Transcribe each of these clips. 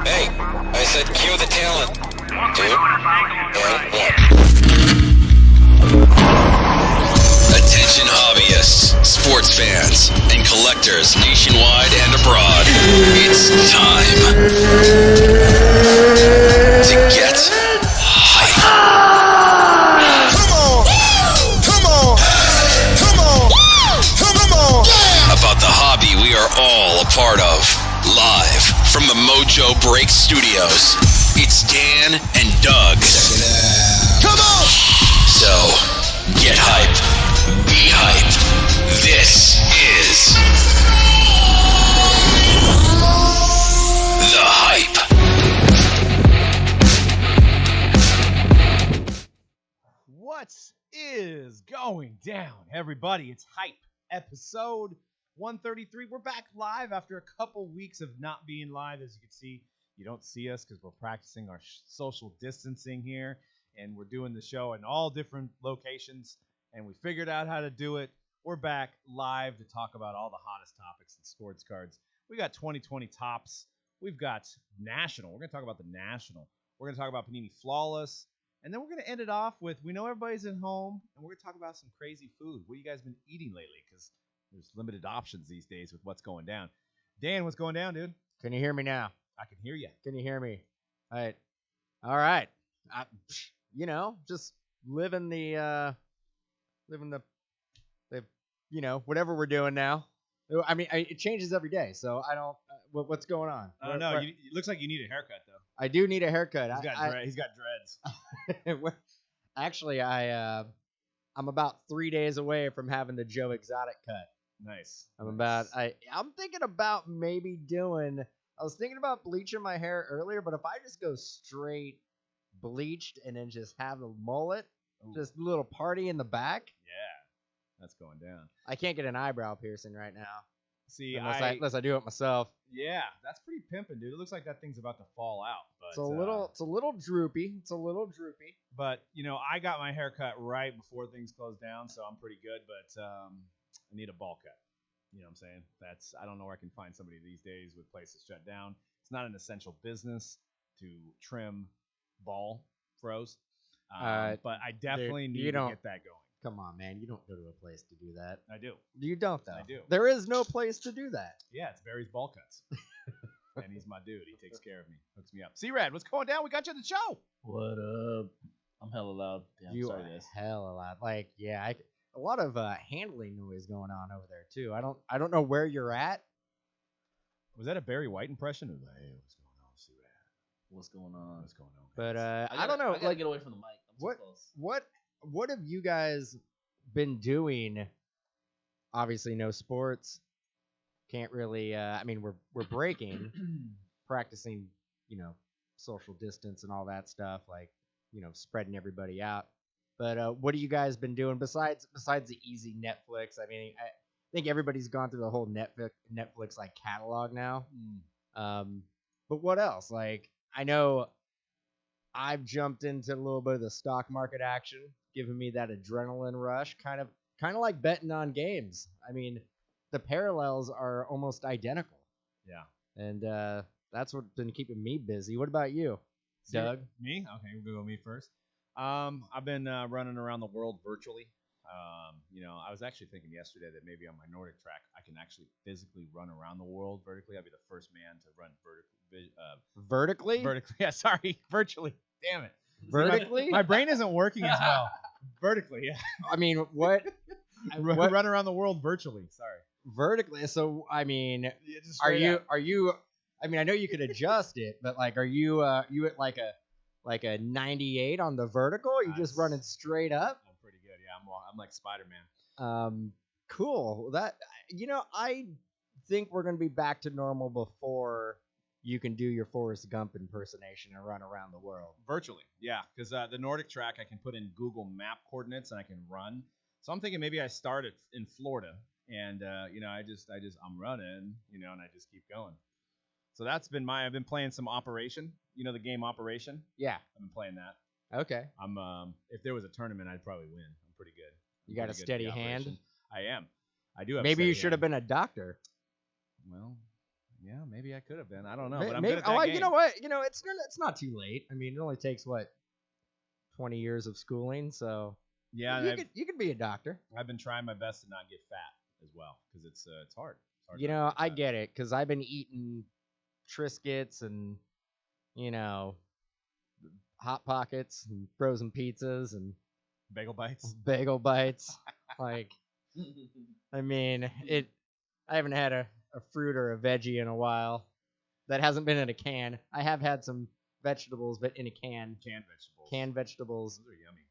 Hey, I said cue the talent. 2 and 1. Attention hobbyists, sports fans, and collectors nationwide and abroad. It's time to get hype. Come on! Come on! Come on! Come on! About the hobby we are all a part of. Live from the Mojobreak studios, it's Dan and Doug. Come on! So, get hype. Be hype. This is The Hype. What is going down, everybody? It's Hype, episode 133. We're back live after a couple weeks of not being live. As you can see, you don't see us because we're practicing our social distancing here, and we're doing the show in all different locations, and we figured out how to do it. We're back live to talk about all the hottest topics in sports cards. We got 2020 tops. We've got National. We're going to talk about the National. We're going to talk about Panini Flawless. And then we're going to end it off with, we know everybody's at home, and we're going to talk about some crazy food. What have you guys been eating lately? Because there's limited options these days with what's going down. Dan, what's going down, dude? Can you hear me now? I can hear you. Can you hear me? All right. Just living the whatever we're doing now. I mean, it changes every day, so I don't. What's going on? I don't know. It looks like you need a haircut, though. I do need a haircut. He's got dreads. Actually, I'm about 3 days away from having the Joe Exotic cut. Nice. I'm thinking about maybe doing. I was thinking about bleaching my hair earlier, but if I just go straight bleached and then just have a mullet, just a little party in the back. Yeah, that's going down. I can't get an eyebrow piercing right now. See, unless I do it myself. Yeah, that's pretty pimping, dude. It looks like that thing's about to fall out. But it's a little droopy. But I got my hair cut right before things closed down, so I'm pretty good. But I need a ball cut. You know what I'm saying? I don't know where I can find somebody these days with places shut down. It's not an essential business to trim ball froze. But I definitely need to get that going. Come on, man. You don't go to a place to do that. I do. You don't, though. I do. There is no place to do that. Yeah, it's Barry's Ball Cuts. And he's my dude. He takes care of me. Hooks me up. C-Rad, what's going down? We got you on the show. What up? I'm hella loud. Yeah, you sorry, are guys. hella loud. A lot of handling noise going on over there, too. I don't know where you're at. Was that a Barry White impression? Or hey, what's going on, C-Rad? What's going on? But I don't know. I gotta get away from the mic. I'm too close. What have you guys been doing? Obviously, no sports. Can't really. We're breaking, practicing, social distance and all that stuff, spreading everybody out. But what have you guys been doing besides the easy Netflix? I mean, I think everybody's gone through the whole Netflix catalog now. But what else? I know I've jumped into a little bit of the stock market action, giving me that adrenaline rush, kind of like betting on games. I mean, the parallels are almost identical. Yeah. And that's what's been keeping me busy. What about you, Doug? Me? Okay, we'll go with me first. I've been running around the world virtually. I was actually thinking yesterday that maybe on my Nordic track, I can actually physically run around the world vertically. I'll be the first man to run vertically? Vertically. Yeah, sorry. Virtually. Damn it. Vertically? My brain isn't working as well. Vertically, yeah. I mean, what? Run around the world virtually. Sorry. Vertically. So, I mean, are you? I mean, I know you could adjust it, but are you at like a 98 on the vertical? Or you just running straight up? I'm pretty good. Yeah, I'm like Spider-Man. Cool. I think we're gonna be back to normal before you can do your Forrest Gump impersonation and run around the world virtually. Yeah, because the Nordic track, I can put in Google Map coordinates and I can run. So I'm thinking maybe I start in Florida, and I'm running, and I just keep going. So that's been I've been playing some Operation. The game Operation? Yeah. I've been playing that. Okay. If there was a tournament, I'd probably win. I'm pretty good. You got a steady hand? I am. I do have Maybe you steady should have hand. been a doctor. Well, Yeah, maybe I could have been. I don't know, May- but I'm maybe, good at that game. You know what? It's not too late. I mean, it only takes 20 years of schooling, so Yeah, you could be a doctor. I've been trying my best to not get fat as well because it's hard. It's hard You not know, to I fat. get it because I've been eating Triscuits and Hot Pockets and frozen pizzas and Bagel bites. bagel bites. Like, I mean, I haven't had a fruit or a veggie in a while that hasn't been in a can. I have had some vegetables, but in a can. Canned vegetables. Canned vegetables. Those are yummy.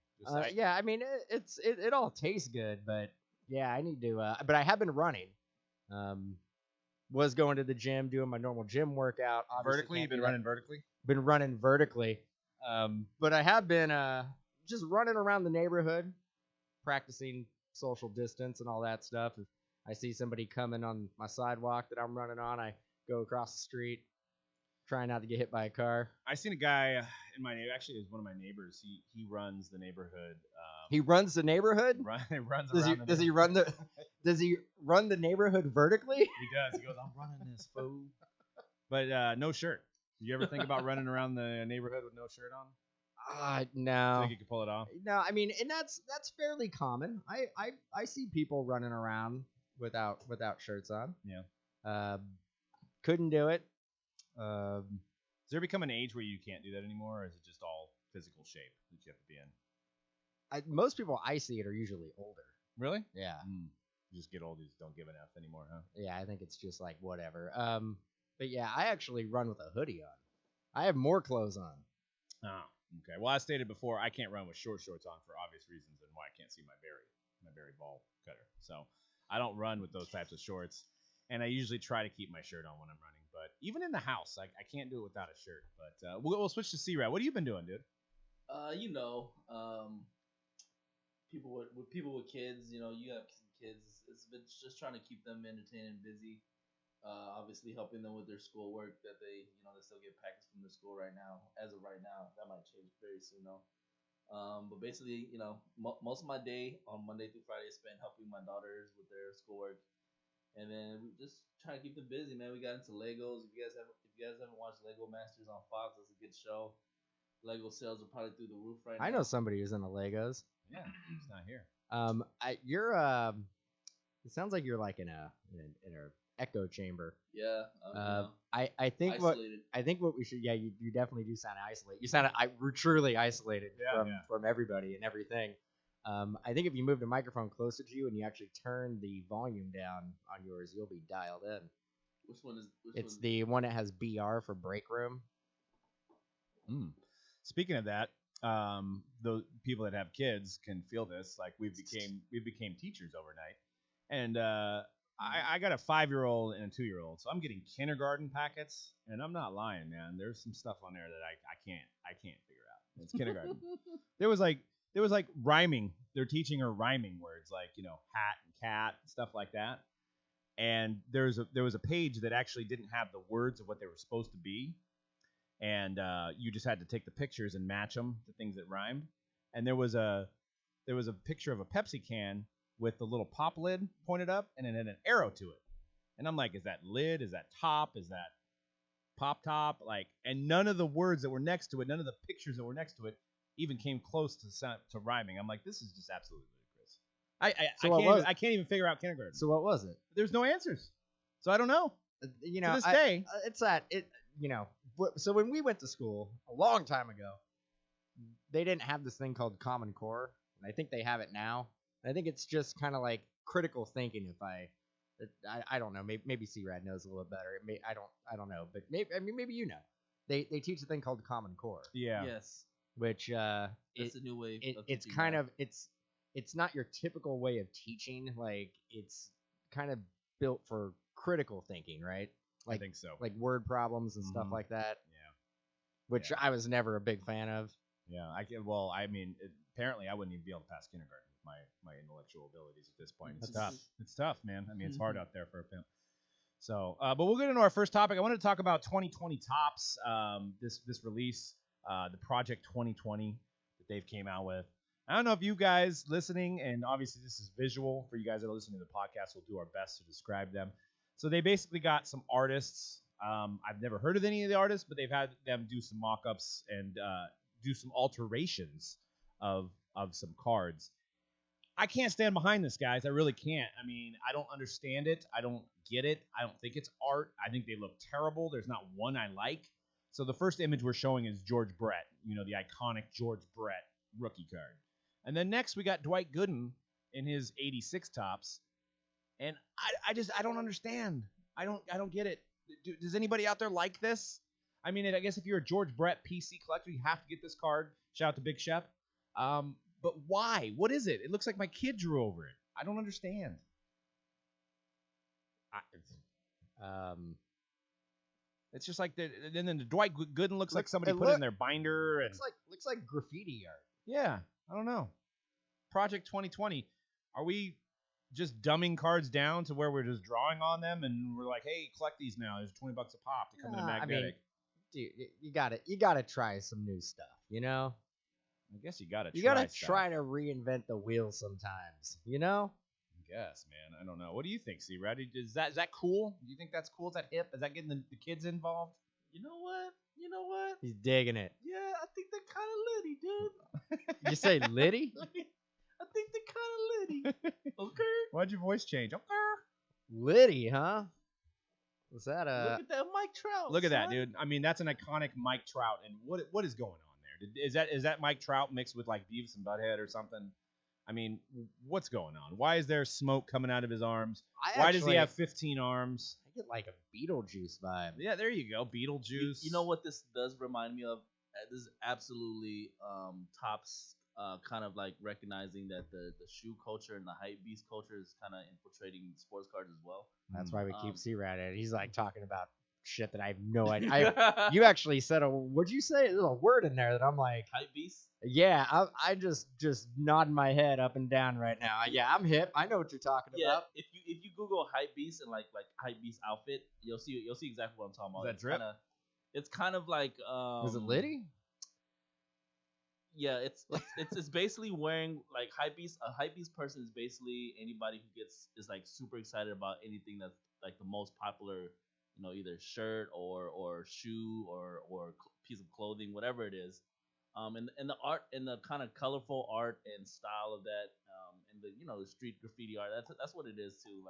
Just Yeah, I mean, it all tastes good, but yeah, I need to. But I have been running. Was going to the gym, doing my normal gym workout. Obviously vertically? can't You've been do that. running vertically? Been running vertically. But I have been just running around the neighborhood, practicing social distance and all that stuff. If I see somebody coming on my sidewalk that I'm running on, I go across the street, trying not to get hit by a car. I seen a guy in my neighborhood. Actually, it was one of my neighbors. He runs the neighborhood. He runs the neighborhood. Runs Does he? around. Does he run the? Does he run the neighborhood vertically? He does. He goes, I'm running this fool. But no shirt. Did you ever think about running around the neighborhood with no shirt on? No. Think you could pull it off? No, I mean, and that's fairly common. I see people running around without shirts on. Yeah. Couldn't do it. Does there become an age where you can't do that anymore, or is it just all physical shape that you have to be in? Most people I see it are usually older. Really? Yeah. You just get old, you just don't give an F anymore, huh? Yeah, I think it's just like whatever. But yeah, I actually run with a hoodie on. I have more clothes on. Oh, okay. Well, I stated before, I can't run with short shorts on for obvious reasons, and why I can't see my berry ball cutter. So I don't run with those types of shorts, and I usually try to keep my shirt on when I'm running. But even in the house, I can't do it without a shirt. But we'll switch to C-Rad. What have you been doing, dude? People with kids, you have kids. It's been just trying to keep them entertained and busy. Obviously helping them with their schoolwork that they still get packets from their school right now. As of right now, that might change very soon though. But basically, most of my day on Monday through Friday is spent helping my daughters with their schoolwork, and then we just trying to keep them busy, man. We got into Legos. If you guys haven't watched Lego Masters on Fox, it's a good show. Lego sales are probably through the roof right now. I know somebody who's into Legos. Yeah, it's not here. It sounds like you're like in a echo chamber. Yeah. I think isolated. what we should, yeah, you definitely do sound isolated. You sound truly isolated from everybody and everything. I think if you move the microphone closer to you and you actually turn the volume down on yours, you'll be dialed in. Which one is? It's the one that has BR for break room. Speaking of that, those people that have kids can feel this. Like we became teachers overnight, and I got a 5-year-old and a 2-year-old, so I'm getting kindergarten packets, and I'm not lying, man. There's some stuff on there that I can't figure out. It's kindergarten. There was like rhyming. They're teaching her rhyming words like hat and cat, stuff like that. And there was a page that actually didn't have the words of what they were supposed to be. And you just had to take the pictures and match them to things that rhymed. And there was a picture of a Pepsi can with the little pop lid pointed up, and it had an arrow to it. And I'm like, is that lid? Is that top? Is that pop top? Like, and none of the words that were next to it, none of the pictures that were next to it, even came close to rhyming. I'm like, this is just absolutely ludicrous. I can't even figure out kindergarten. So what was it? There's no answers. So I don't know. To this day, it's that it. So when we went to school a long time ago, they didn't have this thing called Common Core, and I think they have it now. I think it's just kind of like critical thinking. I don't know. Maybe C-Rad knows a little bit better. I don't know, but maybe They teach a thing called Common Core. Yeah. Yes. Which that's a new way. It's kind of it's not your typical way of teaching. Like it's kind of built for critical thinking, right? Like, I think so. Like word problems and stuff like that. Yeah. Which I was never a big fan of. Yeah. Apparently I wouldn't even be able to pass kindergarten with my intellectual abilities at this point. It's tough. It's tough, man. I mean, it's hard out there for a pimp. So, but we'll get into our first topic. I wanted to talk about 2020 Tops, this release, the Project 2020 that they've came out with. I don't know if you guys listening, and obviously this is visual for you guys that are listening to the podcast, we'll do our best to describe them. So they basically got some artists. I've never heard of any of the artists, but they've had them do some mock-ups and do some alterations of some cards. I can't stand behind this, guys. I really can't. I mean, I don't understand it. I don't get it. I don't think it's art. I think they look terrible. There's not one I like. So the first image we're showing is George Brett, the iconic George Brett rookie card. And then next we got Dwight Gooden in his 86 tops. And I don't understand. I don't get it. Does anybody out there like this? I mean, I guess if you're a George Brett PC collector, you have to get this card. Shout out to Big Shep. But why? What is it? It looks like my kid drew over it. I don't understand. It's just like then the Dwight Gooden looks like somebody put it in their binder. And looks like graffiti art. Yeah, I don't know. Project 2020. Are we just dumbing cards down to where we're just drawing on them and we're like, hey, collect these now. There's $20 a pop to come in a magnetic. I mean, dude, you gotta try some new stuff. I guess you gotta. You gotta try to reinvent the wheel sometimes. I guess, man. I don't know. What do you think, C-Rad? Is that cool? Do you think that's cool? Is that hip? Is that getting the kids involved? You know what? He's digging it. Yeah, I think they're kind of litty, dude. You say litty? I think they're kind of litty. Okay. Why'd your voice change? Okay. Litty, huh? Was that Look at that Mike Trout. Look at that, dude. I mean, that's an iconic Mike Trout. And what is going on there? Is that Mike Trout mixed with like Beavis and Butthead or something? I mean, what's going on? Why is there smoke coming out of his arms? Why does he have 15 arms? I get like a Beetlejuice vibe. Yeah, there you go. Beetlejuice. You know what this does remind me of? This is absolutely Topps kind of like recognizing that the shoe culture and the hype beast culture is kind of infiltrating sports cards as well. That's why we keep C-Rad at it. He's like talking about shit that I have no idea. You actually said what'd you say? There's a word in there that I'm like hype beast. Yeah, I just nodding my head up and down right now. Yeah, I'm hip. I know what you're talking about. If you Google hype beast and like hype beast outfit, you'll see exactly what I'm talking about. Is that drip? It's kind of like Was it Liddy? Yeah, it's basically wearing like hype beast. A hype beast person is basically anybody who is like super excited about anything that's like the most popular, either shirt or shoe or piece of clothing, whatever it is. And the art and the kind of colorful art and style of that, and the street graffiti art. That's what it is too.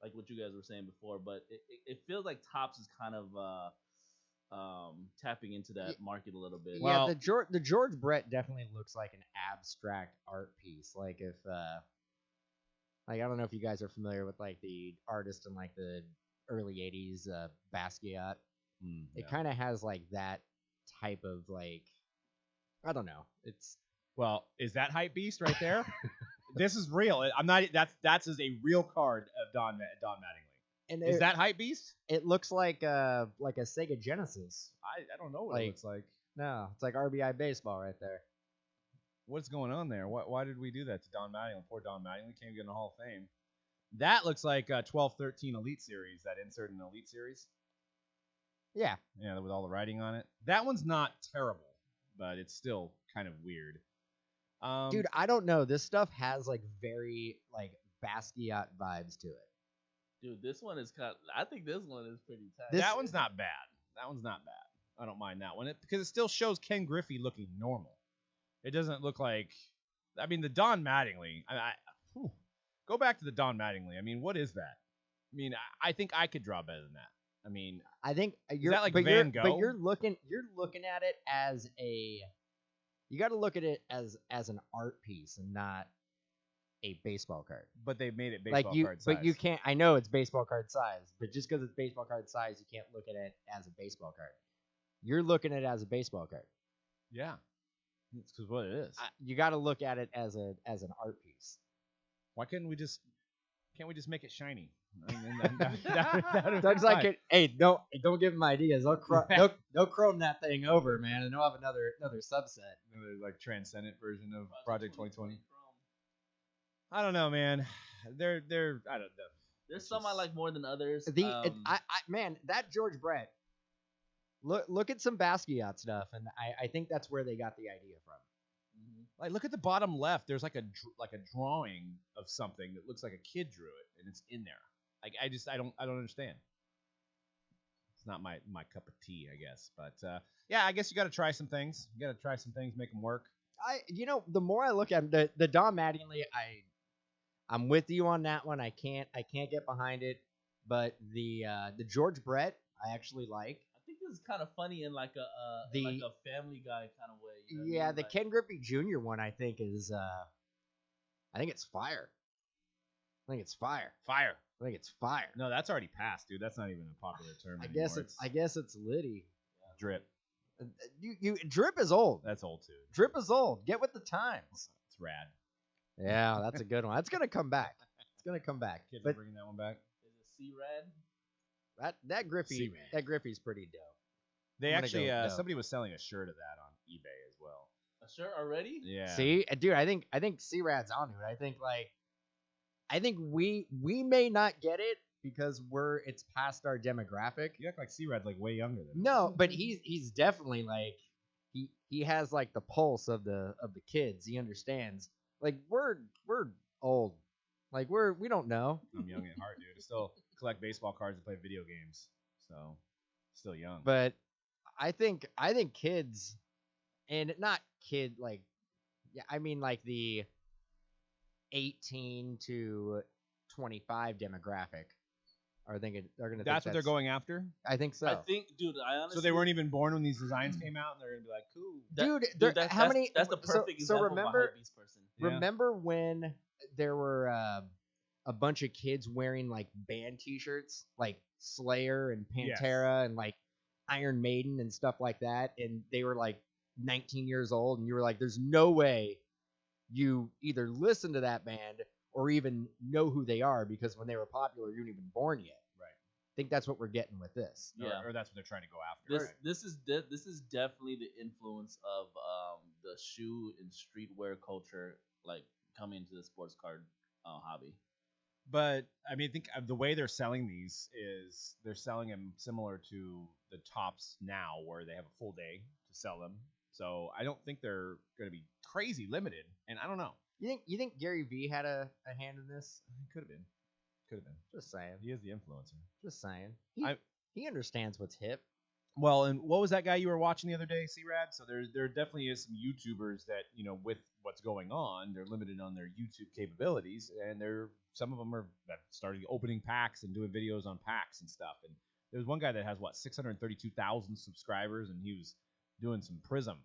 Like what you guys were saying before. But it feels like Topps is kind of tapping into that market a little bit. Well, yeah, the George Brett definitely looks like an abstract art piece. Like if I don't know if you guys are familiar with like the artist in like the early '80s, Basquiat. It kind of has like that type of like. I don't know. Is that hype beast right there? This is real. I'm not. That's a real card of Don Mattingly. And is that hype beast? It looks like a Sega Genesis. I don't know what it looks like. No, it's like RBI baseball right there. What's going on there? Why did we do that to Don Mattingly? Poor Don Mattingly can't get in the Hall of Fame. That looks like 12-13 Elite Series. That insert in the Elite Series. Yeah. Yeah, with all the writing on it. That one's not terrible. But it's still kind of weird. Dude, I don't know. This stuff has like very like Basquiat vibes to it. Dude, this one is I think this one is pretty tight. That one's not bad. I don't mind that one because it still shows Ken Griffey looking normal. It doesn't look like. I mean, the Don Mattingly. Go back to the Don Mattingly. I mean, what is that? I mean, I think I could draw better than that. I mean, I think is that like Van Gogh? But you're looking at it as you got to look at it as an art piece and not a baseball card. But they made it baseball card size. But you can't. I know it's baseball card size, but just because it's baseball card size, you can't look at it as a baseball card. You're looking at it as a baseball card. Yeah, it's because what it is. You got to look at it as an art piece. Why can't we just make it shiny? I mean, Doug's like, hey, don't give him ideas. They'll chrome that thing over, man, and they'll have another subset. Another like transcendent version of Project 2020. I don't know, man. They're I don't know. There's some I like more than others. Man, that George Brett. Look at some Basquiat stuff, and I think that's where they got the idea from. Like, look at the bottom left. There's like a drawing of something that looks like a kid drew it, and it's in there. Like I don't understand. It's not my cup of tea, I guess. But yeah, I guess you got to try some things. You got to try some things, make them work. The more I look at the Don Mattingly, I'm with you on that one. I can't get behind it. But the George Brett, I actually like. I think this is kind of funny in like a in like a Family Guy kind of way. You know what I mean? The Like, Ken Griffey Jr. one, I think is I think it's fire. I think it's fire. Fire. I think it's fire. No, that's already passed, dude. That's not even a popular term I anymore. guess it's Liddy. Drip. You Drip is old. That's old too. Drip is old. Get with the times. It's rad. Yeah, that's a good one. That's gonna come back. It's gonna come back. Kids are But bringing that one back. is it C-Rad? that Griffey Seaweed. that Griffey's pretty dope. They I'm gonna actually go with no. somebody was selling a shirt of that on eBay as well. A shirt already? Yeah. See, dude, I think C-Rad's onto it. I think we may not get it because it's past our demographic. You act like C-Rad's like way younger than No, but he's definitely like he has like the pulse of the kids. He understands. Like we're old. Like we don't know. I'm young at heart, dude. I still collect baseball cards and play video games. So still young. But I think kids, and not kid like, yeah, I mean like the 18 to 25 demographic are gonna. That's what they're going after? I think so. I think, dude, I honestly. So they weren't even born when these designs came out, and they're gonna be like, cool. Dude, how many? That's the perfect example remember, of a hypebeast person. Yeah. Remember when there were a bunch of kids wearing like band T-shirts, like Slayer and Pantera and like Iron Maiden and stuff like that, and they were like 19 years old, and you were like, "There's no way you either listen to that band or even know who they are because when they were popular, you weren't even born yet." Right. I think that's what we're getting with this. Yeah. Or that's what they're trying to go after. This is definitely the influence of the shoe and streetwear culture, like coming into the sports card hobby. But I mean, I think the way they're selling these is they're selling them similar to the tops now, where they have a full day to sell them. So I don't think they're going to be crazy limited. And I don't know. You think Gary Vee had a hand in this? Could have been. Could have been. Just saying. He is the influencer. Just saying. He understands what's hip. Well, and what was that guy you were watching the other day, C-Rad? So there definitely is some YouTubers that, you know, with what's going on, they're limited on their YouTube capabilities, and some of them are started opening packs and doing videos on packs and stuff. And there's one guy that has 632,000 subscribers, and he was doing some Prism,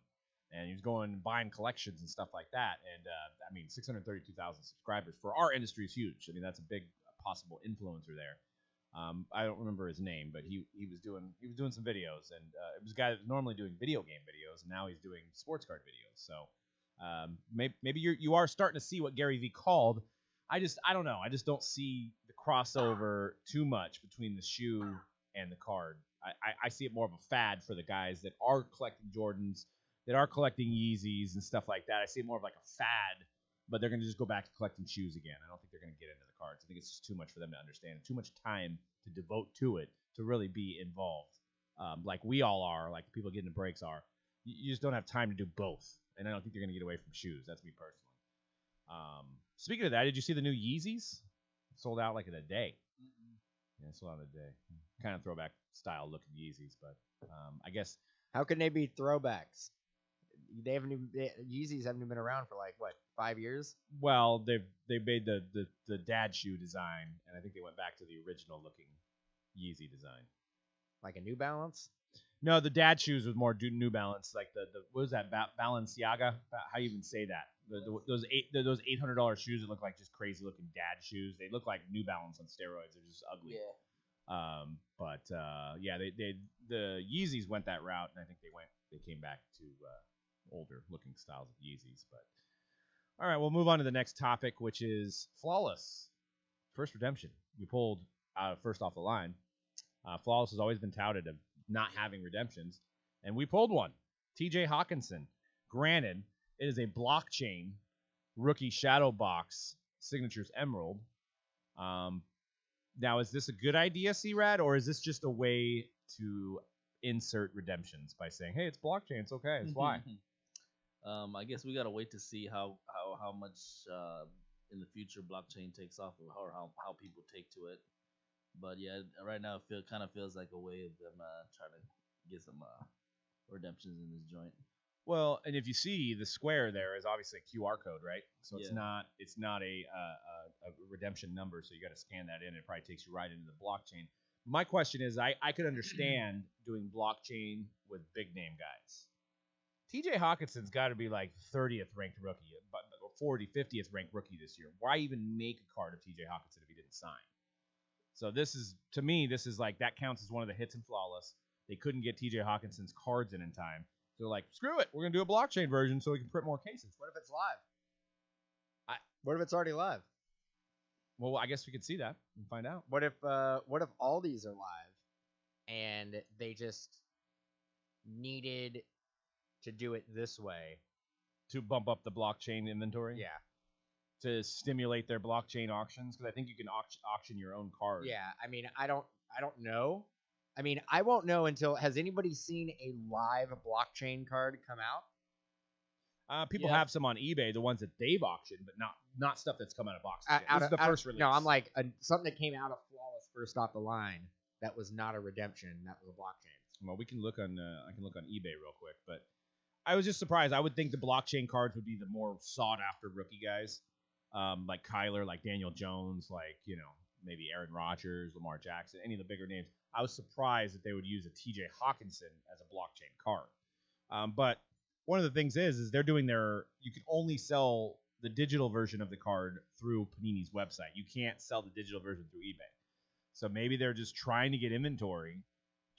and he was going and buying collections and stuff like that. And I mean, 632,000 subscribers for our industry is huge. I mean, that's a big possible influencer there. I don't remember his name, but he was doing some videos, and it was a guy that was normally doing video game videos, and now he's doing sports card videos. So maybe you are starting to see what Gary Vee called. I don't know. I just don't see the crossover too much between the shoe and the card. I see it more of a fad for the guys that are collecting Jordans, that are collecting Yeezys and stuff like that. I see it more of like a fad, but they're going to just go back to collecting shoes again. I don't think they're going to get into the cards. I think it's just too much for them to understand, and too much time to devote to it to really be involved. Like we all are, like people getting the breaks are. You just don't have time to do both, and I don't think they're going to get away from shoes. That's me personally. Speaking of that, did you see the new Yeezys? Sold out like in a day. Yeah, sold out in a day. Kind of throwback style looking Yeezys, but I guess. How can they be throwbacks? Yeezys haven't even been around for like what, 5 years? Well, they made the dad shoe design, and I think they went back to the original looking Yeezy design. Like a New Balance? No, the dad shoes was more New Balance, like the what was that, Balenciaga? How you even say that? Those $800 shoes that look like just crazy looking dad shoes. They look like New Balance on steroids. They're just ugly. Yeah. Yeah, the Yeezys went that route, and I think they came back to older looking styles of Yeezys. But all right, we'll move on to the next topic, which is Flawless. First redemption. We pulled first off the line. Flawless has always been touted of not having redemptions, and we pulled one. TJ Hawkinson. Granted, it is a blockchain rookie shadow box, signatures emerald. Now, is this a good idea, C-Rad, or is this just a way to insert redemptions by saying, hey, it's blockchain, it's okay, it's fine? I guess we gotta wait to see how much in the future blockchain takes off, or how people take to it. But yeah, right now it kind of feels like a way of them trying to get some redemptions in this joint. Well, and if you see the square there is obviously a QR code, right? So it's Yeah. not a redemption number. So you got to scan that in. It probably takes you right into the blockchain. My question is, I could understand doing blockchain with big name guys. TJ Hawkinson's got to be like 30th ranked rookie, but 50th ranked rookie this year. Why even make a card of TJ Hawkinson if he didn't sign? So this is, to me, this is like, that counts as one of the hits in Flawless. They couldn't get TJ Hawkinson's cards in time. So they're like, screw it, we're going to do a blockchain version so we can print more cases. What if it's live? What if it's already live? Well, I guess we could see that and find out. What if all these are live and they just needed to do it this way? To bump up the blockchain inventory? Yeah. To stimulate their blockchain auctions? Because I think you can auction your own card. Yeah, I mean, I don't know. I mean, I won't know until, has anybody seen a live blockchain card come out? People have some on eBay, the ones that they've auctioned, but not stuff that's come out of boxes. This is the first release. No, I'm like something that came out of Flawless first off the line. That was not a redemption. That was a blockchain. Well, we can look on. I can look on eBay real quick, but I was just surprised. I would think the blockchain cards would be the more sought after rookie guys, like Kyler, like Daniel Jones, like maybe Aaron Rodgers, Lamar Jackson, any of the bigger names. I was surprised that they would use a TJ Hawkinson as a blockchain card. But one of the things is they're doing you can only sell the digital version of the card through Panini's website. You can't sell the digital version through eBay. So maybe they're just trying to get inventory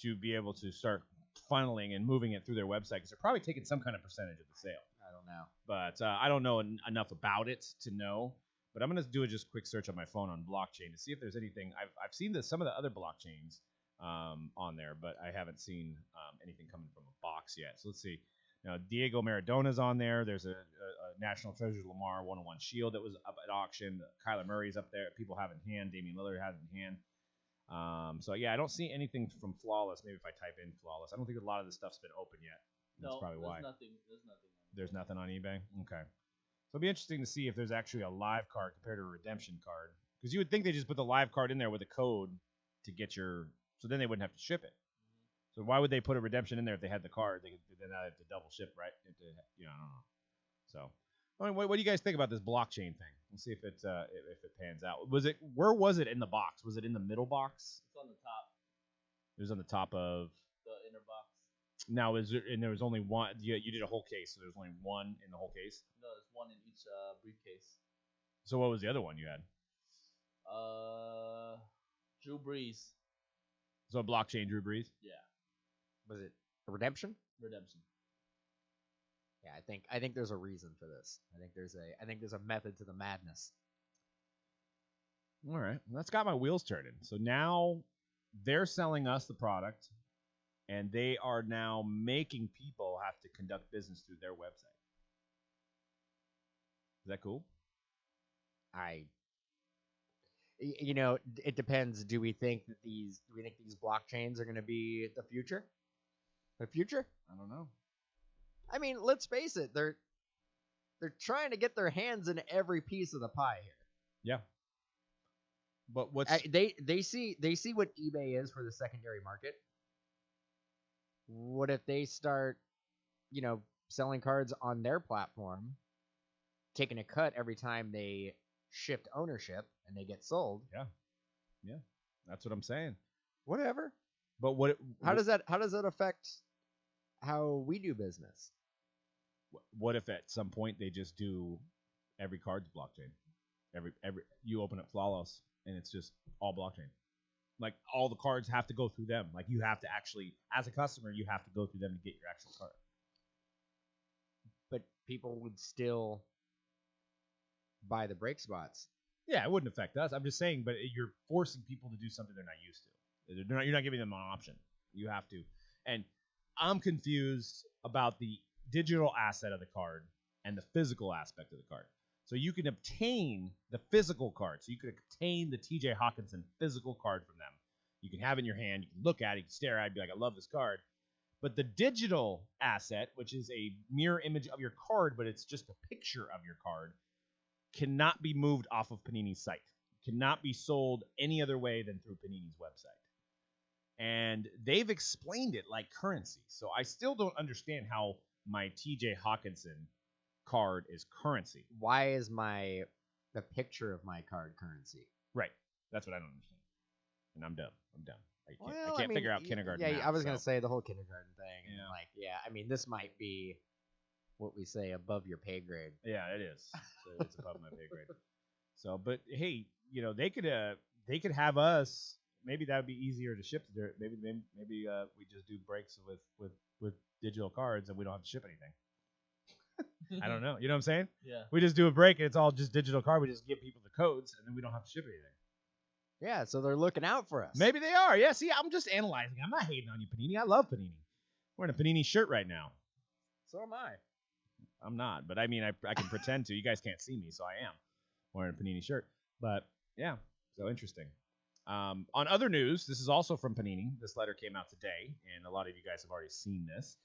to be able to start funneling and moving it through their website, because they're probably taking some kind of percentage of the sale. I don't know. But I don't know enough about it to know. But I'm going to do a just quick search on my phone on blockchain to see if there's anything. I've seen some of the other blockchains on there, but I haven't seen anything coming from a box yet. So let's see. Now, Diego Maradona's on there. There's a National Treasures Lamar 101 Shield that was up at auction. Kyler Murray's up there. People have in hand. Damian Lillard has in hand. So yeah, I don't see anything from Flawless. Maybe if I type in Flawless, I don't think a lot of the stuff's been open yet. That's probably why. There's nothing on eBay. Okay. So it'll be interesting to see if there's actually a live card compared to a redemption card, because you would think they just put the live card in there with a code to get so then they wouldn't have to ship it. So why would they put a redemption in there if they had the card? They then have to double ship, right? I don't know. So, what do you guys think about this blockchain thing? We'll see if it pans out. Where was it in the box? Was it in the middle box? It's on the top. It was on the top of the inner box. Now and there was only one. You did a whole case, so there's only one in the whole case. No, there's one in each briefcase. So what was the other one you had? Drew Brees. So blockchain Drew Brees. Yeah. Was it a redemption? Redemption. Yeah, I think there's a reason for this. I think there's a method to the madness. All right, well, that's got my wheels turning. So now they're selling us the product, and they are now making people have to conduct business through their website. Is that cool? It depends. Do we think these blockchains are going to be the future? The future? I don't know. I mean, let's face it. They're trying to get their hands in every piece of the pie here. Yeah. But they see what eBay is for the secondary market. What if they start, selling cards on their platform, taking a cut every time they shift ownership and they get sold? Yeah. That's what I'm saying. Whatever. But how does that affect how we do business? What if at some point they just do every card's blockchain? Every you open up Flawless and it's just all blockchain. Like all the cards have to go through them. Like you have to actually, as a customer, you have to go through them to get your actual card. But people would still buy the break spots. Yeah, it wouldn't affect us. I'm just saying, but you're forcing people to do something they're not used to. You're not giving them an option. You have to. And I'm confused about the digital asset of the card and the physical aspect of the card. So you can obtain the physical card. So you can obtain the TJ Hawkinson physical card from them. You can have it in your hand. You can look at it. You can stare at it and be like, I love this card. But the digital asset, which is a mirror image of your card, but it's just a picture of your card, cannot be moved off of Panini's site. cannot be sold any other way than through Panini's website. And they've explained it like currency. So I still don't understand how my TJ Hawkinson card is currency. Why is the picture of my card currency? Right. That's what I don't understand. And I'm dumb. Well, I can't figure out kindergarten. Yeah, math, I was so. gonna say the whole kindergarten thing. Yeah. And I mean, this might be what we say above your pay grade. Yeah, it is. So it's above my pay grade. So, but hey, they could have us. Maybe that would be easier to ship. Maybe we just do breaks with digital cards and we don't have to ship anything. I don't know. You know what I'm saying? Yeah. We just do a break and it's all just digital card. We just give people the codes and then we don't have to ship anything. Yeah, so they're looking out for us. Maybe they are. Yeah, see, I'm just analyzing. I'm not hating on you, Panini. I love Panini. Wearing a Panini shirt right now. So am I. I'm not, but I mean, I can pretend to. You guys can't see me, so I am wearing a Panini shirt. But yeah, so interesting. On other news, this is also from Panini. This letter came out today, and a lot of you guys have already seen this.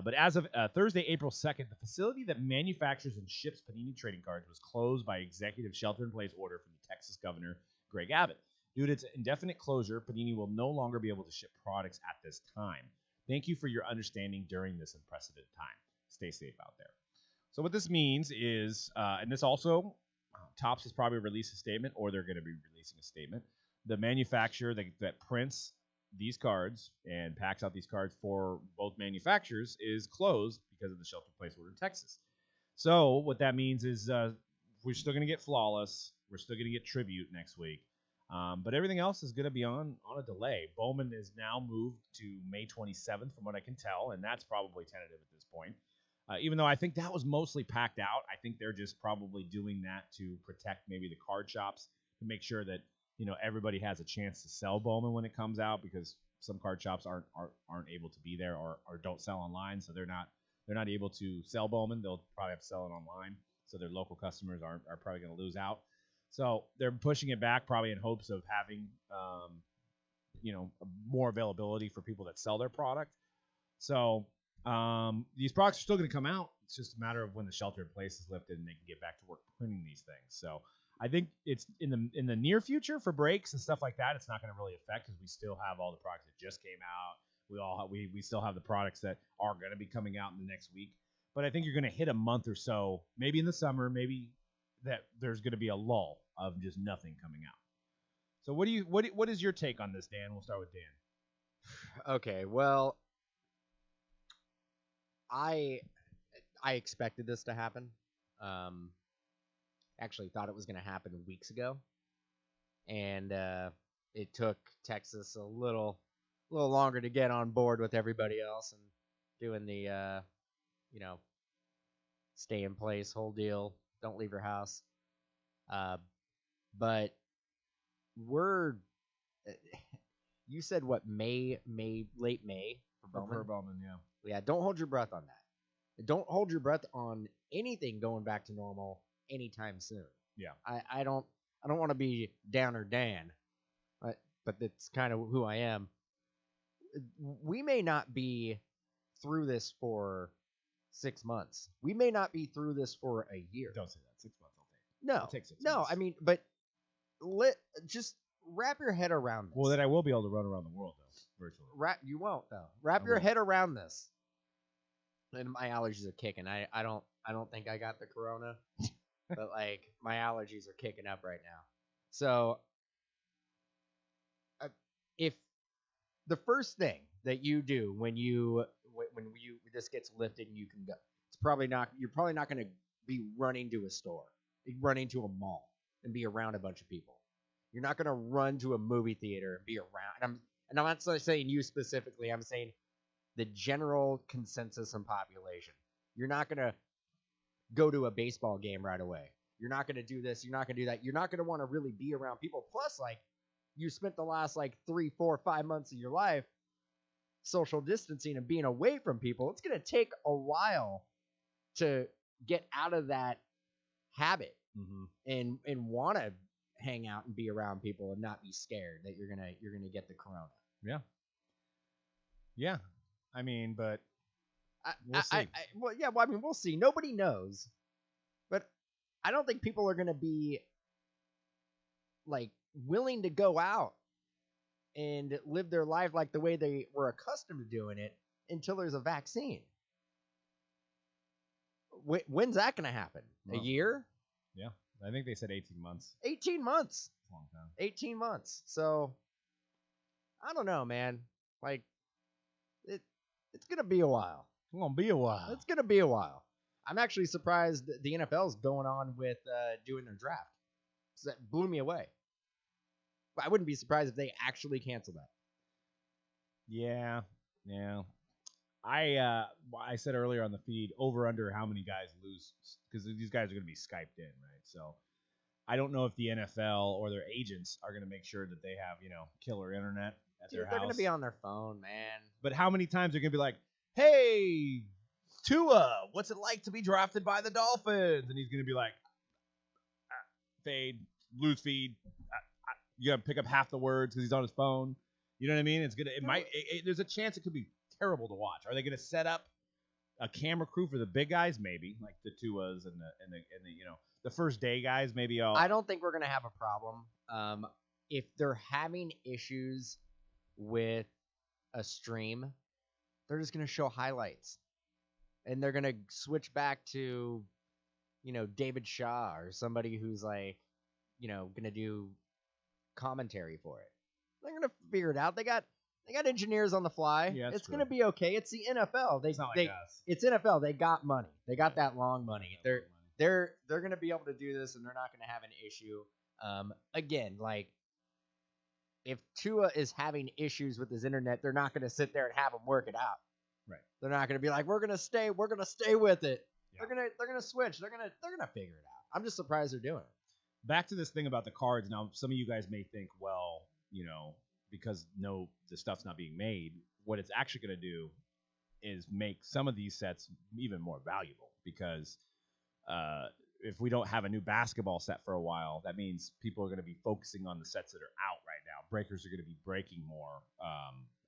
But as of Thursday, April 2nd, the facility that manufactures and ships Panini trading cards was closed by executive shelter-in-place order from the Texas governor, Greg Abbott. Due to its indefinite closure, Panini will no longer be able to ship products at this time. Thank you for your understanding during this unprecedented time. Stay safe out there. So what this means is, and this also, Topps has probably released a statement, or they're going to be releasing a statement. The manufacturer that prints these cards and packs out these cards for both manufacturers is closed because of the shelter-in-place order in Texas. So what that means is we're still going to get Flawless. We're still going to get Tribute next week. But everything else is going to be on a delay. Bowman is now moved to May 27th, from what I can tell, and that's probably tentative at this point. Even though I think that was mostly packed out, I think they're just probably doing that to protect maybe the card shops, to make sure that everybody has a chance to sell Bowman when it comes out, because some card shops aren't able to be there or don't sell online, so they're not able to sell Bowman. They'll probably have to sell it online, so their local customers are probably going to lose out. So they're pushing it back, probably in hopes of having, more availability for people that sell their product. So these products are still going to come out. It's just a matter of when the shelter in place is lifted and they can get back to work printing these things. So I think it's in the near future for breaks and stuff like that. It's not going to really affect because we still have all the products that just came out. We still have the products that are going to be coming out in the next week. But I think you're going to hit a month or so, maybe in the summer, maybe that there's going to be a lull of just nothing coming out. So what is your take on this, Dan? We'll start with Dan. Okay, well, I expected this to happen. Actually thought it was going to happen weeks ago, and it took Texas a little longer to get on board with everybody else and doing the stay in place whole deal, don't leave your house. But you said what, late May for Bowman? For Bowman, yeah. Yeah, don't hold your breath on that. Don't hold your breath on anything going back to normal anytime soon. Yeah. I don't want to be Downer Dan, but that's kind of who I am. We may not be through this for 6 months. We may not be through this for a year. Don't say that. 6 months I'll take. No. I'll take 6 no, months. I mean, but just wrap your head around this. Well, then I will be able to run around the world though, virtually. You won't though. Wrap your head around this. And my allergies are kicking. I don't think I got the corona, but like my allergies are kicking up right now. So if the first thing that you do when this gets lifted and you can go, you're probably not going to be running to a store, running to a mall and be around a bunch of people. You're not going to run to a movie theater and be around. And I'm not saying you specifically. I'm saying the general consensus in population. You're not going to go to a baseball game right away. You're not going to do this. You're not going to do that. You're not going to want to really be around people. Plus, like, you spent the last 3, 4, 5 months of your life social distancing and being away from people. It's going to take a while to get out of that habit and want to hang out and be around people and not be scared that you're gonna get the corona. Yeah. I mean, but we'll see. We'll see. Nobody knows, but I don't think people are gonna be like willing to go out and live their life like the way they were accustomed to doing it until there's a vaccine. When's that going to happen? Well, a year? Yeah. I think they said 18 months. 18 months. That's a long time. 18 months. So, I don't know, man. Like, it's going to be a while. It's going to be a while. It's going to be a while. I'm actually surprised the NFL's going on with doing their draft. So that blew me away. I wouldn't be surprised if they actually cancel that. Yeah. I said earlier on the feed, over under how many guys lose, because these guys are going to be Skyped in, right? So I don't know if the NFL or their agents are going to make sure that they have, killer internet at their house. They're going to be on their phone, man. But how many times are going to be like, hey, Tua, what's it like to be drafted by the Dolphins? And he's going to be like, fade, lose feed. You got to pick up half the words because he's on his phone. You know what I mean? There's a chance it could be terrible to watch. Are they going to set up a camera crew for the big guys? Maybe, like the Tuas and the first day guys. Maybe I don't think we're going to have a problem. If they're having issues with a stream, they're just going to show highlights. And they're going to switch back to, David Shaw or somebody who's like, going to do commentary for it. They're going to figure it out. They got engineers on the fly. Yeah, it's going to be okay. It's the NFL. It's not like us. It's NFL. They got money. They got that long money. They're going to be able to do this, and they're not going to have an issue. Again, like, if Tua is having issues with his internet, they're not going to sit there and have him work it out. Right. They're not going to be like, we're going to stay with it. Yeah. They're going to switch. They're going to figure it out. I'm just surprised they're doing it. Back to this thing about the cards. Now, some of you guys may think, well, because the stuff's not being made, what it's actually going to do is make some of these sets even more valuable, because if we don't have a new basketball set for a while, that means people are going to be focusing on the sets that are out right now. Breakers are going to be breaking more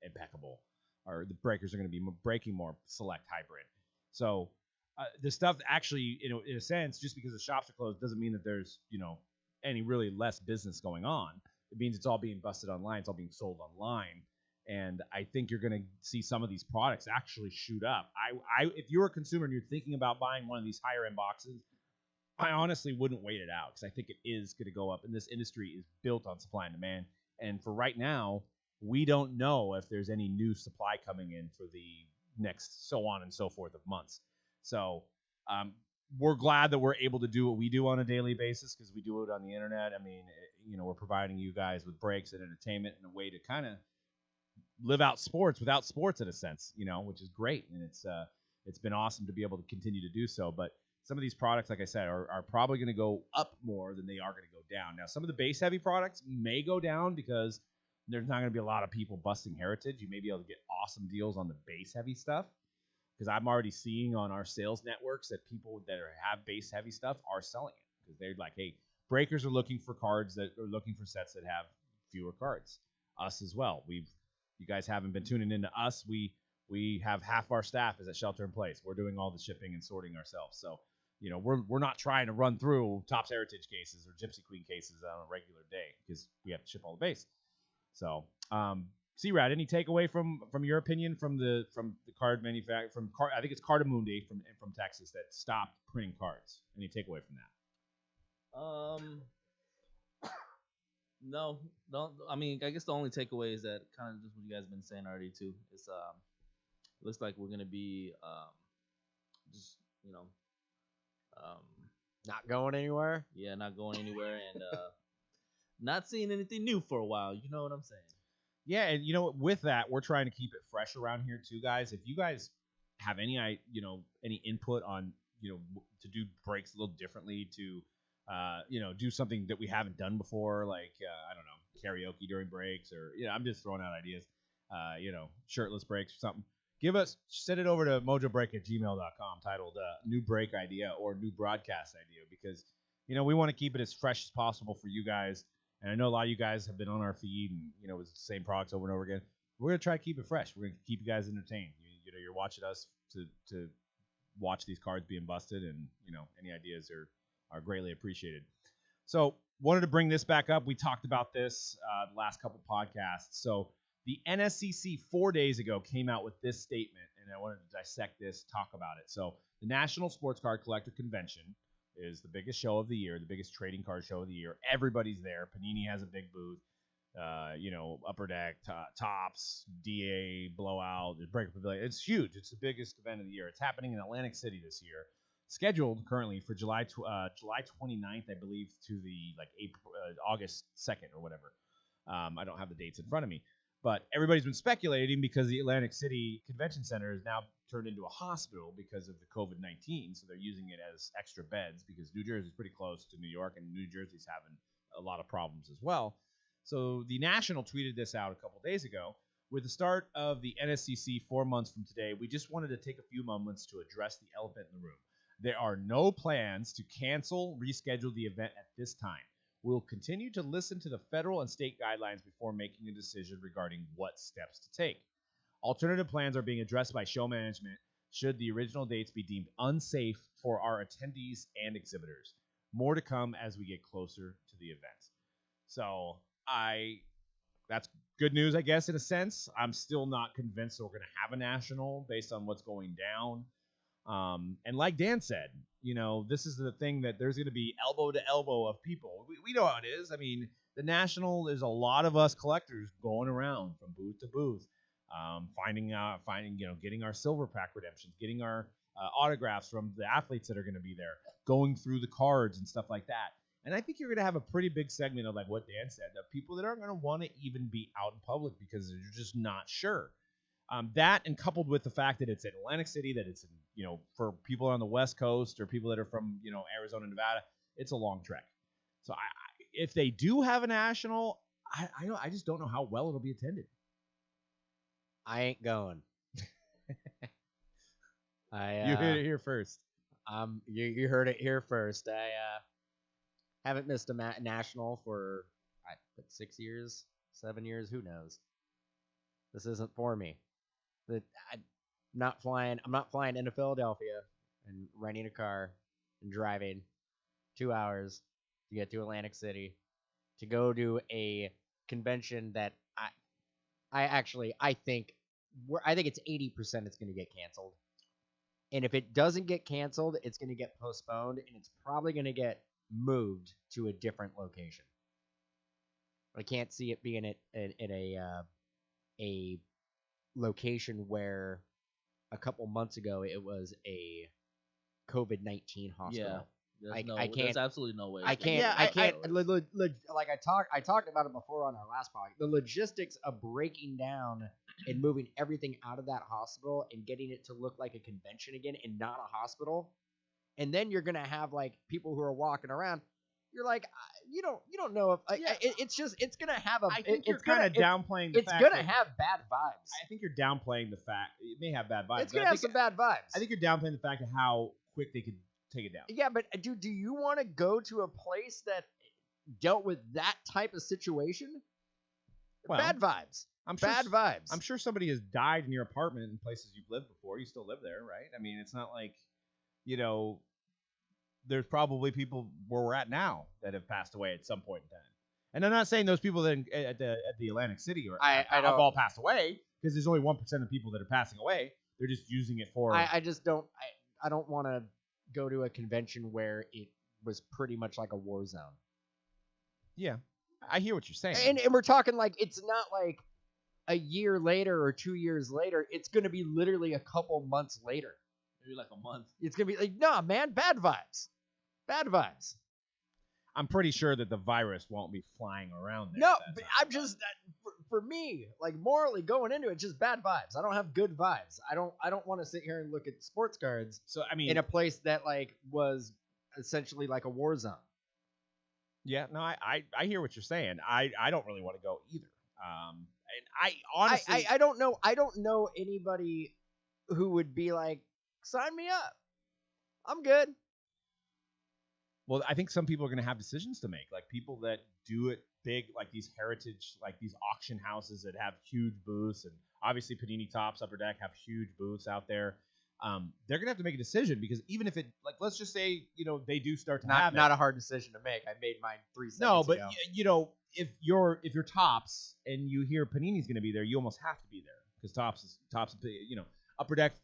impeccable, or the breakers are going to be breaking more select hybrid. So the stuff actually, in a sense, just because the shops are closed doesn't mean that there's, any really less business going on. It means it's all being busted online. It's all being sold online. And I think you're going to see some of these products actually shoot up. If you're a consumer and you're thinking about buying one of these higher end boxes, I honestly wouldn't wait it out, because I think it is going to go up. And this industry is built on supply and demand. And for right now, we don't know if there's any new supply coming in for the next so on and so forth of months. So we're glad that we're able to do what we do on a daily basis, because we do it on the internet. I mean, we're providing you guys with breaks and entertainment and a way to kind of live out sports without sports, in a sense, which is great. And it's been awesome to be able to continue to do so. But some of these products, like I said, are probably going to go up more than they are going to go down. Now, some of the base heavy products may go down because there's not going to be a lot of people busting heritage. You may be able to get awesome deals on the base heavy stuff, because I'm already seeing on our sales networks that people that have base heavy stuff are selling it, because they're like, hey, breakers are looking for cards that are looking for sets that have fewer cards. Us as well. You guys haven't been tuning into us. We have half our staff is at shelter in place. We're doing all the shipping and sorting ourselves. So, we're not trying to run through Topps Heritage cases or Gypsy Queen cases on a regular day, because we have to ship all the base. So, C-Rad, any takeaway from your opinion from the card manufacturer, I think it's Cardamundi from Texas, that stopped printing cards? Any takeaway from that? No. I mean, I guess the only takeaway is that kind of just what you guys have been saying already too. It's it looks like we're gonna be just not going anywhere. Yeah, not going anywhere, and not seeing anything new for a while. You know what I'm saying? Yeah, and with that, we're trying to keep it fresh around here too, guys. If you guys have any any input on to do breaks a little differently, to do something that we haven't done before, like I don't know, karaoke during breaks, or I'm just throwing out ideas, shirtless breaks or something. Send it over to mojobreak@gmail.com titled new break idea or new broadcast idea, because we want to keep it as fresh as possible for you guys. And I know a lot of you guys have been on our feed and it's the same products over and over again. We're gonna try to keep it fresh. We're gonna keep you guys entertained. You're watching us to watch these cards being busted, and any ideas are greatly appreciated. So wanted to bring this back up. We talked about this the last couple podcasts. So the NSCC 4 days ago came out with this statement, and I wanted to dissect this, talk about it. So the National Sports Card Collector Convention is the biggest show of the year, the biggest trading card show of the year. Everybody's there. Panini has a big booth. Upper Deck, Tops, DA, Blowout, Breaker Pavilion. It's huge. It's the biggest event of the year. It's happening in Atlantic City this year. Scheduled currently for July 29th, I believe, to the August 2nd or whatever. I don't have the dates in front of me, but everybody's been speculating because the Atlantic City Convention Center is now turned into a hospital because of the COVID-19. So they're using it as extra beds because New Jersey's pretty close to New York, and New Jersey's having a lot of problems as well. So the National tweeted this out a couple days ago. With the start of the NSCC 4 months from today, we just wanted to take a few moments to address the elephant in the room. There are no plans to cancel, reschedule the event at this time. We'll continue to listen to the federal and state guidelines before making a decision regarding what steps to take. Alternative plans are being addressed by show management should the original dates be deemed unsafe for our attendees and exhibitors. More to come as we get closer to the event. So that's good news, I guess, in a sense. I'm still not convinced that we're going to have a national based on what's going down. And like Dan said, this is the thing that there's going to be elbow to elbow of people. We know how it is. I mean, the national, there's a lot of us collectors going around from booth to booth, getting our silver pack redemptions, getting our autographs from the athletes that are going to be there, going through the cards and stuff like that. And I think you're going to have a pretty big segment of like what Dan said, of people that aren't going to want to even be out in public because they're just not sure. That and coupled with the fact that it's in Atlantic City, that it's in, for people on the West Coast or people that are from, Arizona, Nevada, it's a long trek. So if they do have a national, I just don't know how well it'll be attended. I ain't going. You heard it here first. You heard it here first. I haven't missed a national for 6 years, 7 years, who knows. This isn't for me. I'm not flying into Philadelphia and renting a car and driving 2 hours to get to Atlantic City to go to a convention that I think it's 80% it's going to get canceled. And if it doesn't get canceled, it's going to get postponed, and it's probably going to get moved to a different location. I can't see it being at a location where a couple months ago it was a COVID-19 hospital. Yeah, there's absolutely no way. I can't. Like I talked about it before on our last podcast. The logistics of breaking down and moving everything out of that hospital and getting it to look like a convention again and not a hospital. And then you're gonna have like people who are walking around. You're like, you don't know if it's gonna have a. I think you're kind of downplaying the fact. It's gonna have bad vibes. I think you're downplaying the fact it may have bad vibes. It's gonna have some bad vibes. I think you're downplaying the fact of how quick they could take it down. Yeah, but do you want to go to a place that dealt with that type of situation? Well, bad vibes. Bad vibes. I'm sure somebody has died in your apartment in places you've lived before. You still live there, right? I mean, it's not like, there's probably people where we're at now that have passed away at some point in time. And I'm not saying those people that at the Atlantic City have all passed away, because there's only 1% of people that are passing away. They're just using it for. I don't want to go to a convention where it was pretty much like a war zone. Yeah, I hear what you're saying. And we're talking like it's not like a year later or 2 years later. It's going to be literally a couple months later. Maybe like a month. It's going to be like, nah, man, bad vibes. Bad vibes. I'm pretty sure that the virus won't be flying around there. No, but I'm just for me, like morally going into it, just bad vibes. I don't have good vibes. I don't want to sit here and look at sports cards. So I mean, in a place that like was essentially like a war zone. Yeah, no, I hear what you're saying. I don't really want to go either. And I honestly, I don't know. I don't know anybody who would be like, sign me up. I'm good. Well, I think some people are going to have decisions to make, like people that do it big, like these heritage, like these auction houses that have huge booths, and obviously Panini Tops, Upper Deck have huge booths out there. they're gonna have to make a decision because even if it, like, let's just say, they do start to have not it. a hard decision to make. I made mine 3 seconds No, but ago. if you're Tops and you hear Panini's gonna be there, you almost have to be there because Tops, Upper Deck,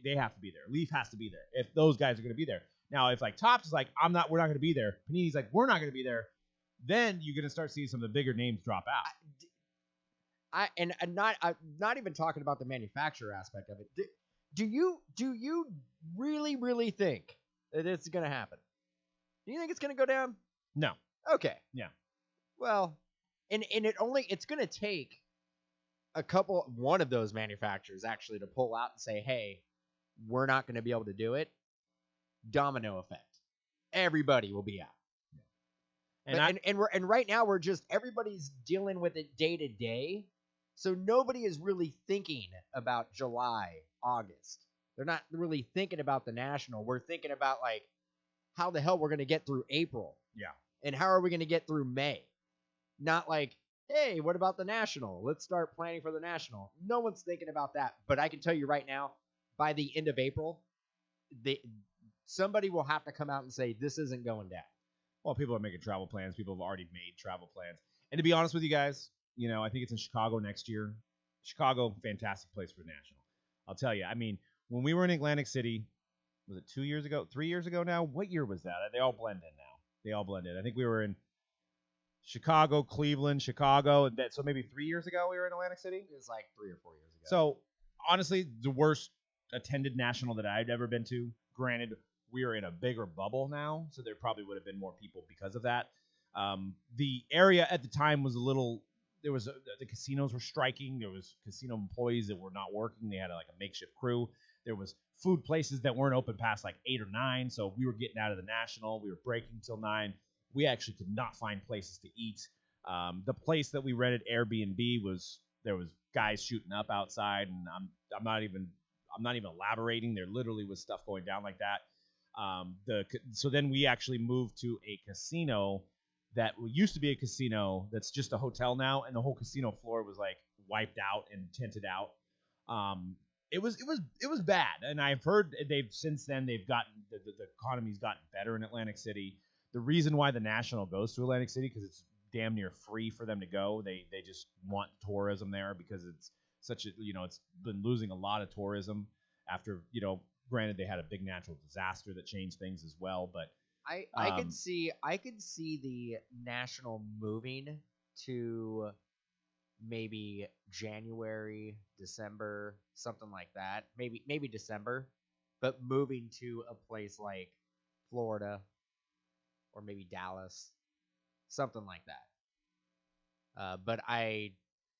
they have to be there. Leaf has to be there if those guys are gonna be there. Now, if like Tops is like, we're not gonna be there. Panini's like, we're not gonna be there. Then you're gonna start seeing some of the bigger names drop out. I'm not even talking about the manufacturer aspect of it. Do you really think that it's gonna happen? Do you think it's gonna go down? No. Okay. Yeah. Well, and it's gonna take one of those manufacturers actually to pull out and say, hey, we're not gonna be able to do it. Domino effect. Everybody will be out. And right now everybody's dealing with it day to day. So nobody is really thinking about July, August. They're not really thinking about the national. We're thinking about like how the hell we're going to get through April. Yeah. And how are we going to get through May? Not like, hey, what about the national? Let's start planning for the national. No one's thinking about that. But I can tell you right now, by the end of April, somebody will have to come out and say this isn't going down. Well, people are making travel plans. People have already made travel plans. And to be honest with you guys, I think it's in Chicago next year. Chicago, fantastic place for national. I'll tell you. I mean, when we were in Atlantic City, was it 2 years ago? 3 years ago now? What year was that? They all blend in now. They all blend in. I think we were in Chicago, Cleveland, Chicago. So maybe 3 years ago we were in Atlantic City? It was like 3 or 4 years ago. So, honestly, the worst attended national that I've ever been to. Granted, we are in a bigger bubble now, so there probably would have been more people because of that. The area at the time was a little... the casinos were striking. There was casino employees that were not working. They had like a makeshift crew. There was food places that weren't open past like 8 or 9. So we were getting out of the national. We were breaking till 9. We actually could not find places to eat. The place that we rented Airbnb there was guys shooting up outside, and I'm not even elaborating. There literally was stuff going down like that. So then we actually moved to a casino that used to be a casino that's just a hotel now, and the whole casino floor was like wiped out and tinted out. It was bad, and I've heard since then they've gotten the economy's gotten better in Atlantic City. The reason why the national goes to Atlantic City because it's damn near free for them to go. They just want tourism there because it's such a it's been losing a lot of tourism after granted they had a big natural disaster that changed things as well, but. I could see the national moving to maybe January, December, something like that. Maybe December, but moving to a place like Florida or maybe Dallas, something like that. But I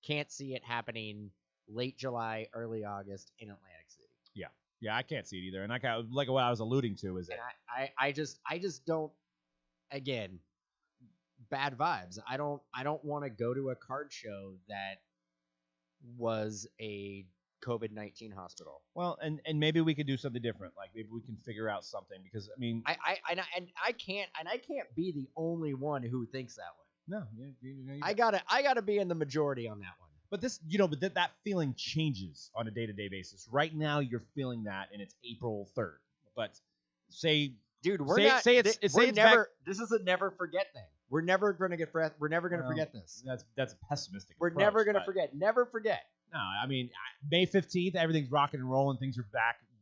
can't see it happening late July, early August in Atlantic City. Yeah. Yeah, I can't see it either. And like what I was alluding to is that I just don't. Again, bad vibes. I don't want to go to a card show that was a COVID-19 hospital. Well, and maybe we could do something different. Like maybe we can figure out something because I mean, I can't be the only one who thinks that way. No, I gotta be in the majority on that one. But this, but that feeling changes on a day-to-day basis. Right now, you're feeling that, and it's April 3rd. But say, dude, this is a never forget thing. We're never gonna forget this. That's pessimistic. We're never gonna forget. Never forget. No, I mean May 15th, everything's rocking and rolling. Things are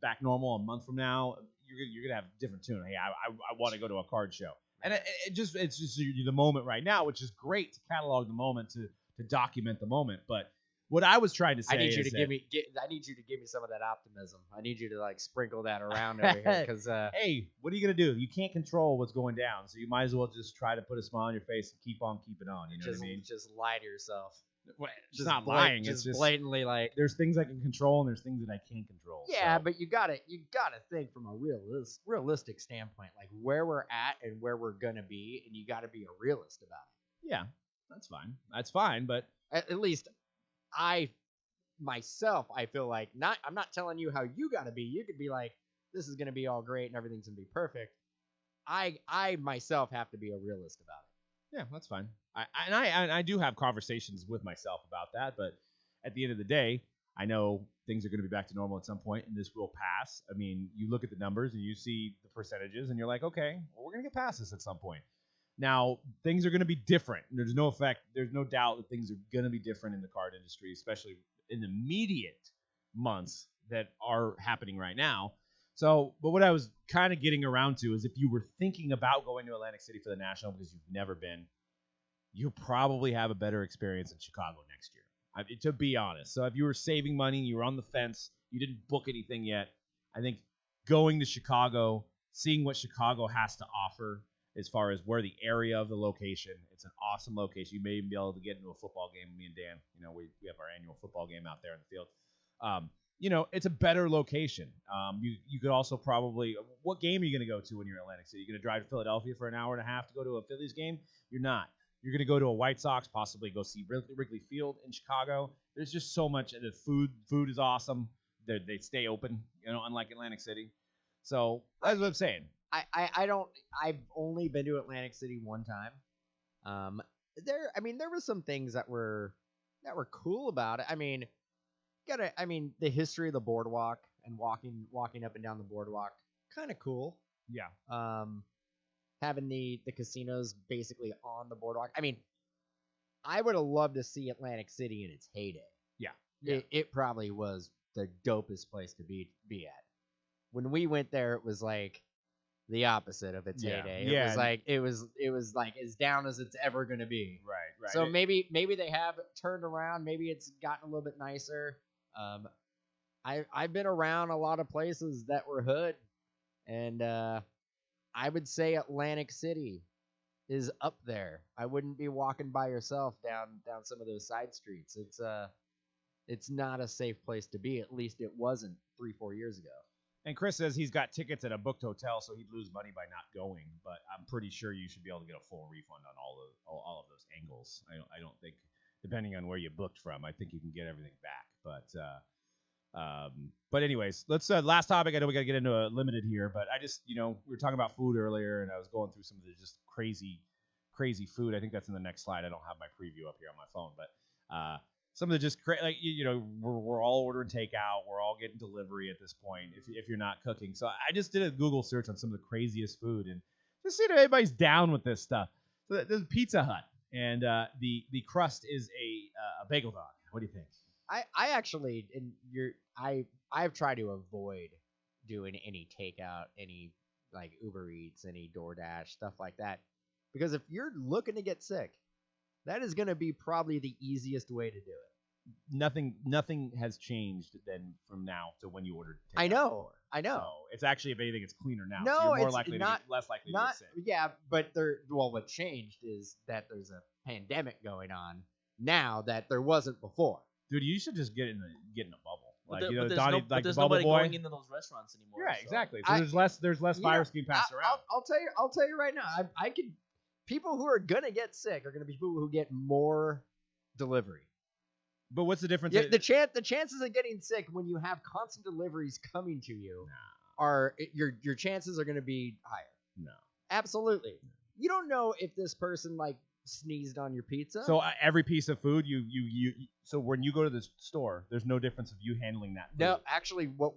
back normal. A month from now, you're gonna have a different tune. Hey, I want to go to a card show, and it's just the moment right now, which is great to catalog the moment to document the moment. But what I was trying to say I need you to give me some of that optimism. I need you to like sprinkle that around over here because hey, what are you gonna do? You can't control what's going down, so you might as well just try to put a smile on your face and keep on keeping on. You know what I mean? Just lie to yourself. Well, it's not lying. It's just blatantly like there's things I can control and there's things that I can't control. Yeah, so. But you gotta think from a realistic standpoint, like where we're at and where we're gonna be, and you gotta be a realist about it. Yeah. That's fine, but at least I feel like I'm not telling you how you gotta be. You could be like, this is gonna be all great and everything's gonna be perfect. I myself have to be a realist about it. Yeah, that's fine. I do have conversations with myself about that, but at the end of the day, I know things are going to be back to normal at some point, and this will pass. I mean, you look at the numbers and you see the percentages, and you're like, okay, well, we're going to get past this at some point. Now, things are going to be different. There's no doubt that things are going to be different in the card industry, especially in the immediate months that are happening right now. So, but what I was kind of getting around to is if you were thinking about going to Atlantic City for the National because you've never been, you'll probably have a better experience in Chicago next year, to be honest. So if you were saving money, you were on the fence, you didn't book anything yet, I think going to Chicago, seeing what Chicago has to offer as far as where the area of the location, it's an awesome location. You may even be able to get into a football game with me and Dan. You know, we have our annual football game out there in the field. You know, it's a better location. You could also probably, what game are you going to go to when you're in Atlantic City? You're going to drive to Philadelphia for an hour and a half to go to a Phillies game? You're not. You're going to go to a White Sox, possibly go see Wrigley Field in Chicago. There's just so much. The food is awesome. They stay open, you know, unlike Atlantic City. So that's what I'm saying. I've only been to Atlantic City one time. There were some things that were cool about it. I mean, the history of the boardwalk and walking up and down the boardwalk, kind of cool. Yeah. Having the casinos basically on the boardwalk. I mean, I would have loved to see Atlantic City in its heyday. Yeah. It probably was the dopest place to be at. When we went there, it was like the opposite of its heyday. It was like as down as it's ever going to be. Right. So maybe they have turned around. Maybe it's gotten a little bit nicer. I've been around a lot of places that were hood, and I would say Atlantic City is up there. I wouldn't be walking by yourself down some of those side streets. It's not a safe place to be. At least it wasn't 3-4 years ago. And Chris says he's got tickets at a booked hotel, so he'd lose money by not going. But I'm pretty sure you should be able to get a full refund on all of those angles. I don't think, depending on where you booked from, I think you can get everything back. But anyways, let's last topic. I know we got to get into a limited here, but I just, you know, we were talking about food earlier, and I was going through some of the just crazy food. I think that's in the next slide. I don't have my preview up here on my phone, but some of the just you know, we're all ordering takeout. We're all getting delivery at this point if you're not cooking. So I just did a Google search on some of the craziest food and just see if anybody's down with this stuff. So there's Pizza Hut, and the crust is a bagel dog. What do you think? I actually, I've tried to avoid doing any takeout, any like Uber Eats, any DoorDash, stuff like that, because if you're looking to get sick, that is going to be probably the easiest way to do it. Nothing has changed then from now to when you ordered takeout. I know. So it's actually, if anything, it's cleaner now. No, so you're more it's likely not, less likely not, to get sick. Yeah, but what changed is that there's a pandemic going on now that there wasn't before. Dude, you should just get in a bubble. Like, But you know, there's Donnie, but like there's the Bubble nobody Boy. going into those restaurants anymore. Right, so. exactly. So there's less virus being passed around. I'll tell you right now. I could. People who are gonna get sick are gonna be people who get more delivery. But what's the difference? Yeah, the chances of getting sick when you have constant deliveries coming to you are your chances are gonna be higher. No, absolutely. You don't know if this person like sneezed on your pizza. So every piece of food so when you go to the store, there's no difference of you handling that food. No, actually, what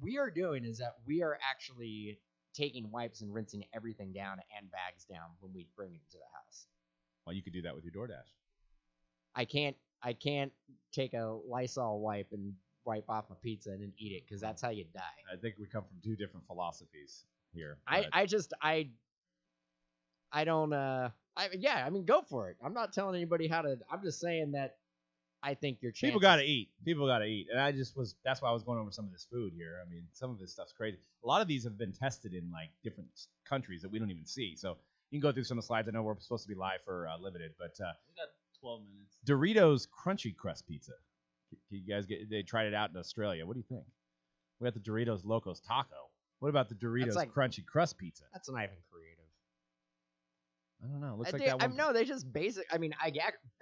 we are doing is that we are actually taking wipes and rinsing everything down and bags down when we bring it to the house. Well, you could do that with your DoorDash. I can't take a Lysol wipe and wipe off my pizza and then eat it because that's how you die. I think we come from two different philosophies here. I mean, go for it. I'm not telling anybody how to. I'm just saying that I think your chances. People got to eat. And that's why I was going over some of this food here. I mean, some of this stuff's crazy. A lot of these have been tested in like different countries that we don't even see. So you can go through some of the slides. I know we're supposed to be live for limited, but we got 12 minutes. Doritos Crunchy Crust Pizza. You guys they tried it out in Australia. What do you think? We got the Doritos Locos Taco. What about the Doritos Crunchy Crust Pizza? That's not even creative. I don't know. Looks like that one. No, they just basic. I mean,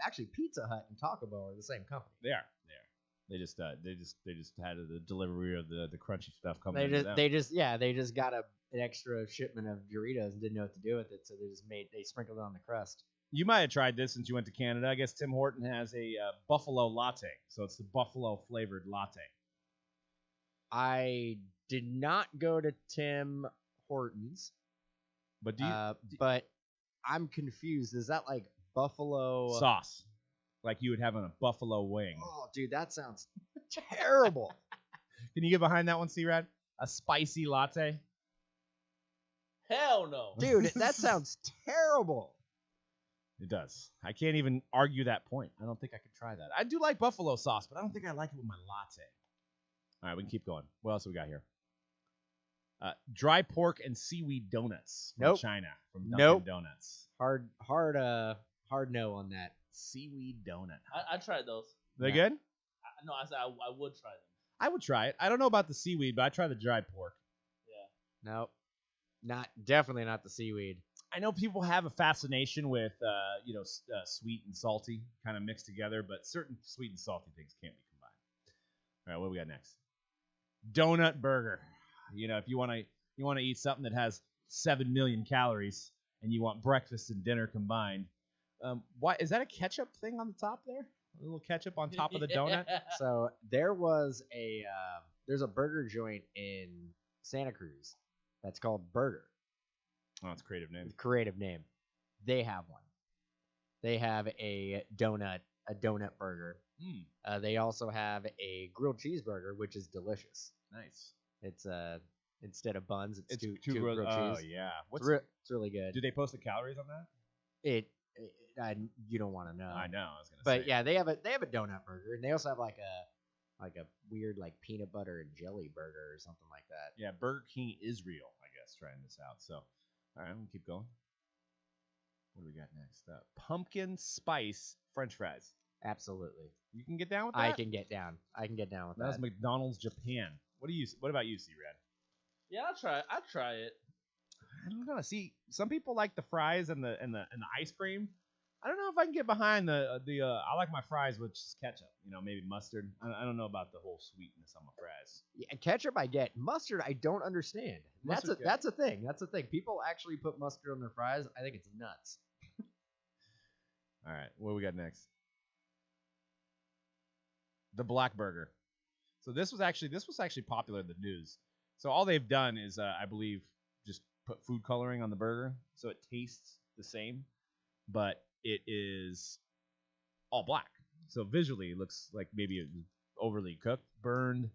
actually, Pizza Hut and Taco Bell are the same company. They are. They just had the delivery of the crunchy stuff coming. They just got an extra shipment of Doritos and didn't know what to do with it, so they sprinkled it on the crust. You might have tried this since you went to Canada. I guess Tim Horton has a buffalo latte, so it's the buffalo flavored latte. I did not go to Tim Hortons, But do you but I'm confused. Is that like buffalo sauce like you would have on a buffalo wing? Oh, dude, that sounds terrible. Can you get behind that one, C-Rad? A spicy latte? Hell no. Dude, that sounds terrible. It does. I can't even argue that point. I don't think I could try that. I do like buffalo sauce, but I don't think I like it with my latte. All right, we can keep going. What else we got here? Dry pork and seaweed donuts from China, from Dunkin' Donuts. Hard no on that. Seaweed donut. I tried those. They good? No, I said I would try them. I would try it. I don't know about the seaweed, but I try the dry pork. Yeah. Nope. Definitely not the seaweed. I know people have a fascination with, sweet and salty kind of mixed together, but certain sweet and salty things can't be combined. All right, what do we got next? Donut burger. You know, if you want to eat something that has 7 million calories and you want breakfast and dinner combined, why is that a ketchup thing on the top there? A little ketchup on top of the donut? So there's a burger joint in Santa Cruz that's called Burger. Oh, it's a creative name. Creative name. They have one. They have a donut burger. They also have a grilled cheeseburger, which is delicious. Nice. It's instead of buns, it's two grilled cheese. Oh yeah, It's really good. Do they post the calories on that? You don't want to know. I know. I was gonna. But yeah, they have a donut burger, and they also have like a weird like peanut butter and jelly burger or something like that. Yeah, Burger King Israel, I guess, trying this out. So, all right, I'm gonna keep going. What do we got next? Pumpkin spice French fries. Absolutely. You can get down with that. I can get down with that. That was McDonald's Japan. What about you, C-Rad? Yeah, I'll try it. I don't know. See, some people like the fries and the ice cream. I don't know if I can get behind the I like my fries with just ketchup. You know, maybe mustard. I don't know about the whole sweetness on my fries. Yeah, ketchup I get. Mustard I don't understand. That's a thing. That's a thing. People actually put mustard on their fries. I think it's nuts. All right, what do we got next? The Black Burger. So this was actually popular in the news. So all they've done is, I believe, just put food coloring on the burger, so it tastes the same, but it is all black. So visually, it looks like maybe it was overly cooked, burned.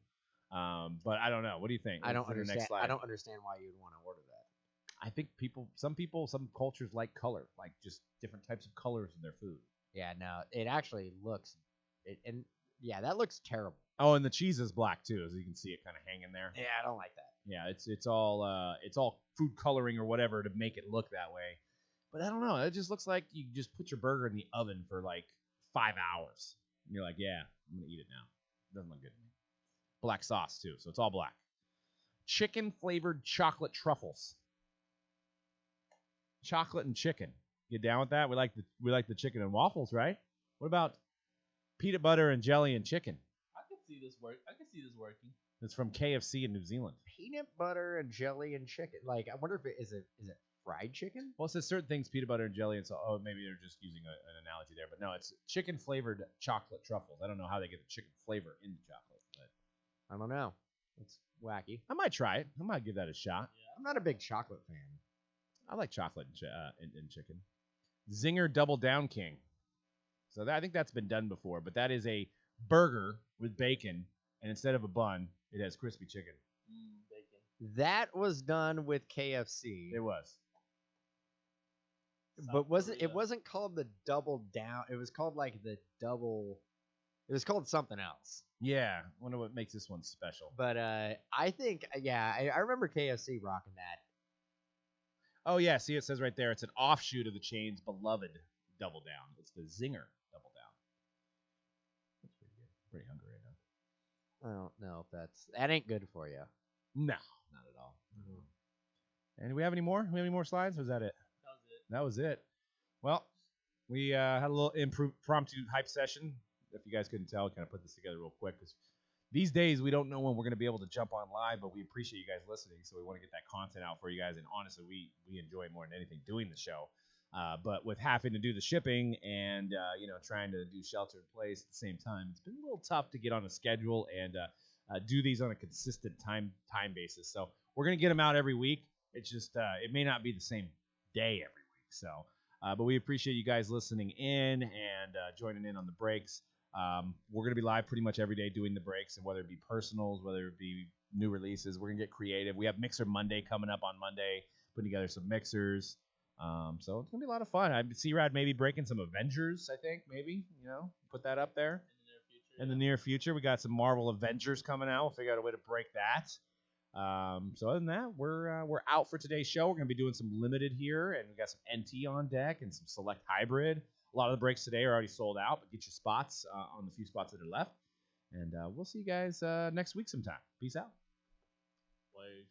But I don't know. What do you think? I don't understand. I don't understand why you'd want to order that. I think some cultures like color, like just different types of colors in their food. Yeah, no, it actually looks, that looks terrible. Oh, and the cheese is black too, as you can see it kind of hanging there. Yeah, I don't like that. Yeah, it's all food coloring or whatever to make it look that way. But I don't know. It just looks like you just put your burger in the oven for like 5 hours. And you're like, yeah, I'm gonna eat it now. Doesn't look good to me. Black sauce too, so it's all black. Chicken flavored chocolate truffles. Chocolate and chicken. Get down with that? We like the chicken and waffles, right? What about peanut butter and jelly and chicken? I can see this working. It's from KFC in New Zealand. Peanut butter and jelly and chicken. Like, I wonder if is it fried chicken? Well, it says certain things, peanut butter and jelly, and so maybe they're just using an analogy there, but no, it's chicken flavored chocolate truffles. I don't know how they get the chicken flavor in the chocolate, but I don't know. It's wacky. I might try it. I might give that a shot. Yeah. I'm not a big chocolate fan. I like chocolate in chicken. Zinger Double Down King. So I think that's been done before, but that is a burger with bacon, and instead of a bun, it has crispy chicken. Bacon. That was done with KFC. It was. But it wasn't called the Double Down. It was called like the double. It was called something else. Yeah, I wonder what makes this one special. But I think I remember KFC rocking that. Oh yeah, see it says right there. It's an offshoot of the chain's beloved Double Down. It's the Zinger Double Down. That's pretty good. Pretty hungry right now. I don't know if that ain't good for you. No, not at all. Mm-hmm. And do we have any more? Do we have any more slides? Or was that it? That was it. Well, we had a little impromptu hype session. If you guys couldn't tell, we kind of put this together real quick because these days we don't know when we're going to be able to jump on live, but we appreciate you guys listening, so we want to get that content out for you guys. And honestly, we enjoy more than anything doing the show. But with having to do the shipping and trying to do shelter in place at the same time, it's been a little tough to get on a schedule and do these on a consistent time basis. So we're gonna get them out every week. It's just it may not be the same day every week. So, but we appreciate you guys listening in and joining in on the breaks. We're gonna be live pretty much every day doing the breaks, and whether it be personals, whether it be new releases, we're gonna get creative. We have Mixer Monday coming up on Monday, putting together some mixers. So it's gonna be a lot of fun. I see Rad maybe breaking some Avengers. I think maybe put that up there in the near future. We got some Marvel Avengers coming out. We'll figure out a way to break that. So other than that, we're out for today's show. We're gonna be doing some limited here, and we got some NT on deck and some select hybrid. A lot of the breaks today are already sold out, but get your spots on the few spots that are left. And we'll see you guys next week sometime. Peace out. Play.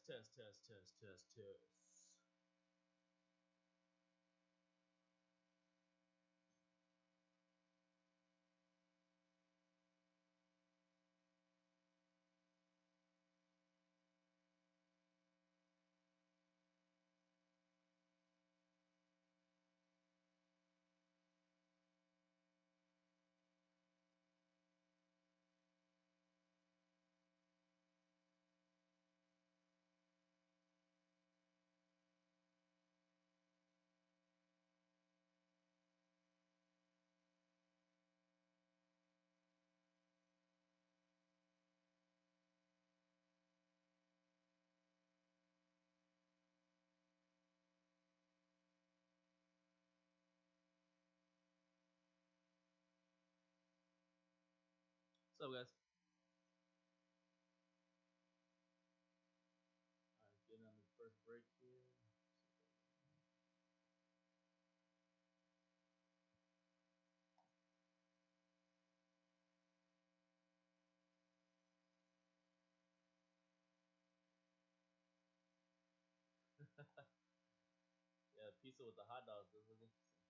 Test. What's up, guys? Alright, getting on the first break here. Yeah, pizza with the hot dogs. This was interesting.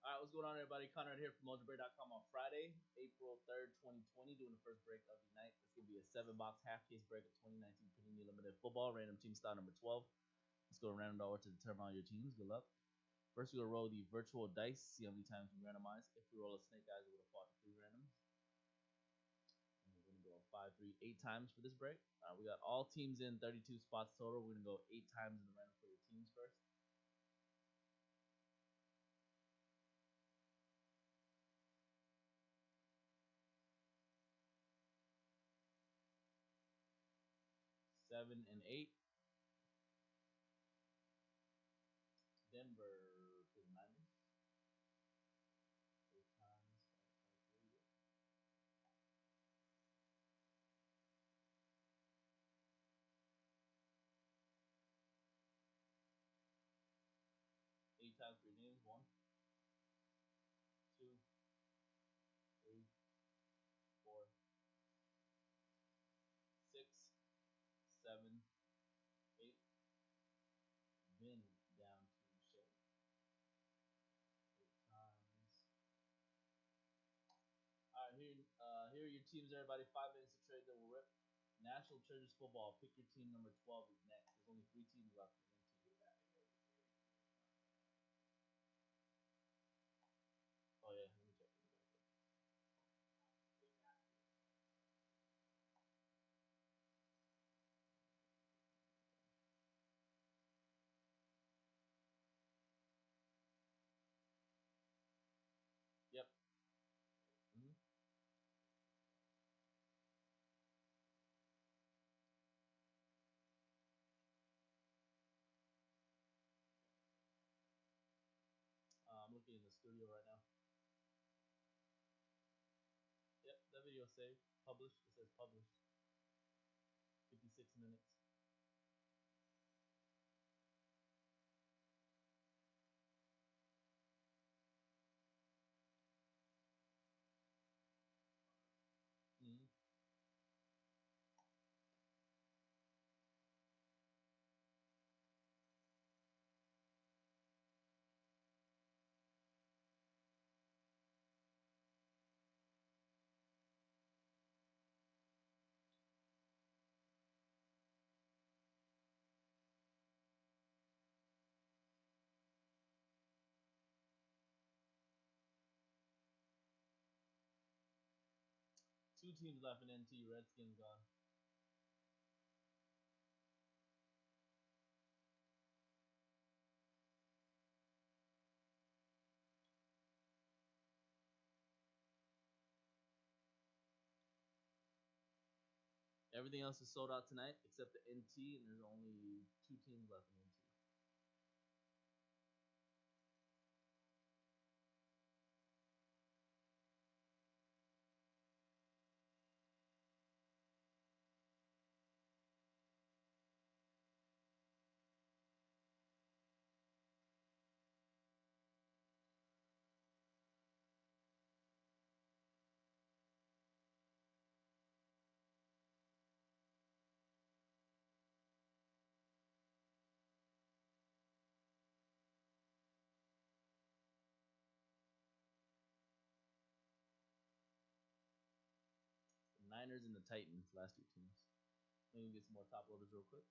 All right, what's going on, everybody? Conrad here from Mojobreak.com on Friday, April 3rd, 2020, doing the first break of the night. It's going to be a 7-box half-case break of 2019 Panini Limited Football, random team style number 12. Let's go to random dollar to determine all your teams. Good luck. First, we're going to roll the virtual dice, see how many times we randomize. If we roll a snake eyes, we would have fought 3 randoms. And we're going to go 5, 3, 8 times for this break. We got all teams in, 32 spots total. We're going to go 8 times in the random for your teams first. Seven and 8. Denver to the Niners. 8 times. 8 times for your names. 1, 2, 3, 4, 6, 7, 8. Then down to Shay. 8 times. All right, here are your teams, everybody. 5 minutes to trade, then we'll rip. National Treasures Football. Pick your team. Number 12 is next. There's only 3 teams left. Oh yeah, let me check. Yep. Mm-hmm. I'm looking in the studio right now. Yep, that video saved. Published. It says published. 56 minutes. Mm-hmm. Two teams left in NT. Redskins gone. Everything else is sold out tonight except the NT, and there's only 2 teams left in NT. Niners and the Titans, last two teams. Let me get some more top loaders real quick.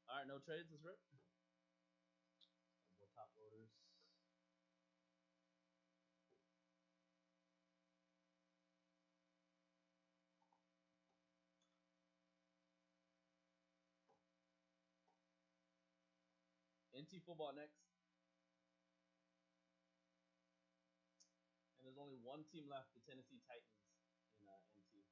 All right, no trades. Let's rip. More top loaders. NT football next. And there's only one team left, the Tennessee Titans in NT.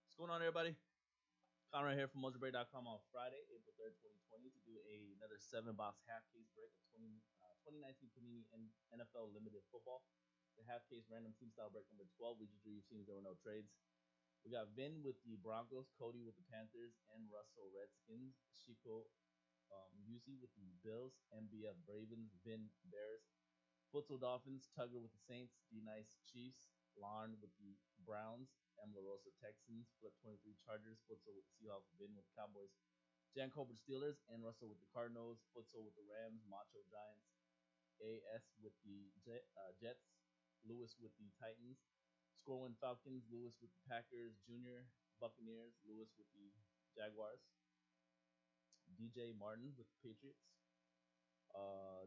What's going on, everybody? Conrad here from Mojobreak.com on Friday, April 3rd, 2020, to do another 7-box half case break of 2019 Panini NFL Limited Football. The half case random team style break number 12. We just drew your teams. There were no trades. We got Vin with the Broncos, Cody with the Panthers, and Russell Redskins. Chico Yuzi with the Bills, MBF Ravens, Vin Bears, Futsal Dolphins, Tugger with the Saints, D-Nice Chiefs, Larn with the Browns, M. La Rosa Texans, Flip 23 Chargers, Futsal with the Seahawks, Vin with the Cowboys, Jan Cobra Steelers, and Russell with the Cardinals, Futsal with the Rams, Macho Giants, AS with the Jets, Lewis with the Titans, Scorewin Falcons, Lewis with the Packers, Junior Buccaneers, Lewis with the Jaguars, DJ Martin with the Patriots.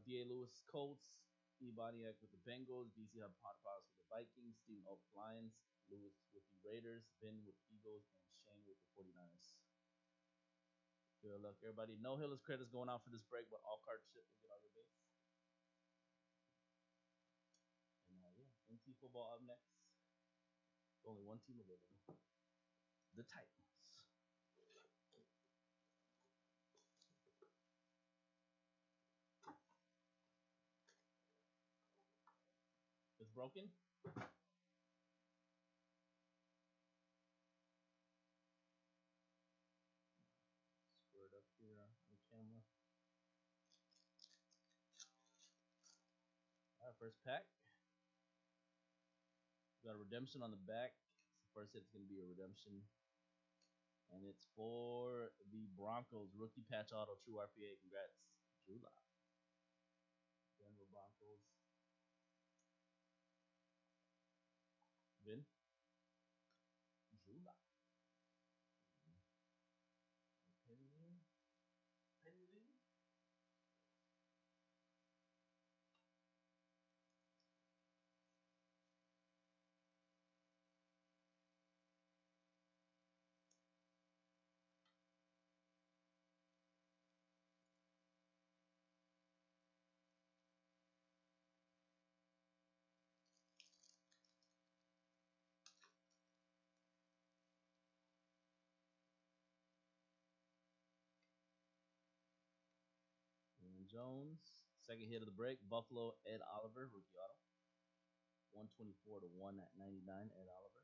D.A. Lewis, Colts. E. Boniak with the Bengals. DC Hotpots with the Vikings. Stephen Oak, Lions. Lewis with the Raiders. Ben with Eagles. And Shane with the 49ers. Good luck, everybody. No Hillis credits going out for this break, but all card ship will get all your base. And yeah, NT football up next. Only one team available. The Titans. It's broken. Square it up here on the camera. Alright, first pack. We got a redemption on the back. So first hit's going to be a redemption. And it's for the Broncos. Rookie patch auto, true RPA. Congrats, July. Denver Broncos. Vin. July. Panini. And Jones. Second hit of the break. Buffalo, Ed Oliver, rookie auto. 124 to 1 at 99, Ed Oliver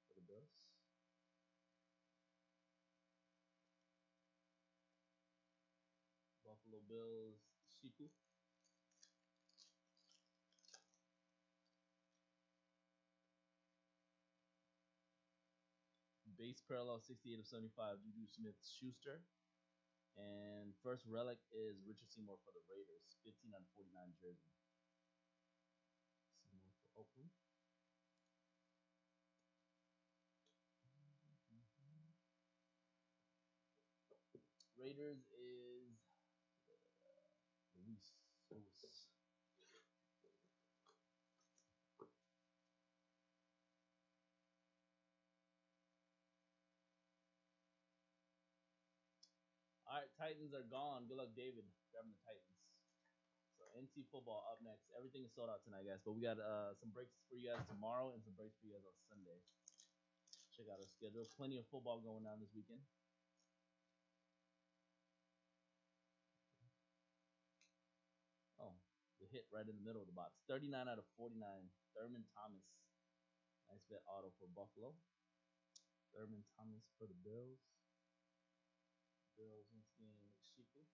for the Bills. Buffalo Bills, Shiku. Base parallel 68 of 75, Juju Smith-Schuster. And first relic is Richard Seymour for the Raiders, 15 on 49 jersey. Seymour for Oakland. Raiders is Luis. All right, Titans are gone. Good luck, David, grabbing the Titans. So NC football up next. Everything is sold out tonight, guys. But we got some breaks for you guys tomorrow and some breaks for you guys on Sunday. Check out our schedule. Plenty of football going on this weekend. Oh, the hit right in the middle of the box. 39 out of 49. Thurman Thomas. Nice bet auto for Buffalo. Thurman Thomas for the Bills. Bills once again, Shiku.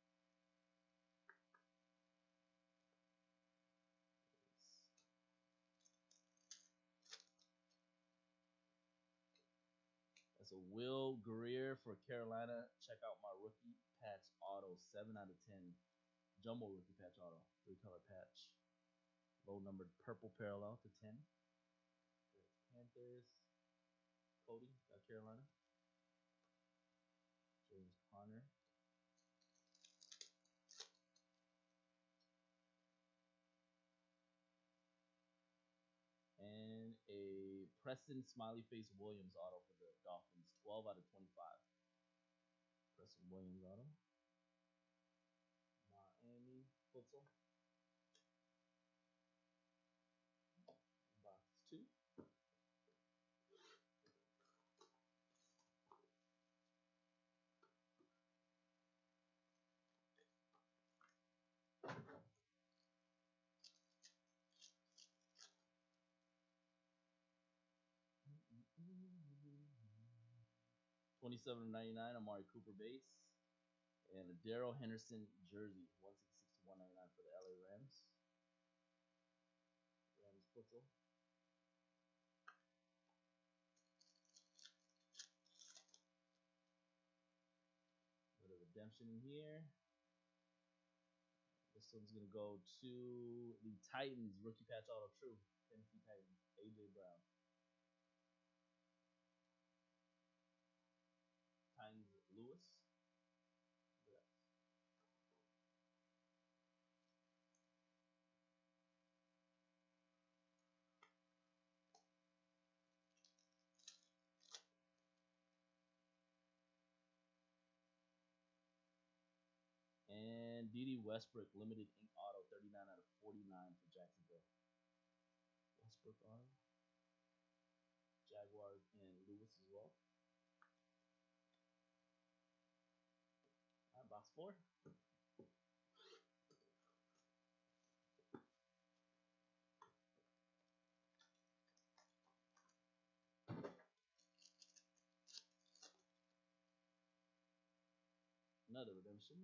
That's a Will Greer for Carolina. Check out my rookie patch auto. 7 out of 10. Jumbo rookie patch auto. 3-color patch. Low numbered purple parallel to 10. Panthers. Cody got Carolina. James Conner. And a Preston Smiley Face Williams auto for the Dolphins. 12 out of 25. Preston Williams auto. Miami Futsal. Box 2. $27.99 Amari Cooper base. And a Darrell Henderson jersey. 166 to 199 for the LA Rams. Rams Futsal. Bit of redemption in here. This one's going to go to the Titans. Rookie patch auto true. Tennessee Titans. A.J. Brown. Titans Lewis. And Dede Westbrook, limited ink auto, 39 out of 49 for Jacksonville. Westbrook auto. Jaguars and Lewis as well. All right, box 4. Another redemption.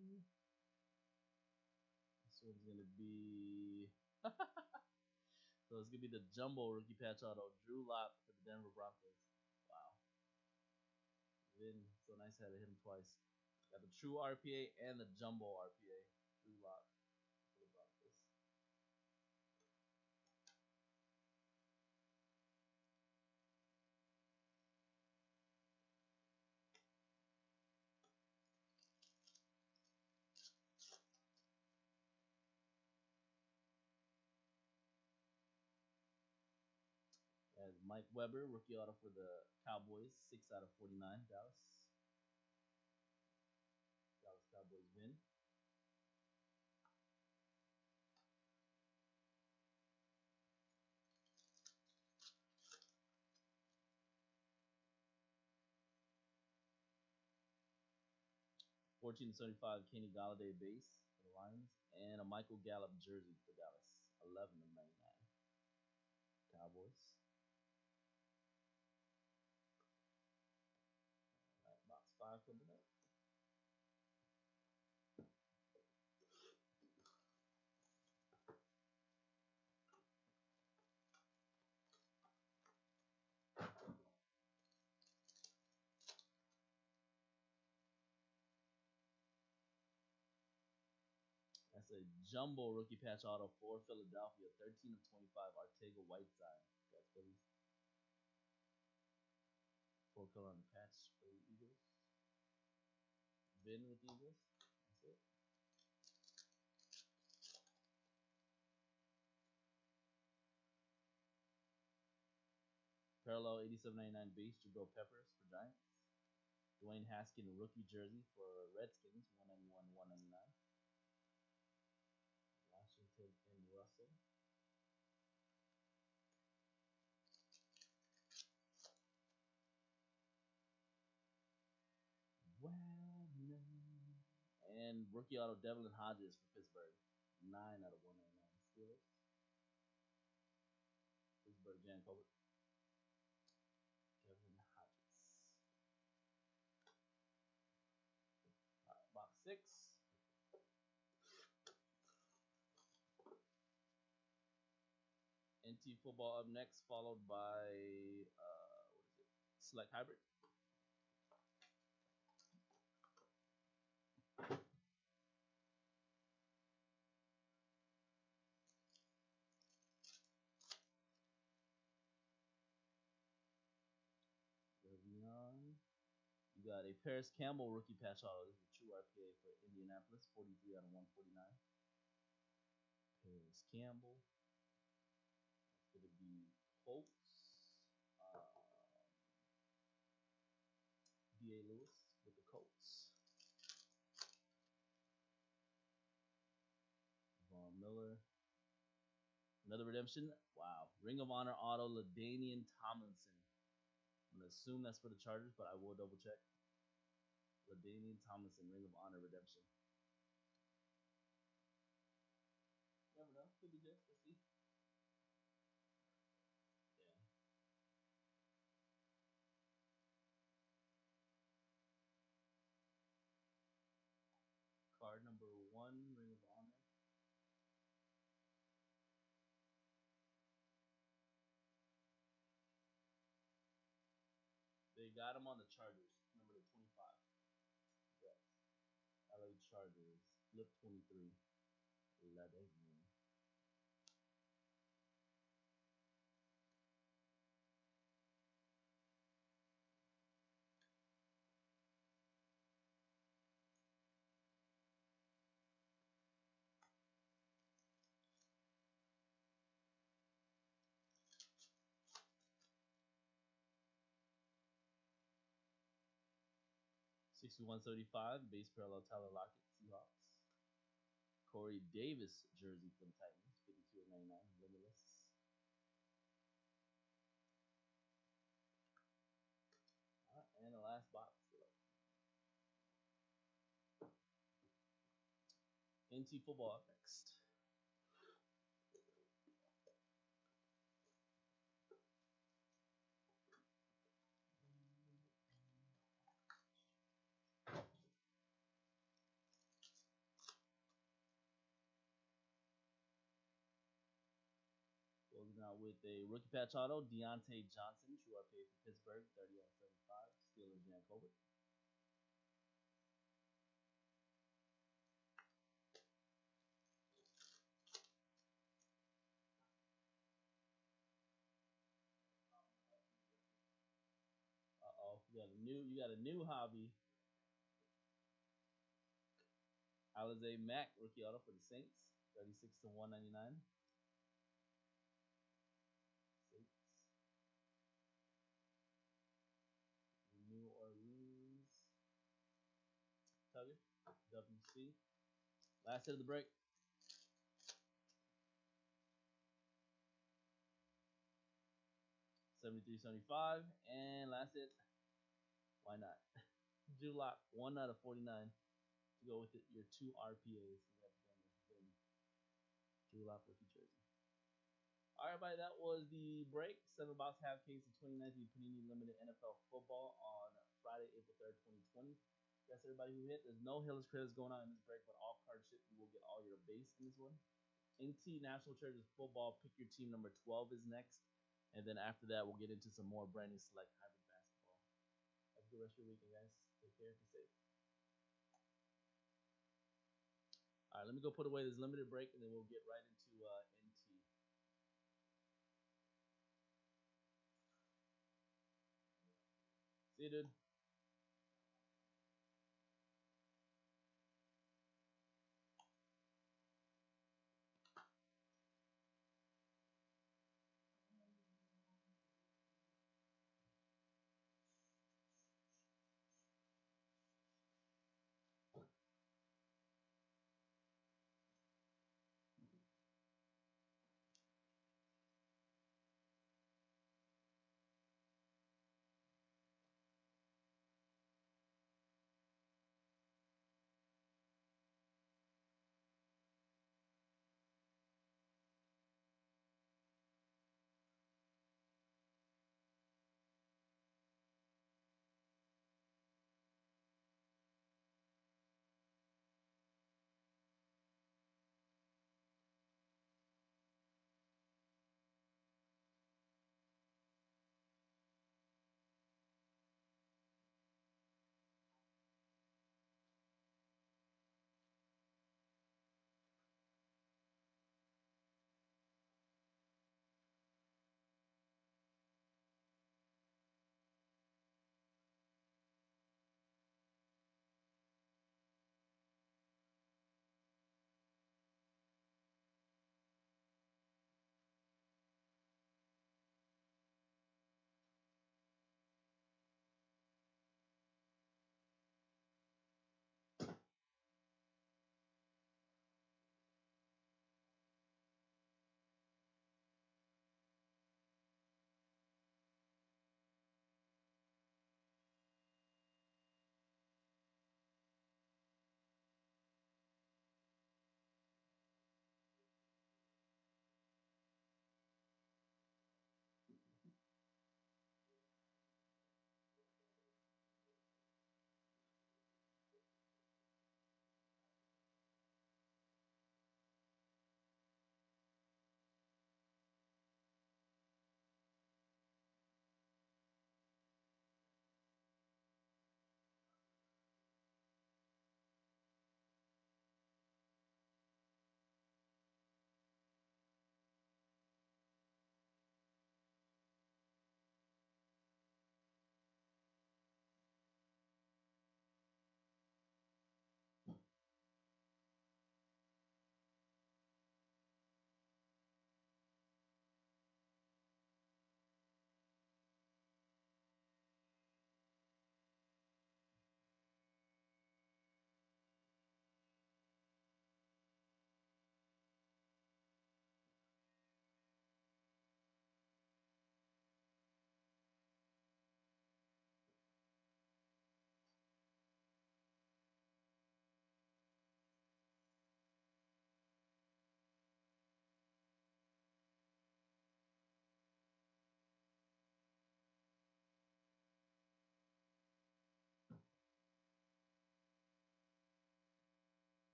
This one's gonna be so it's gonna be the jumbo rookie patch auto, Drew Lock for the Denver Broncos. Wow. Vin, so nice had to hit him twice. Got the true RPA and the jumbo RPA. Drew Lock for the Broncos. As Mike Weber, rookie auto for the Cowboys, 6 out of 49, Dallas. Dallas Cowboys win. $14.75 Kenny Galladay base for the Lions, and a Michael Gallup jersey for Dallas, 11 of 99. Cowboys. All right, box 5 coming up. That's a jumbo rookie patch auto for Philadelphia, 13 of 25, Artega Whiteside. Got Phillies. 4 color on the patch for the Eagles. Vin with the Eagles. That's it. Parallel 87.99 base, Jabril Peppers for Giants. Dwayne Haskins rookie jersey for Redskins, 191, 199. Washington and Russell. Well known. And rookie auto Devlin Hodges for Pittsburgh, 9 out of 199. Steelers. Pittsburgh Jan Colbert. Devlin Hodges. All right, box 6. NT football up next, followed by what is it? Select hybrid. Moving on. You got a Paris Campbell rookie patch auto. This is a true RPA for Indianapolis, 43 out of 149. Paris Campbell. It's going to be Colts. D.A. Lewis with the Colts. Von Miller. Another redemption. Wow. Ring of Honor auto, LaDainian Tomlinson. I'm going to assume that's for the Chargers, but I will double check. LaDainian Tomlinson, Ring of Honor redemption. Never know. Could be good. Let's see. Yeah. Card number 1, Ring of Honor. They got him on the Chargers, number 25. Yes. LA Chargers, flip 23. Latte. 61.75, base parallel Tyler Lockett, Seahawks. Corey Davis jersey for the Titans, 52/99, limitless. And the last box. NT football up next. Closing out with a rookie patch auto, Deontay Johnson, true RPA for Pittsburgh, 30/75. Steelers, Jan Colbert. You got a new hobby. Alize Mack, rookie auto for the Saints, 36/199. Saints. New Orleans. Tugger, WC. Last hit of the break. $73.75, and last hit. Why not? Drew Lock, 1/49 to go with it. Your 2 RPAs. Drew Lock rookie jersey. All right, everybody, that was the break. 7-box half case of 2019 Panini Limited NFL Football on Friday, April 3rd, 2020. Yes, everybody who hit. There's no Hillis credits going on in this break, but all card ship, you will get all your base in this one. NT National Treasures Football, pick your team number 12 is next. And then after that, we'll get into some more brand new select hybrid basketball. Have a good rest of your weekend, guys. Take care. Be safe. All right, let me go put away this limited break, and then we'll get right into NT. See you, dude.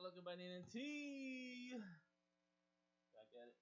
looking by Nina T. Back at it.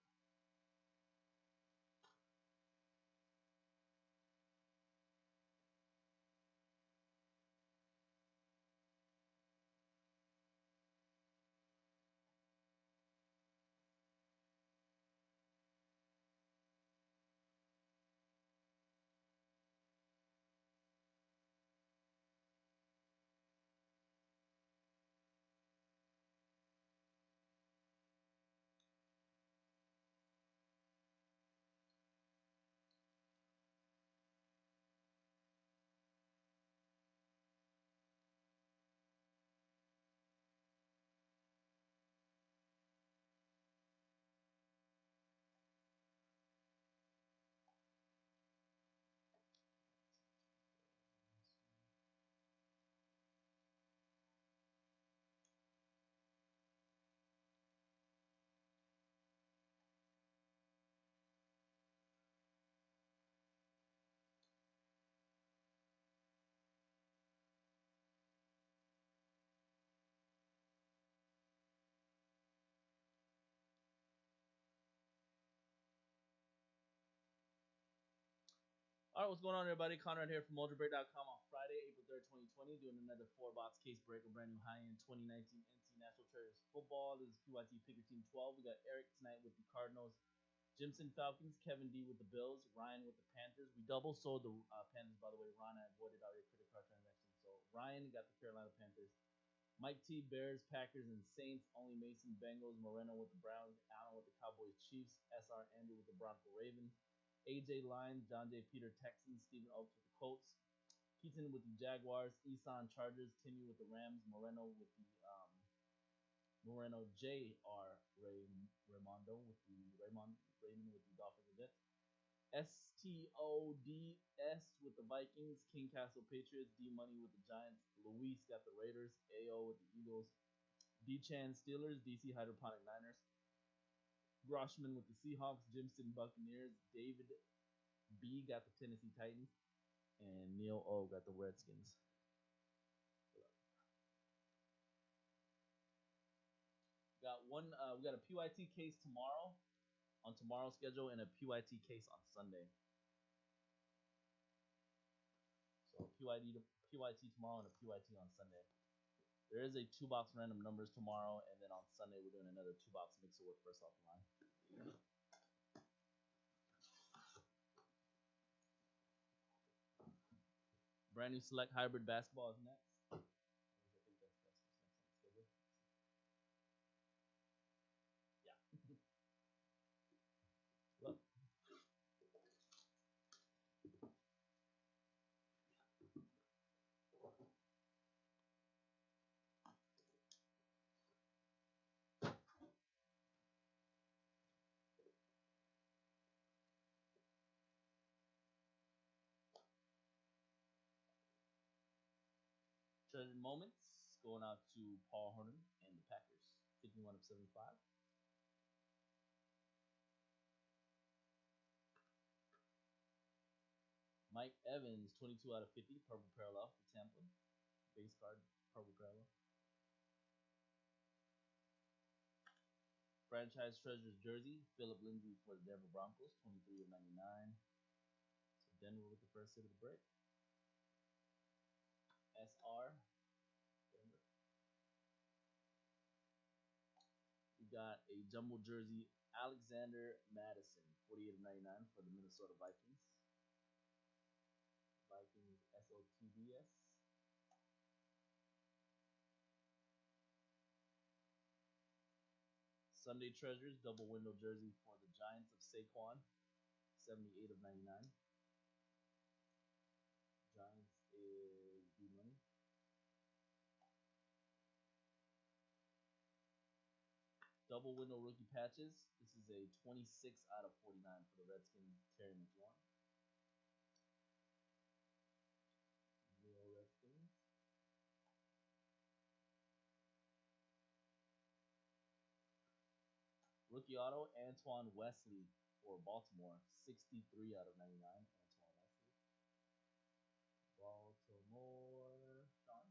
All right, what's going on, everybody? Conrad here from Mojobreak.com on Friday, April 3rd, 2020, doing another 4-box case break of brand new high-end 2019 NC National Treasures football. This is PYT Picker Team 12. We got Eric tonight with the Cardinals, Jimson Falcons, Kevin D with the Bills, Ryan with the Panthers. We double sold the Panthers, by the way. Ron, I avoided already credit card transaction. So Ryan got the Carolina Panthers. Mike T, Bears, Packers, and Saints. Only Mason, Bengals. Moreno with the Browns. Allen with the Cowboys, Chiefs. SR, Andrew with the Bronco Ravens. AJ Lions, John J. Peter, Texans. Stephen Oaks with the Colts. Keaton with the Jaguars. Eson, Chargers. Timmy with the Rams. Moreno with the Moreno J.R. Raimondo with the Raymond with the Dolphins and Jets. STODS with the Vikings. King Castle Patriots. D Money with the Giants. Luis got the Raiders. AO with the Eagles. D Chan Steelers. DC Hydroponic Niners. Groshman with the Seahawks. Jimson Buccaneers. David B got the Tennessee Titans. And Neil O got the Redskins. Got one. We got a PYT case tomorrow, on tomorrow's schedule, and a PYT case on Sunday. So PYT tomorrow and a PYT on Sunday. There is a 2-box random numbers tomorrow, and then on Sunday we're doing another 2-box mixer with first off the line. Brand new select hybrid basketball is next. I think that's what's next on the schedule. Yeah. Look. Treasured moments going out to Paul Horton and the Packers. 51 of 75. Mike Evans, 22 out of 50, purple parallel for Tampa. Base card, purple parallel. Franchise Treasures jersey, Philip Lindsay for the Denver Broncos, 23 of 99. So Denver with the first hit of the break. SR, Denver. We got a jumbo jersey, Alexander Madison, 48 of 99 for the Minnesota Vikings. Vikings SOTBS. Sunday Treasures, double window jersey for the Giants of Saquon, 78 of 99. Giants is D-Money. Double window rookie patches. This is a 26 out of 49 for the Redskins, Terry McLaurin. Real Redskins. Rookie auto, Antoine Wesley for Baltimore, 63 out of 99. Antoine Wesley. Baltimore, Sean.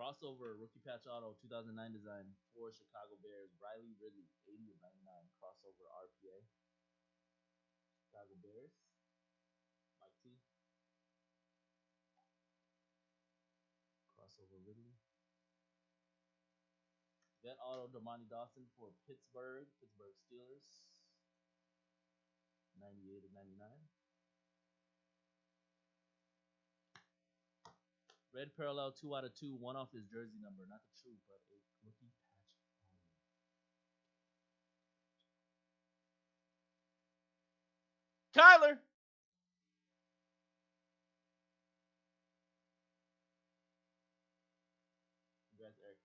Crossover rookie patch auto 2009 design for Chicago Bears. Riley Ridley 80 of 99 crossover RPA. Chicago Bears. Mike T. Crossover Ridley. Vet auto Damani Dawson for Pittsburgh Steelers. 98 of 99. Red parallel 2 out of 2, one off his jersey number, not the true, but a rookie patch auto. Kyler. Congrats, Eric.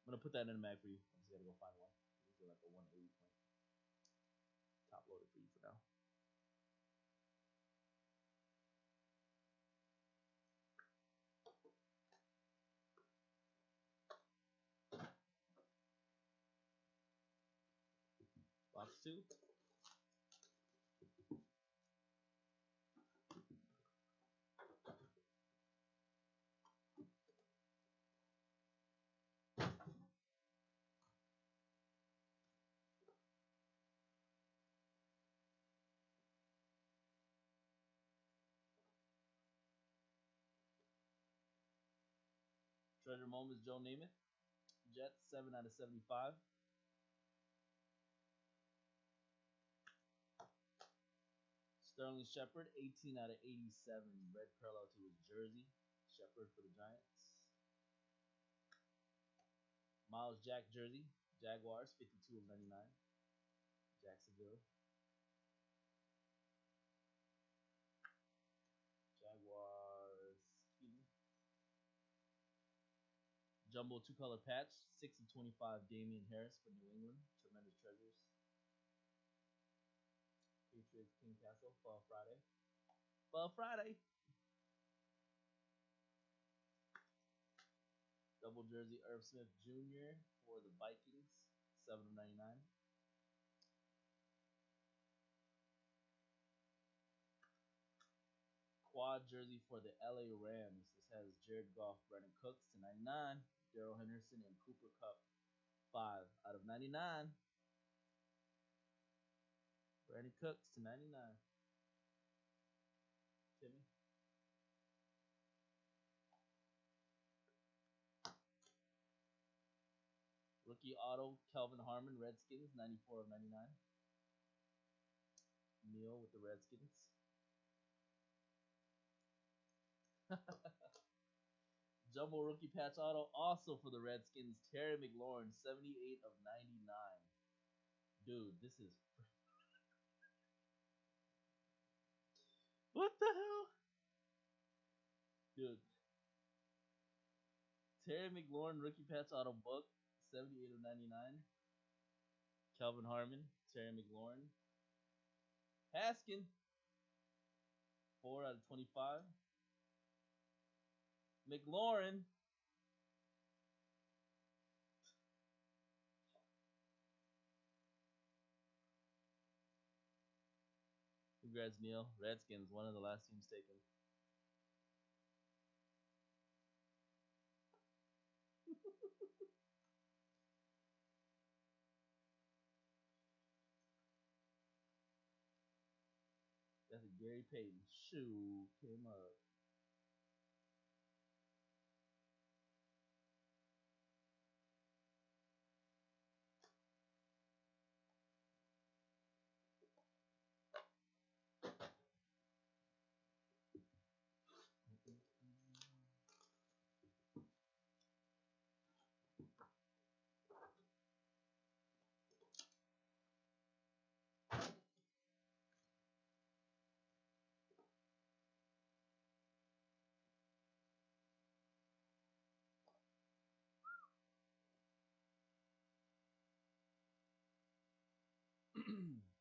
I'm gonna put that in the mag for you. I just gotta go find one. These are like a 180 point. Top loaded for you for now. Box 2. Treasure Moments, Joe Namath. Jets, 7 out of 75. Sterling Shepard, 18 out of 87. Red parallel to his jersey. Shepard for the Giants. Miles Jack jersey. Jaguars, 52 of 99. Jacksonville. Jaguars. Jumbo 2-color patch. 6 of 25. Damian Harris for New England. Tremendous treasures. Patriots, King Castle. Fall Friday. Fall Friday. Double jersey Irv Smith Jr. for the Vikings. 7 of 99. Quad jersey for the LA Rams. This has Jared Goff, Brandon Cooks to 99. Darrell Henderson and Cooper Kupp. 5 out of 99. Brandon Cooks to 99. Timmy. Rookie auto, Kelvin Harmon, Redskins, 94 of 99. Neal with the Redskins. Jumbo rookie patch auto, also for the Redskins, Terry McLaurin, 78 of 99. Dude, this is... What the hell? Dude. Terry McLaurin rookie patch auto book, 78 of 99. Kelvin Harmon, Terry McLaurin. Haskin, 4 out of 25. McLaurin. Congrats, Neil. Redskins, one of the last teams taken. That's a Gary Payton. Shoe came up.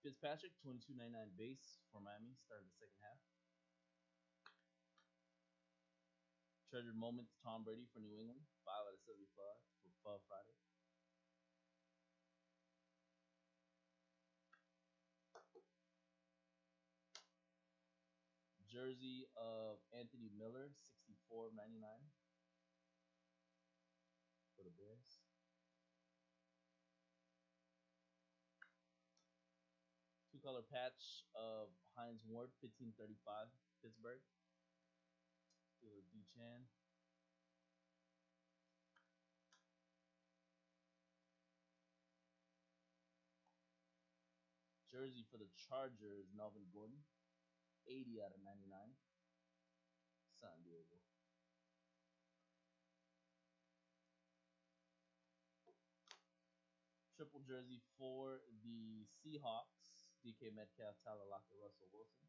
Fitzpatrick, 22.99 base for Miami. Started the second half. Treasured moments, Tom Brady for New England, 5 out of 75 for Pub Friday. Jersey of Anthony Miller, 64.99 for the Bears. Two-color patch of Hines Ward, 1535, Pittsburgh. Steelers Duchan. Jersey for the Chargers, Melvin Gordon, 80 out of 99. San Diego. Triple jersey for the Seahawks, DK Metcalf, Tyler Lockett, Russell Wilson.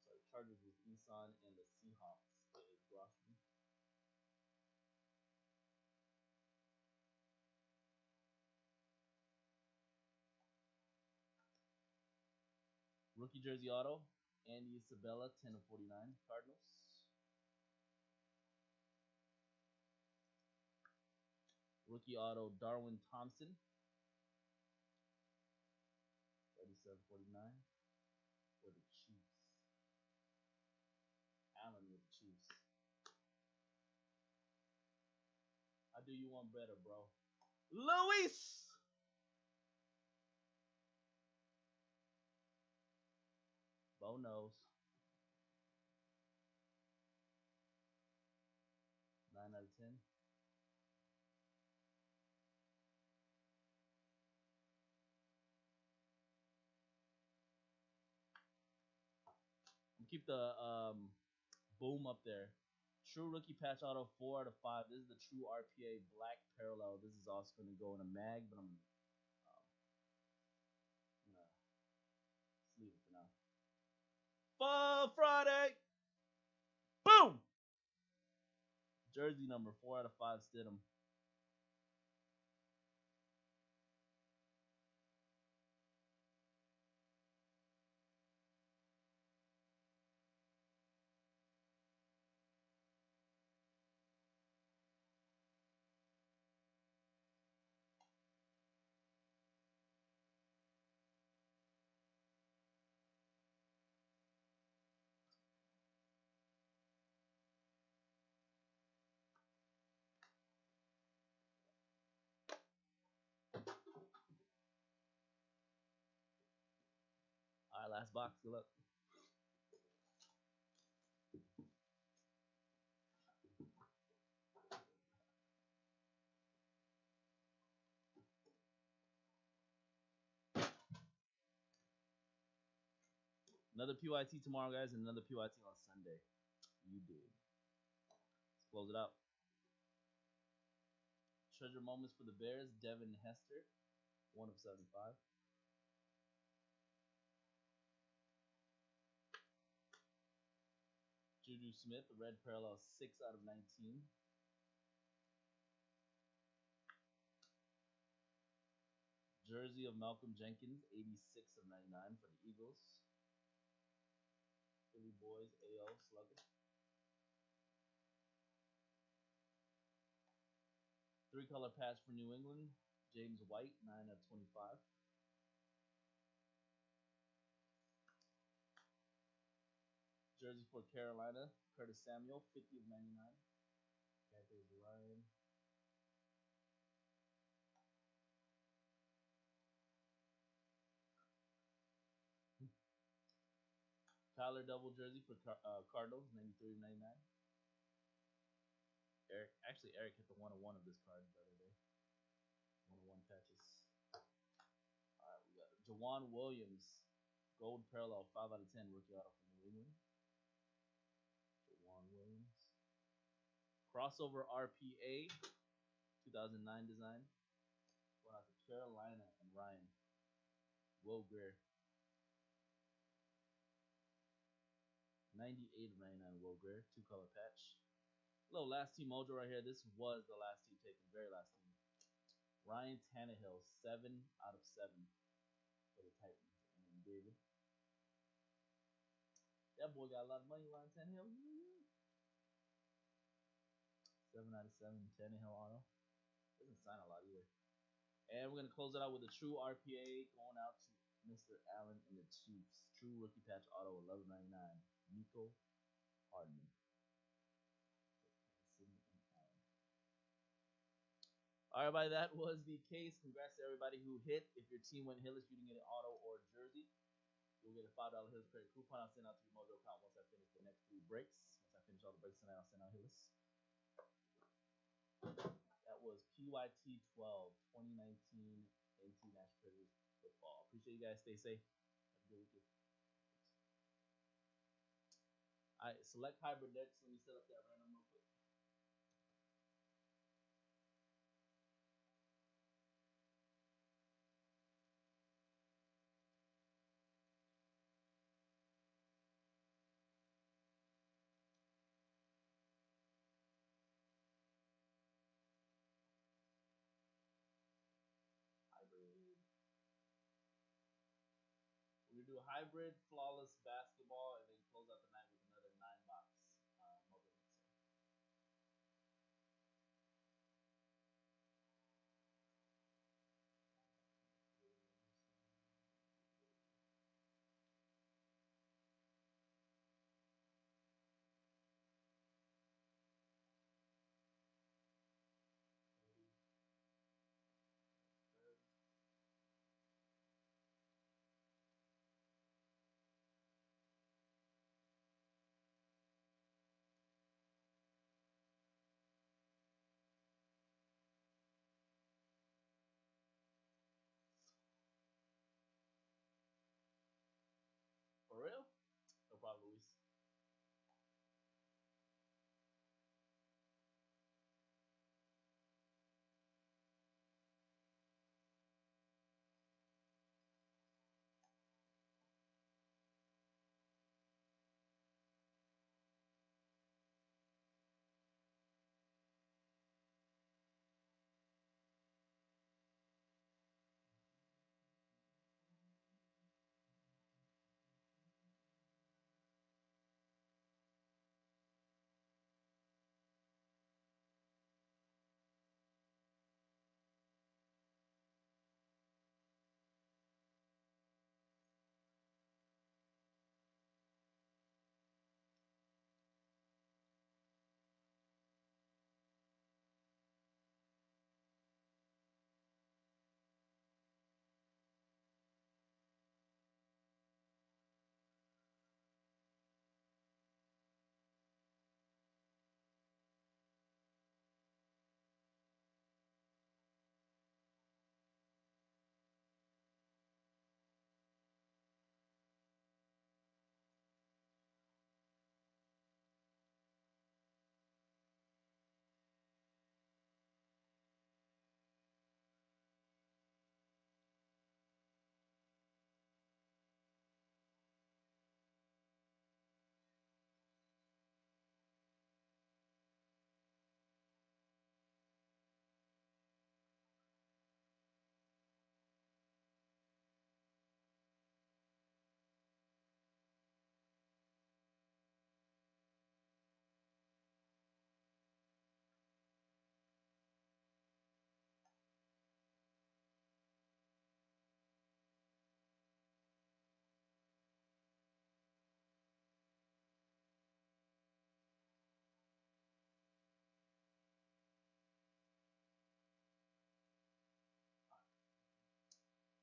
Sorry, Chargers with Eason, and the Seahawks is Groshman. Rookie jersey auto, Andy Isabella, 10 of 49, Cardinals. Rookie auto, Darwin Thompson, 37.49 for the Chiefs. Allen with the Chiefs. How do you want better, bro? Luis! Bo knows. 9 out of 10. Keep the boom up there. True rookie patch auto, 4 out of 5. This is the true RPA black parallel. This is also going to go in a mag, but I'm gonna leave it for now. Fun Friday. Boom. Jersey number, 4 out of 5. Stidham. All right, last box. Good luck. Another PYT tomorrow, guys, and another PYT on Sunday. You did. Let's close it out. Treasure moments for the Bears, Devin Hester, 1 of 75. Juju Smith, the red parallel, 6 out of 19. Jersey of Malcolm Jenkins, 86 of 99 for the Eagles. Philly Boys, AL Slugger. 3-color patch for New England, James White, 9 of 25. Jersey for Carolina, Curtis Samuel, 50 of 99. Panthers Ryan. Tyler double jersey for Cardinals, 93 of 99. Eric hit the 101 of this card the other day. 101 patches. Alright, we got Jawan Williams, gold parallel, 5 out of 10 rookie auto for New England. Jawan Williams. Crossover RPA, 2009 design. Going out to Carolina and Ryan. Will Greer. 98 of 99 Will Greer, 2-color patch. Little last team Mojo right here. This was the last team taken, very last team. Ryan Tannehill, 7 out of 7 for the Titans. And David. That boy got a lot of money, Ryan Tannehill. 7 out of 7. Tannehill auto. Doesn't sign a lot either. And we're gonna close it out with a true RPA going out to Mr. Allen and the Chiefs. True rookie patch auto 11.99. Nico Hardman. All right, everybody, that was the case. Congrats to everybody who hit. If your team went hitless, you didn't get an auto or a jersey. You'll get a $5 Hillis credit coupon. I'll send out to your Mojo account once I finish the next 3 breaks. Once I finish all the breaks tonight, I'll send out Hillis. That was PYT 12, 2019 NT National Predators football. Appreciate you guys. Stay safe. Have a good weekend. All right, select hybrid decks. Let me set up that random real quick. Hybrid. We're gonna do a hybrid flawless basketball and then close out the night with another 9-box Mojo mixer. For real? No problem, Luis.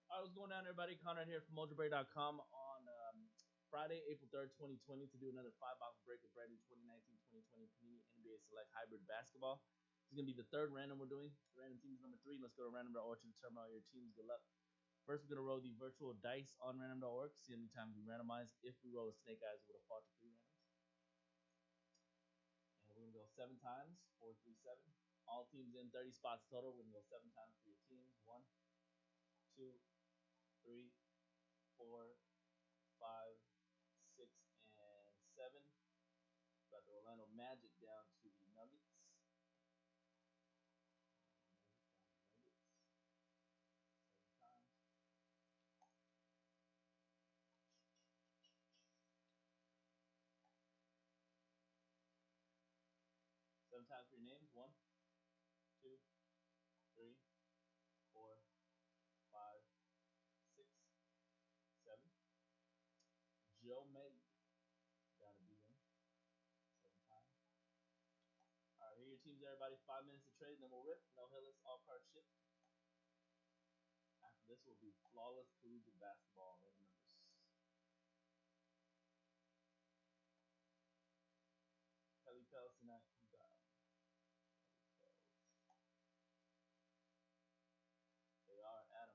All right, what's going on, everybody? Conrad here from Mojobreak.com on Friday, April 3rd, 2020, to do another 5-box break of brand new 2019-2020 Panini NBA Select Hybrid Basketball. This is going to be the third random we're doing. Random teams number 3. Let's go to random.org to determine all your teams. Good luck. First, we're going to roll the virtual dice on random.org, see how many times we randomize. If we roll a snake eyes, it would have fought to 3 randoms. And we're going to go 7 times, 4, 3, 7. All teams in 30 spots total. We're going to go 7 times for your teams. 1, 2, 3, 4, 5, 6, and 7. Got the Orlando Magic down to the Nuggets. 7 times. 7 times for your names. 1, 2, 3, 4, 5, 6, 7. Joe May. Gotta be him. 7 times. Alright, here are your teams, everybody. 5 minutes to trade, then we'll rip. No hillers, all cards shipped. After this will be flawless collegiate basketball. Random numbers. Kelly Pels tonight. They are Adam.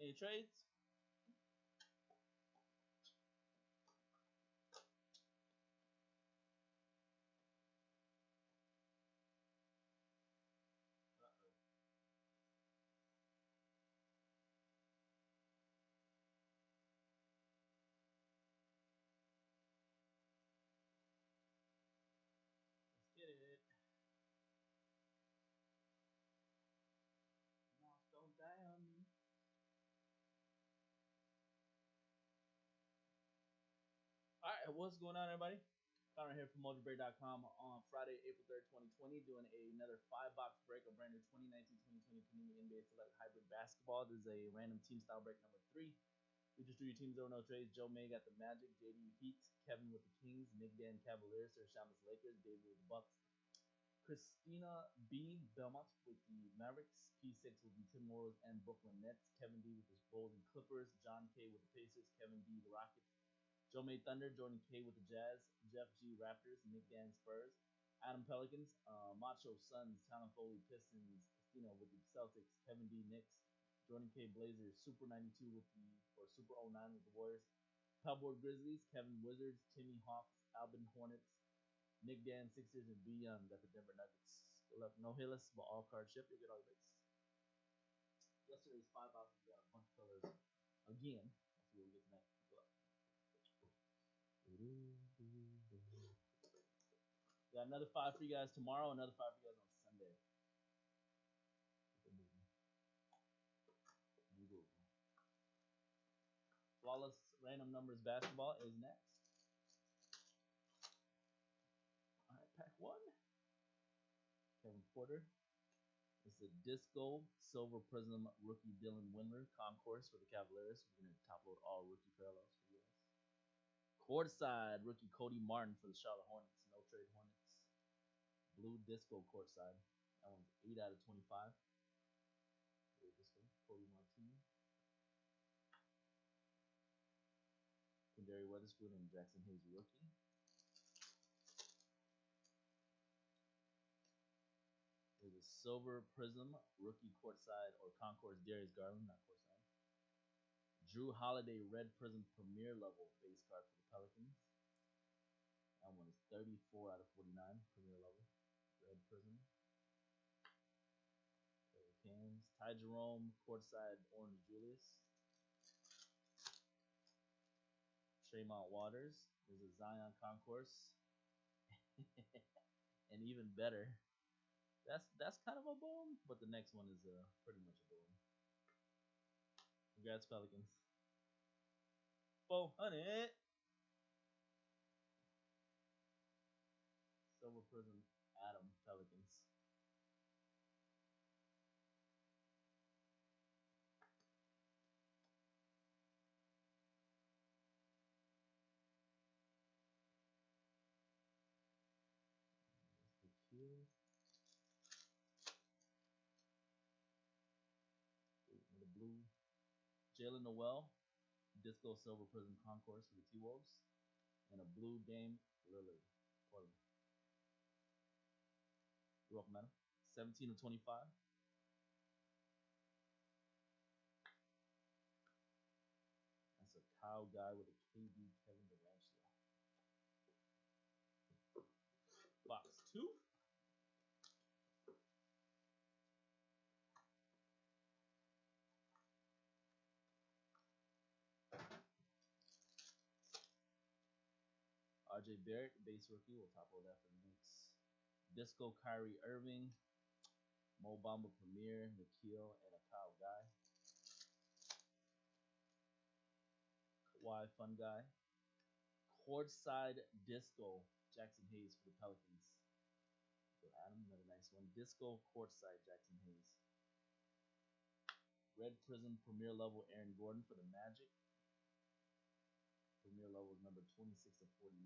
Any trades? Let's get it. Mouse don't die on me. Alright, what's going on, everybody? Connor here from Mojobreak.com on Friday, April 3rd, 2020, doing another 5-box break of brand new 2019-2020 Panini NBA Select Hybrid Basketball. This is a random team style break number 3. We just drew your teams over no trades. Joe May got the Magic, JD Heat, Kevin with the Kings, Nick Dan Cavaliers, Sir Shamus Lakers, David with the Bucks, Christina B. Belmont with the Mavericks, P6 with the Timberwolves and Brooklyn Nets, Kevin D with the Bulls and Clippers, John K with the Pacers, Kevin D the Rockets, Joe May Thunder, Jordan K with the Jazz, Jeff G Raptors, Nick Dan Spurs, Adam Pelicans, Macho Suns, Talon Foley Pistons, Christina with the Celtics, Kevin D Knicks, Jordan K Blazers, Super 92 with the Super 09 with the Warriors, Cowboy Grizzlies, Kevin Wizards, Timmy Hawks, Albin Hornets, Nick Dan Sixers, and B Young got the Denver Nuggets. Good luck, no hitless, but all card ship. You'll get all the bits. Yesterday's 5 boxes got a bunch of colors again. That's what we'll get tonight. Good luck. Got another 5 for you guys tomorrow, another 5 for you guys on Sunday. Flawless Random Numbers Basketball is next. Alright, pack 1. Kevin Porter. It's a Disco Silver Prism rookie Dylan Windler concourse for the Cavaliers. We're going to top load all rookie parallels for you guys. Courtside rookie Cody Martin for the Charlotte Hornets. No trade Hornets. Blue Disco courtside. That one's 8 out of 25. Blue Disco, Cody Martin. Kendary Weatherspoon and Jackson Hayes rookie. There's a Silver Prism rookie courtside or concourse Darius Garland, not courtside. Drew Holiday Red Prism Premier Level base card for the Pelicans. That one is 34 out of 49 Premier Level. Red Prism. Cans. Ty Jerome courtside Orange Julius. Tremont Waters. There's a Zion Concourse. And even better, that's kind of a boom, but the next one is pretty much a boom. Congrats, Pelicans. 400. Silver Prism Adam Pelicans. The blue Jalen Noel Disco Silver Prism Concourse for the T-Wolves, and a blue Dame Lillard. Portland. You're welcome, madam. 17 of 25. That's a Kyle guy with a KD Kevin Durant. Box 2. RJ Barrett, base rookie. We'll top load that for the Knicks. Disco Kyrie Irving, Mo Bamba Premier, Nikhil, and a Kyle guy. Kawhi Fun Guy. Courtside Disco Jackson Hayes for the Pelicans. So Adam, another nice one. Disco Courtside Jackson Hayes. Red Prism Premier Level Aaron Gordon for the Magic. Premier Level is number 26 of 49.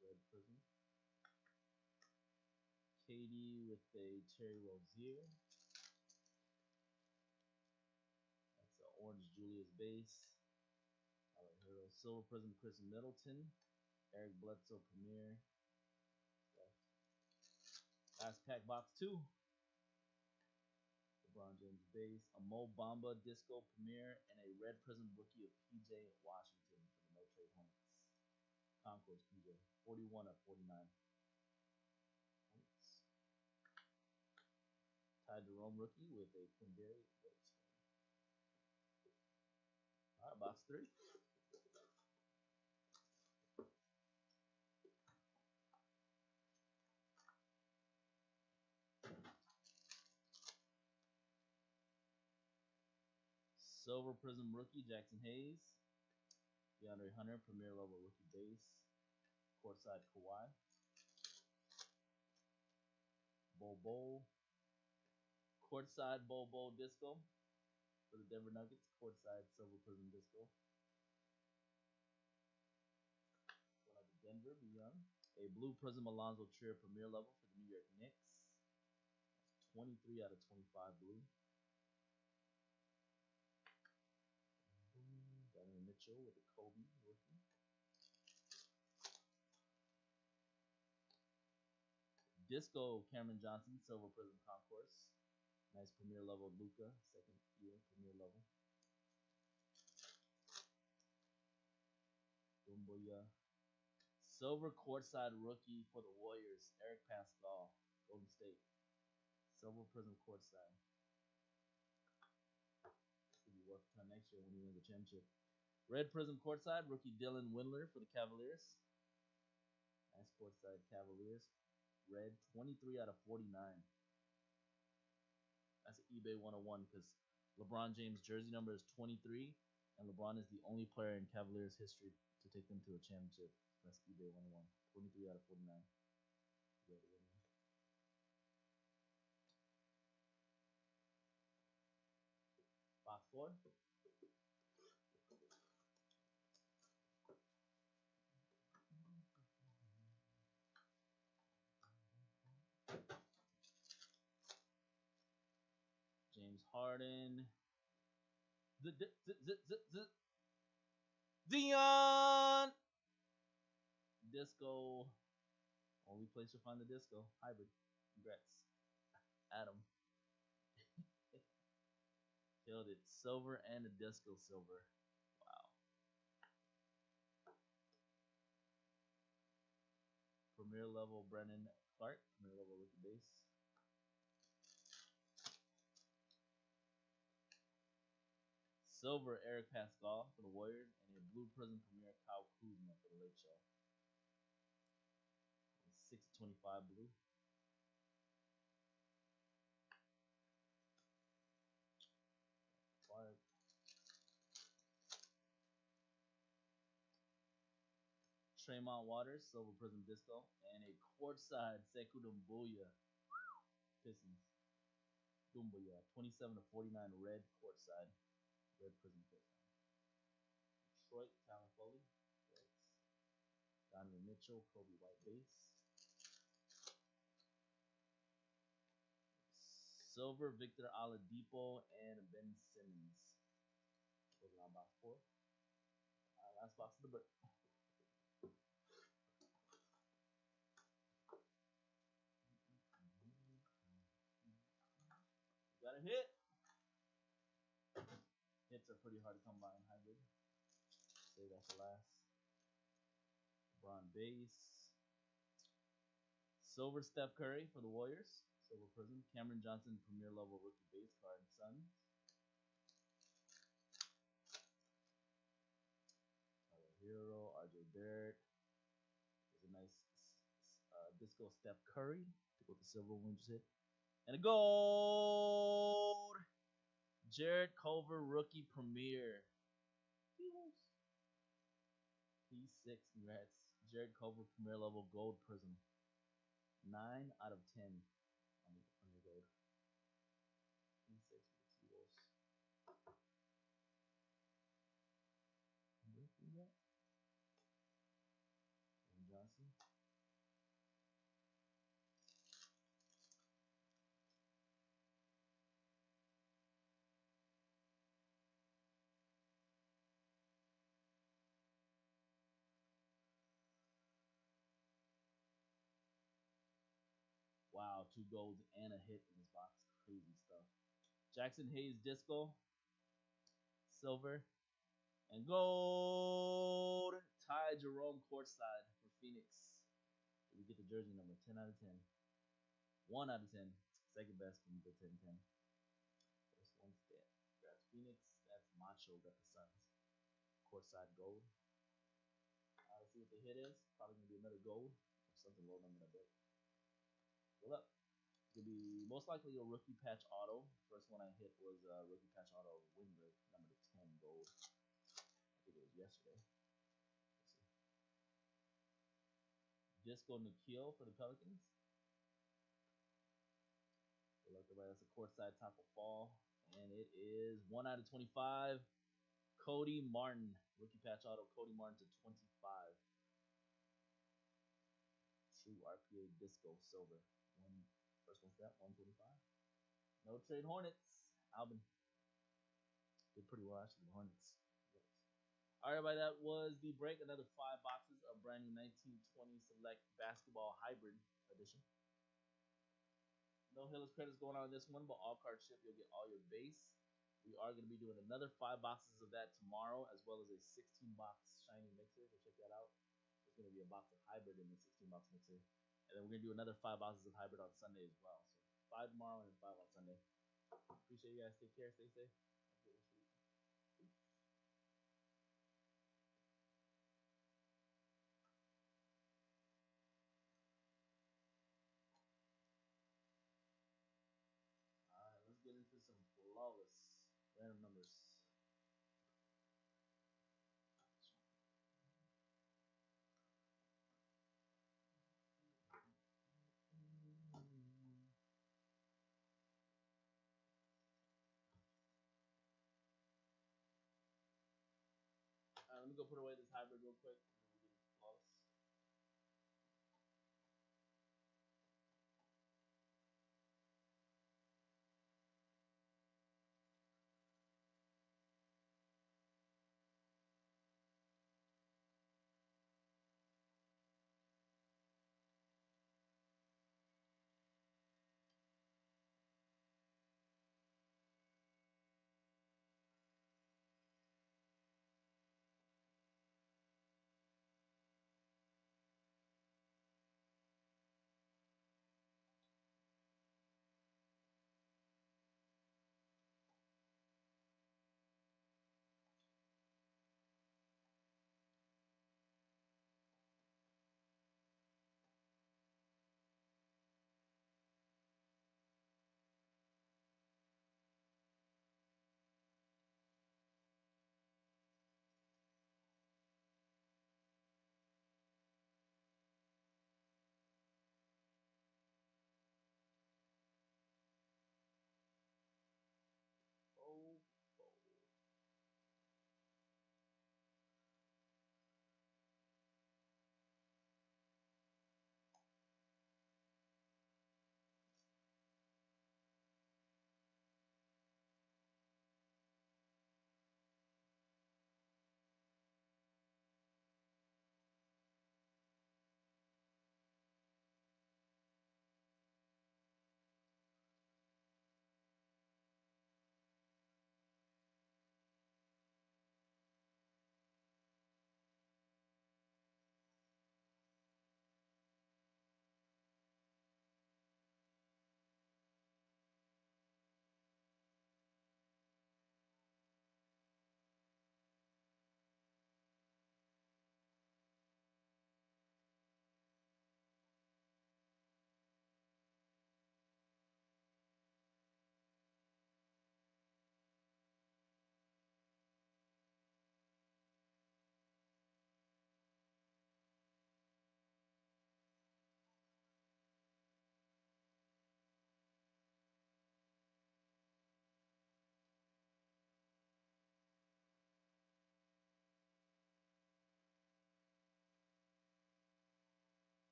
Red Prism. KD with a Terry Rozier. That's an Orange Julius base. Hero Silver Prism Chris Middleton. Eric Bledsoe Premier. Last pack box 2. LeBron James base, a Mo Bamba Disco Premier, and a Red Prism rookie of PJ Washington for the no trade Hornets. Concourse PJ, 41 of 49. Hornets. Ty Jerome rookie with a Quinndary. All right, box 3. Silver Prism rookie Jackson Hayes. DeAndre Hunter, Premier Level rookie base. Courtside Kawhi. Bobo. Courtside Bobo Disco for the Denver Nuggets. Courtside Silver Prism Disco. Going out to Denver, Beyond. A Blue Prism Alonzo Trier Premier Level for the New York Knicks. 23 out of 25 blue. Donovan Mitchell with the Kobe rookie. Disco Cameron Johnson, Silver Prism Concourse. Nice Premier Level Luka, second year Premier Level. Dumbuya. Silver Courtside Rookie for the Warriors, Eric Pascal, Golden State. Silver Prism Courtside. Could be worth a ton next year when he wins the championship. Red Prism Courtside, rookie Dylan Windler for the Cavaliers. Nice Courtside Cavaliers. Red, 23 out of 49. That's an eBay 101 because LeBron James' jersey number is 23, and LeBron is the only player in Cavaliers history to take them to a championship. That's eBay 101. 23 out of 49. Box 4. James Harden. Dion! Disco. Only place you'll find the disco. Hybrid. Congrats. Adam. Killed it. Silver and a disco silver. Wow. Premier level Brennan Clark. Premier level rookie base. Silver Eric Pascal for the Warriors, and a Blue Prism Premier Kyle Kuzma for the Lake Show. 625 blue. Clark. Tremont Waters, Silver Prism Disco, and a courtside Sekou Doumbouya Pistons. Doumbouya, 27 to 49 red courtside. Red Prism courtside. Detroit, Talon Foley. Donovan Mitchell, Kobe White base. Silver, Victor Oladipo, and Ben Simmons. Closing on box 4. Last box of the break. Got a hit. Hits are pretty hard to come by in hybrid. Save that for last. LeBron base. Silver Steph Curry for the Warriors. Silver Prism. Cameron Johnson Premier Level Rookie base card and Suns. Hero, RJ Barrett. There's a nice disco Steph Curry to go with the silver one just hit. And a gold! Jared Culver Rookie Premier. P6, congrats. Jared Culver Premier Level Gold Prism. 9 out of 10 on your gold. P6 with the T-Wolves. Johnson. Wow, 2 golds and a hit in this box. Crazy stuff. Jackson Hayes Disco, silver, and gold. Ty Jerome courtside for Phoenix. We get the jersey number 10 out of 10. 1 out of 10. Second best from the 10-10. First one's dead. That's Phoenix. That's Macho. Got the Suns. Courtside gold. Let's see what the hit is. Probably going to be another gold. Or something low number, I bet. Good luck. It's going to be most likely a rookie patch auto. First one I hit was rookie patch auto Windbreak, number 10 gold. I think it was yesterday. Let's see. Disco Nikhil for the Pelicans. Good luck, everybody. That's a courtside top of fall. And it is 1 out of 25. Cody Martin. Rookie patch auto. Cody Martin to 25. 2 RPA Disco silver. First one's that, 125. No trade Hornets. Albin. Did pretty well actually, the Hornets. Alright, everybody, that was the break. Another 5 boxes of brand new 1920 Select Basketball Hybrid Edition. No Hillis credits going on in this one, but all card ship, you'll get all your base. We are going to be doing another 5 boxes of that tomorrow, as well as a 16-box shiny mixer. So check that out. There's going to be a box of hybrid in the 16-box mixer. And then we're going to do another 5 boxes of hybrid on Sunday as well. So 5 tomorrow and 5 on Sunday. Appreciate you guys. Take care. Stay safe. Alright, let's get into some flawless random numbers. Let me go put away this hybrid real quick. And then we'll get into flawless.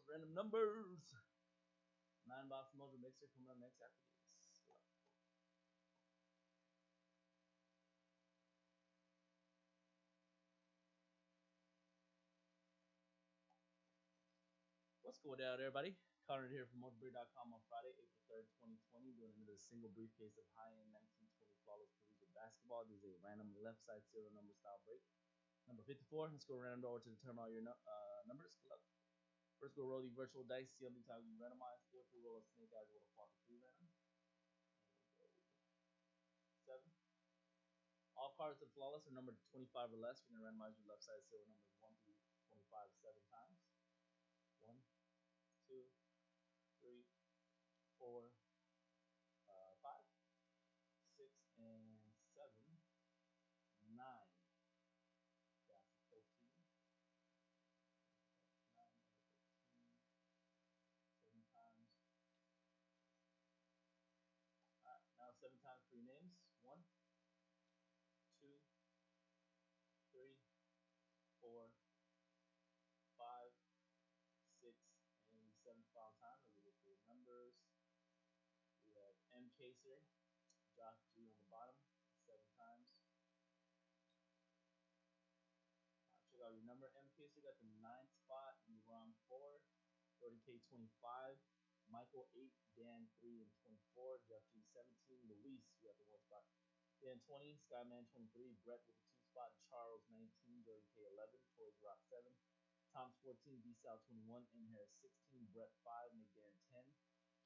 random numbers. 9-box Mojo Mixer coming up next after this. What's going down, everybody? Connor here from Mojobreak.com on Friday, April 3rd, 2020, doing another single briefcase of high-end 1920 flawless collegiate basketball. This is a random left side serial number style break. Number 54. Let's go random door to determine all your numbers. Good luck. First, go roll the virtual dice. See how many times you randomize. Feel free to roll a snake eyes roll a 43 random. 7. All cards that flawless are numbered 25 or less. We're going to randomize your left side serial numbers 1 through 25 7 times. 1, 2, 3, 4, 5, 6, and 7. 9. That's 13. 9 out of 13. 7 times. Alright, now 7 times 3 names. 1, 2, 3, 4, 5, 6, and 7th final time. Let's look for your numbers. We have M. Caser, Josh G on the bottom, 7 times. Check out your number. M. Caser got the 9th spot, Ron 4, Jordan K 25, Michael 8, Dan 3 and 24, Jeff G 17, Luis, you got the 1 spot. Dan 20, Skyman 23, Brett with the 2 spot, Charles 19, Jordan K 11, Toys Rock 7, Tom's 14, B Sal 21, M Harris 16, Brett 5, McDan 10,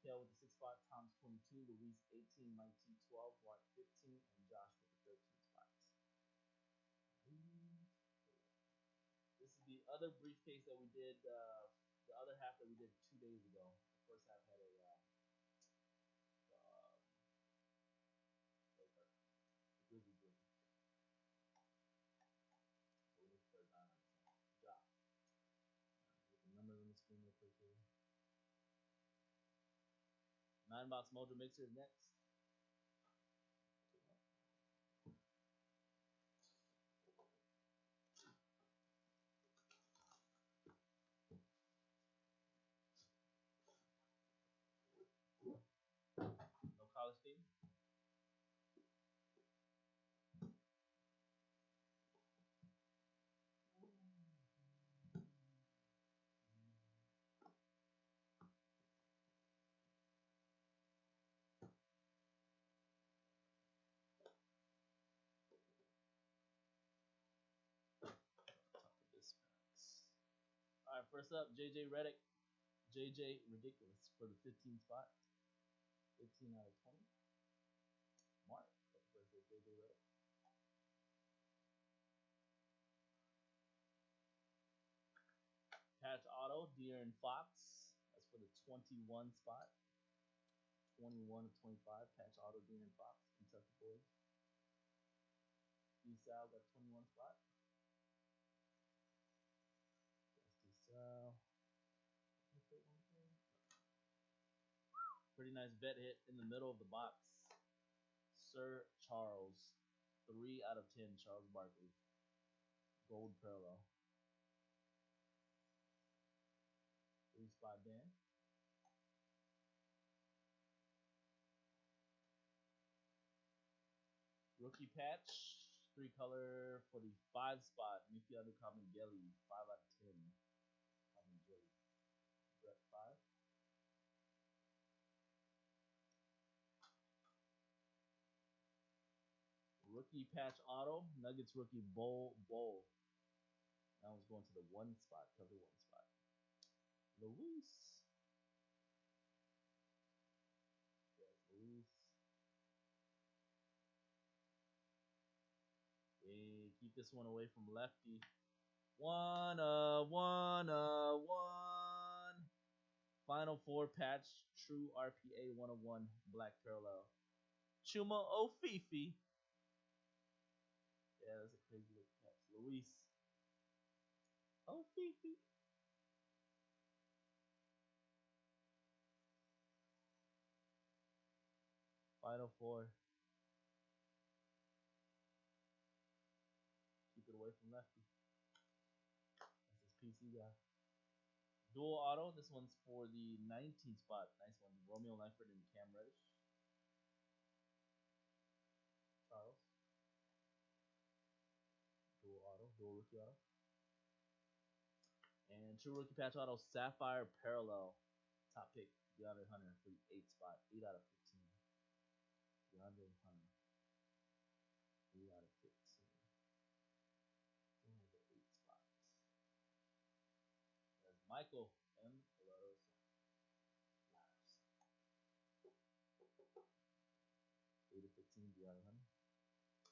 Kale with the 6 spot, Tom's 22, Luis 18, Mike T 12, Mark 15, and Josh with the 13 spots. This is the other briefcase that we did, the other half that we did 2 days ago. The first half had a Grizzly jersey. So we look for job. Get the numbers on the screen real quick here. 9-box Mojo Mixer is next. No college team. Alright, first up, JJ Redick. JJ Ridiculous for the 15th spot. 15 out of 20. Mark. That's the first JJ Redick. Patch Auto, De'Aaron Fox. That's for the 21 spot. 21 of 25. Patch Auto, De'Aaron Fox. Kentucky boys. D-Sal got 21 spot. D-Sal. Pretty nice bet hit in the middle of the box. Sir Charles. 3 out of 10. Charles Barkley. Gold parallel. 3 spot Dan. Rookie patch. 3 color for the 5 spot. Mikiadu Kamengeli. 5 out of 10. Kamengeli. Brett 5. Rookie patch auto. Nuggets rookie Bowl. That one's going to the 1 spot. Cover 1 spot. Luis. Yes, Luis. Hey, keep this one away from lefty. 1. Final 4 patch. True RPA 101. Black parallel. Chuma Ofifi. Yeah, that's a crazy looking patch. Luis. Ofifi. Final 4. Keep it away from lefty. That's his PC guy. Dual auto. This one's for the 19 spot. Nice one. Romeo Langford and Cam Reddish. Charles. Dual auto. Dual rookie auto. And true rookie patch auto. Sapphire Parallel. Top pick. DeAndre Hunter for the 8 spot. 8 out of 15. DeAndre Hunter. 8 out of 15. The 8 spot. There's Michael M. Colados. 8 of 15, DeAndre Hunter.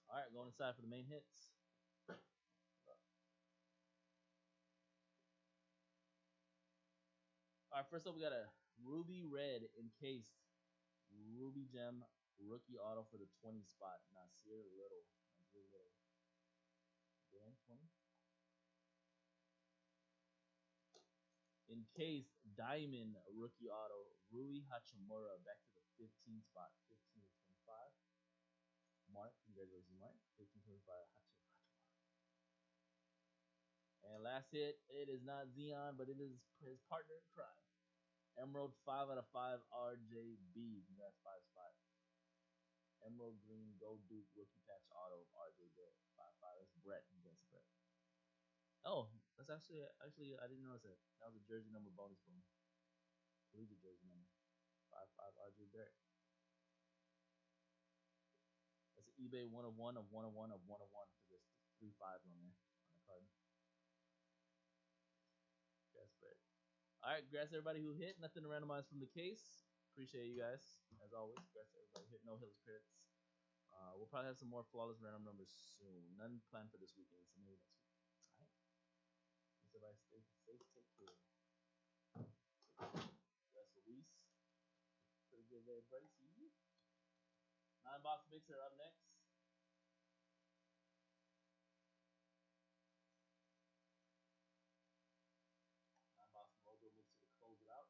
Alright, going inside for the main hits. Alright, first up we got a Ruby Red encased Ruby Gem rookie auto for the 20 spot. Nasir Little. Dan 20. Encased Diamond rookie auto Rui Hachimura back to the 15 spot. 15 to 25. Mark, congratulations, Mark. 15 to 25 Hachimura. And last hit, it is not Zion, but it is his partner in crime. Emerald 5 out of 5 RJB. Congrats, 5 spot. Emerald Green Gold Duke rookie patch auto of RJ Barrett. 5-5. That's Brett. Congrats, Brett. Oh, that's actually I didn't notice that. That was a jersey number bonus boom. Collegiate jersey number. 5-5 RJ Barrett. That's an eBay 1 of 1 of 1 of 1 of 1 of 1 because there's 3 5s on there on the card. Congrats, Brett. Alright, congrats to everybody who hit. Nothing to randomize from the case. Appreciate you guys, as always. Congrats to everybody who hit. No Hills crits. We'll probably have some more flawless random numbers soon. None planned for this weekend, so maybe next week. Alright. Everybody stay safe, take care. That's Luis. Pretty good there, everybody. See you. 9-box mixer up next. Mojo mixer to close it out.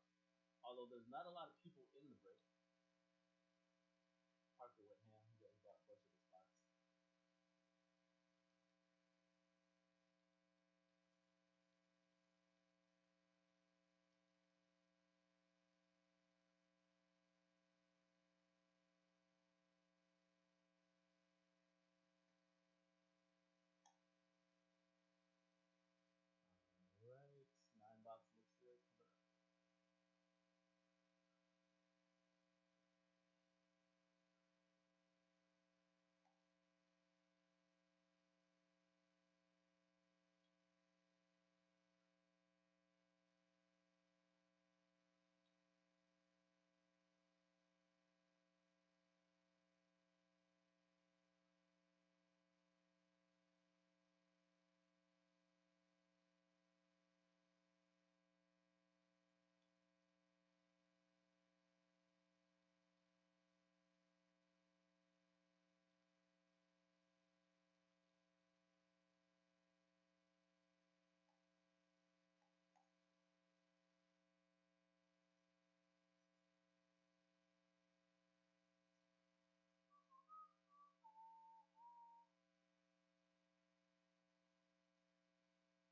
Although there's not a lot of people in the break. Parker went ham. He got a bunch of the spots. Alright, 9-box mixer coming up.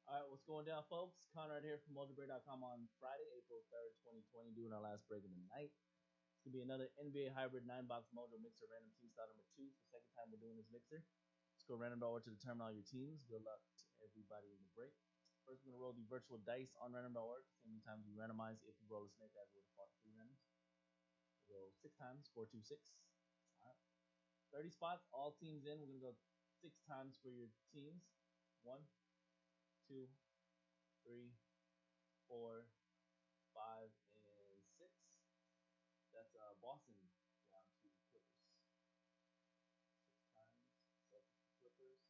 Alright, what's going down, folks? Conrad here from Mojobreak.com on Friday, April 3rd, 2020, doing our last break of the night. It's going to be another NBA Hybrid 9-box Mojo Mixer random team style number 2. It's the second time we're doing this mixer. Let's go random draw to determine all your teams. Good luck to everybody in the break. First, we're going to roll the virtual dice on random.org. How many times you randomize if you roll a snake as would have fought 3 randoms. We'll go 6 times, 4, 2, 6. Alright. 30 spots, all teams in. We're going to go 6 times for your teams. 1, 2, 3, 4, 5, and 6. That's Boston down to the Clippers. 6 times. Celtics to Clippers.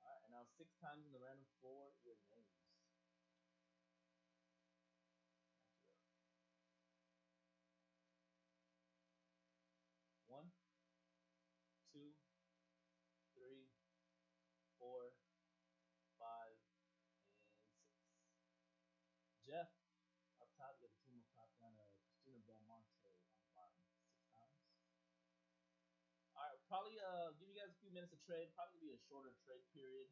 Alright, and now 6 times in the random for your names. 1, 2, 3, 4, 5, and 6. Jeff, up top, you have a team up top down to Christina Belmonte on the bottom. 6 times. Alright, probably give you guys a few minutes to trade. Probably be a shorter trade period.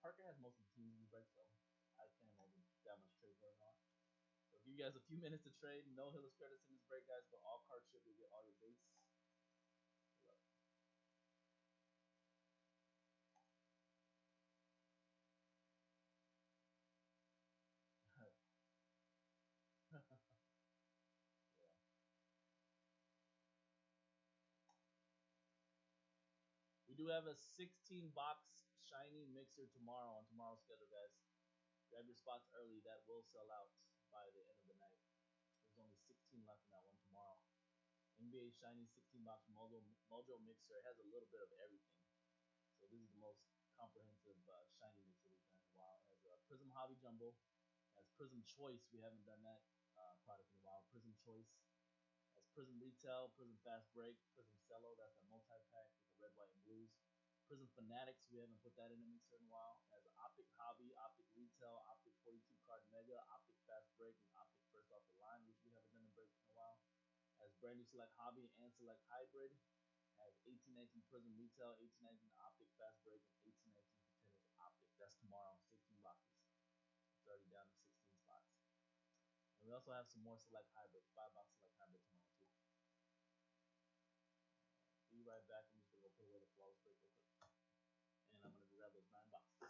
Parker has most of the teams in the break, so I can't imagine that much trade going on. So give you guys a few minutes to trade. No Hillis credits in this break, guys, but all card ship, you'll get all your base. Yeah. We do have a 16-box shiny mixer tomorrow on tomorrow's schedule, guys. Grab your spots early. That will sell out by the end of the night. There's only 16 left in that one tomorrow. NBA shiny 16-box Mojo mixer. It has a little bit of everything. So this is the most comprehensive shiny mixer we've done in a while. It has a Prism Hobby Jumbo. It has Prism Choice. We haven't done that product in a while. Prism Choice. It has Prism Retail, Prism Fast Break, Prism Cello. That's a multi-pack with the red, white, and blues. Prism Fanatics. We haven't put that in the mixer in a while. It has Optic Hobby, Optic Retail, Optic 42 card Mega, Optic Fast Break, and Optic First Off the Line, which we haven't done a break in a while. It has brand new Select Hobby and Select Hybrid. Has 1819 Prism Retail, 1819 Optic Fast Break, and 1819 Tennis Optic. That's tomorrow, 16 boxes. It's already down to 16 spots. And we also have some more Select Hybrid, 5-box Select Hybrid tomorrow too. Be right back. I'm just gonna go put away the flawless break real quick, and I'm gonna grab those 9 boxes.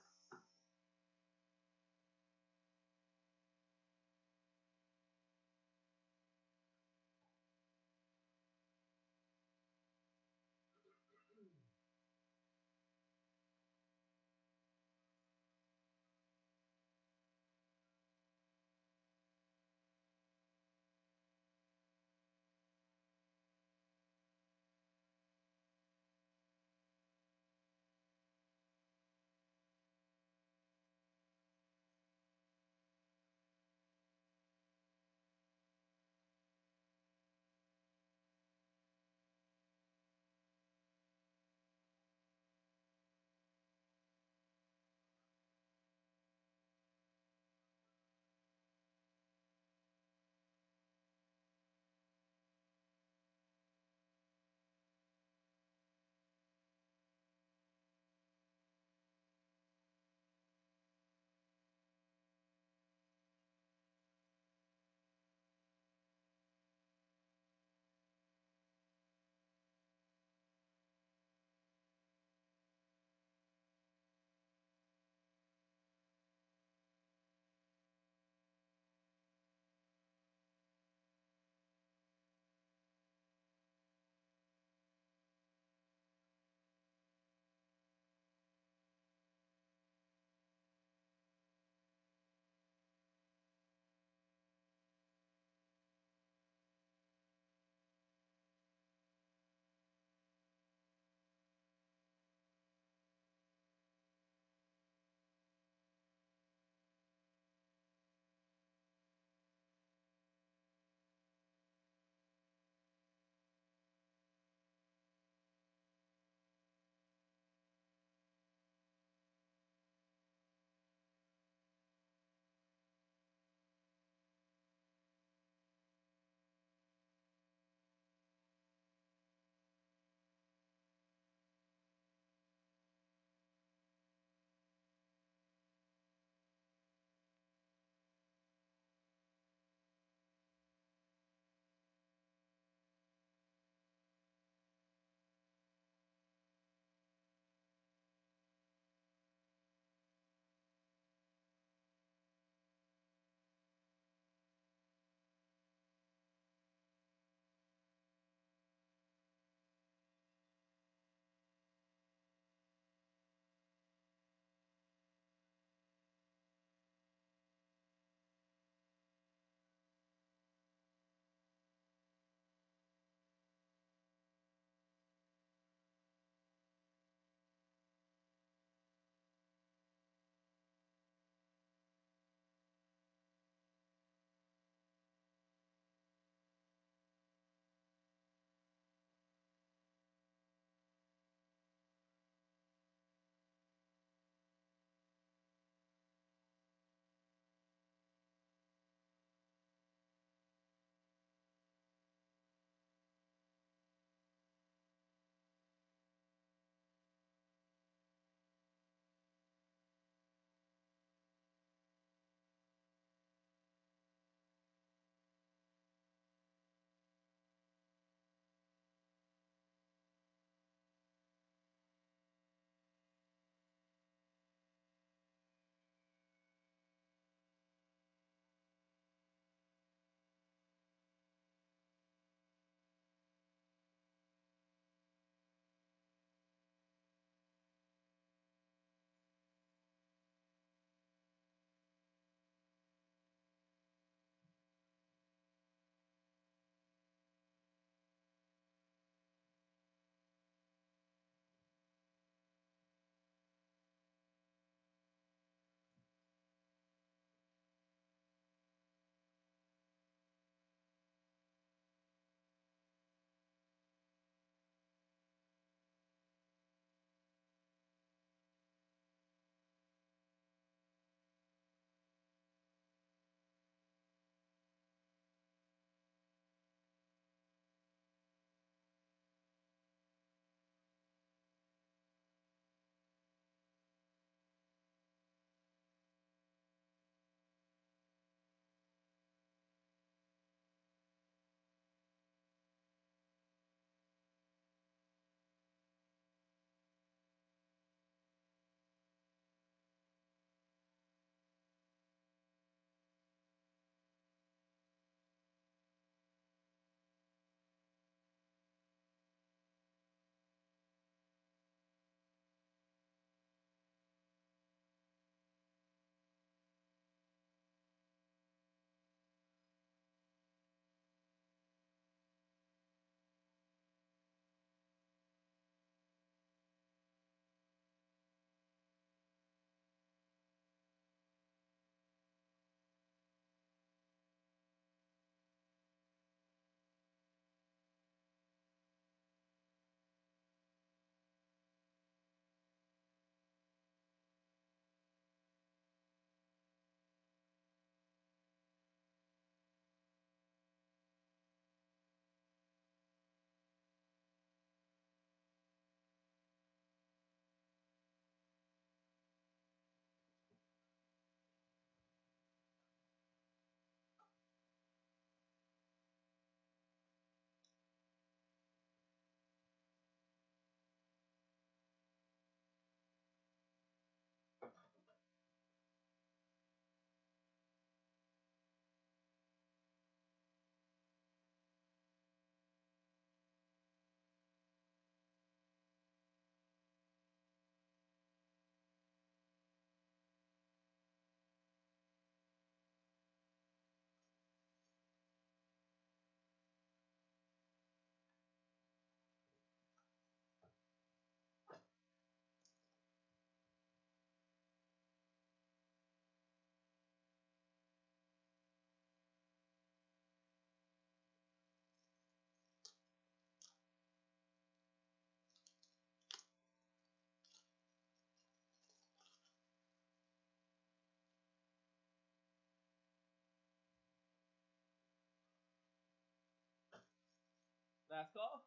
Last call.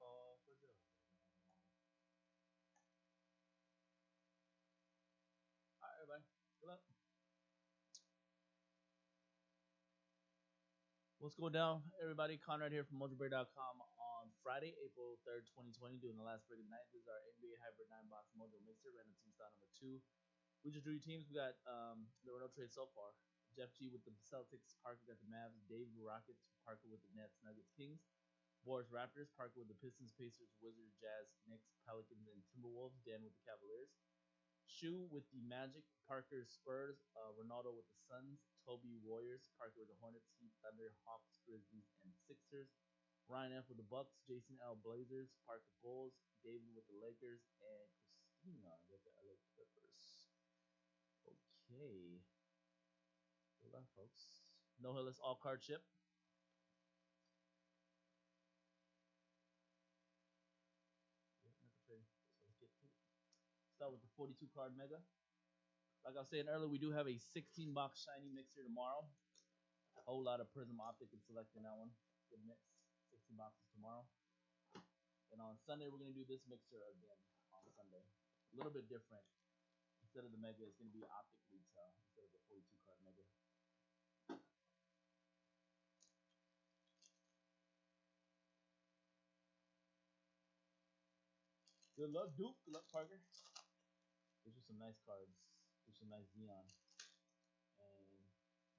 Call for Joe. Alright, everybody. Good luck. What's going down, everybody? Conrad here from Mojobreak.com on Friday, April 3rd, 2020, doing the last break of the night. This is our NBA Hybrid 9-box Mojo Mixer, random team style number 2. We just drew your teams. We got, there were no trades so far. Jeff G with the Celtics, Parker got the Mavs, Dave Rockets, Parker with the Nets, Nuggets, Kings, Boris Raptors, Parker with the Pistons, Pacers, Wizards, Jazz, Knicks, Pelicans, and Timberwolves, Dan with the Cavaliers. Shu with the Magic, Parker Spurs, Ronaldo with the Suns, Toby Warriors, Parker with the Hornets, Heat, Thunder, Hawks, Grizzlies, and Sixers. Ryan F with the Bucks, Jason L Blazers, Parker Bulls, David with the Lakers, and Christina with the LA Clippers. Okay. Good luck, folks. No Hillis all card chip. Yeah, nothing trade. So let's get to it. Start with the 42 card mega. Like I was saying earlier, we do have a 16-box shiny mixer tomorrow. A whole lot of Prism Optic and Select in that one. Good mix. 16 boxes tomorrow. And on Sunday, we're going to do this mixer again on Sunday. A little bit different. Instead of the mega, it's going to be Optic Retail instead of the 42 card mega. Good luck, Duke. Good luck, Parker. Get you some nice cards. Get you some nice Xeon. And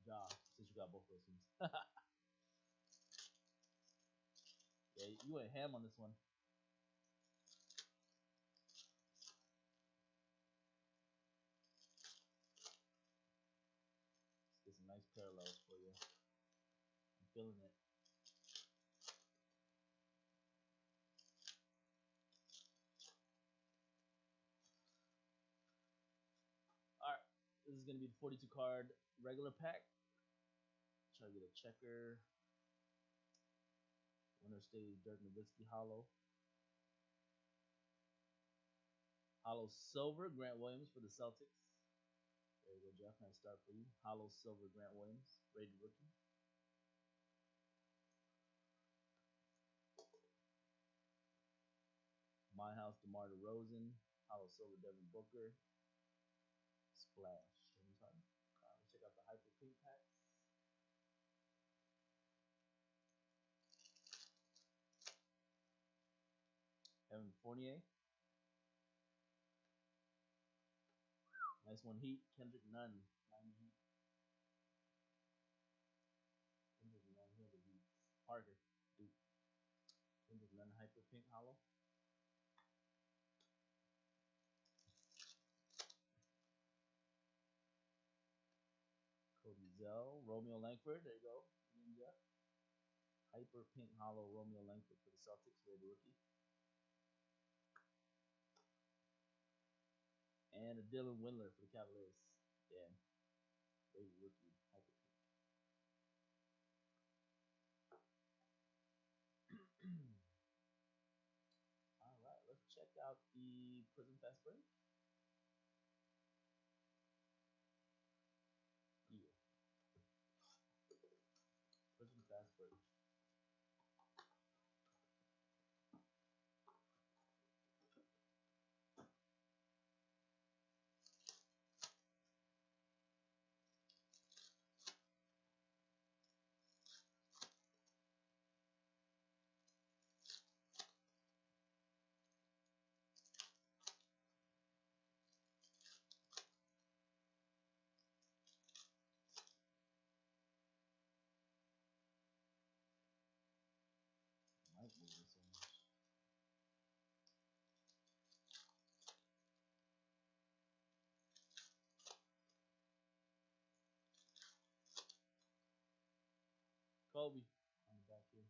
Ja, since you got both those teams. Yeah, you went ham on this one. Let's get some nice parallels for you. I'm feeling it. Alright, this is going to be the 42 card regular pack. Try to get a checker. Winner stays Dirk Nowitzki hollow. Hollow silver, Grant Williams for the Celtics. There you go, Jeff. Nice start for you. Hollow silver, Grant Williams, rated rookie. My House, DeMar DeRozan. Hollow silver, Devin Booker. Splash. Let's check out the Hyper Pink packs. Evan Fournier. Nice one, Heat. Kendrick Nunn. 90 Heat. Kendrick Nunn here, the Heat. Parker. Duke. Kendrick Nunn, Hyper Pink hollow. Cody Zell. Romeo Langford. There you go. Ninja. Hyper Pink hollow Romeo Langford for the Celtics. Rated rookie. And a Dylan Windler for the Cavaliers. Yeah. Rated rookie. Hyper Pink. Alright, let's check out the Prism Fast Break. Yeah. Prism Fast Break. Might move this so much. Kobe on the back here.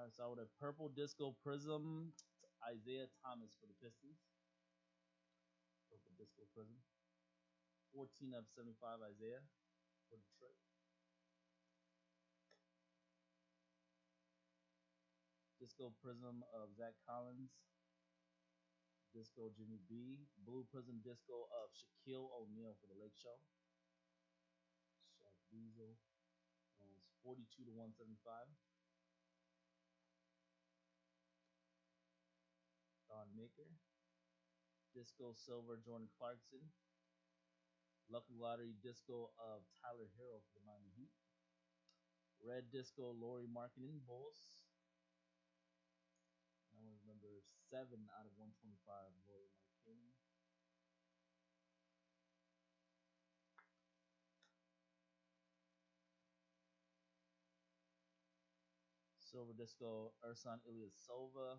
Alright, so with a purple disco prism, Isaiah Thomas for the Pistons. Purple disco prism. 14 of 75 Isaiah for Detroit. Disco prism of Zach Collins. Disco Jimmy B. Blue prism disco of Shaquille O'Neal for the Lake Show. Shaq Diesel. 42 to 175. Don Maker. Disco silver Jordan Clarkson. Lucky Lottery disco of Tyler Hero for the Miami Heat. Red disco Laurie Marketing Bulls. That was number 7 out of 125 Laurie Marketing. Silver disco Ersan Ilyasova.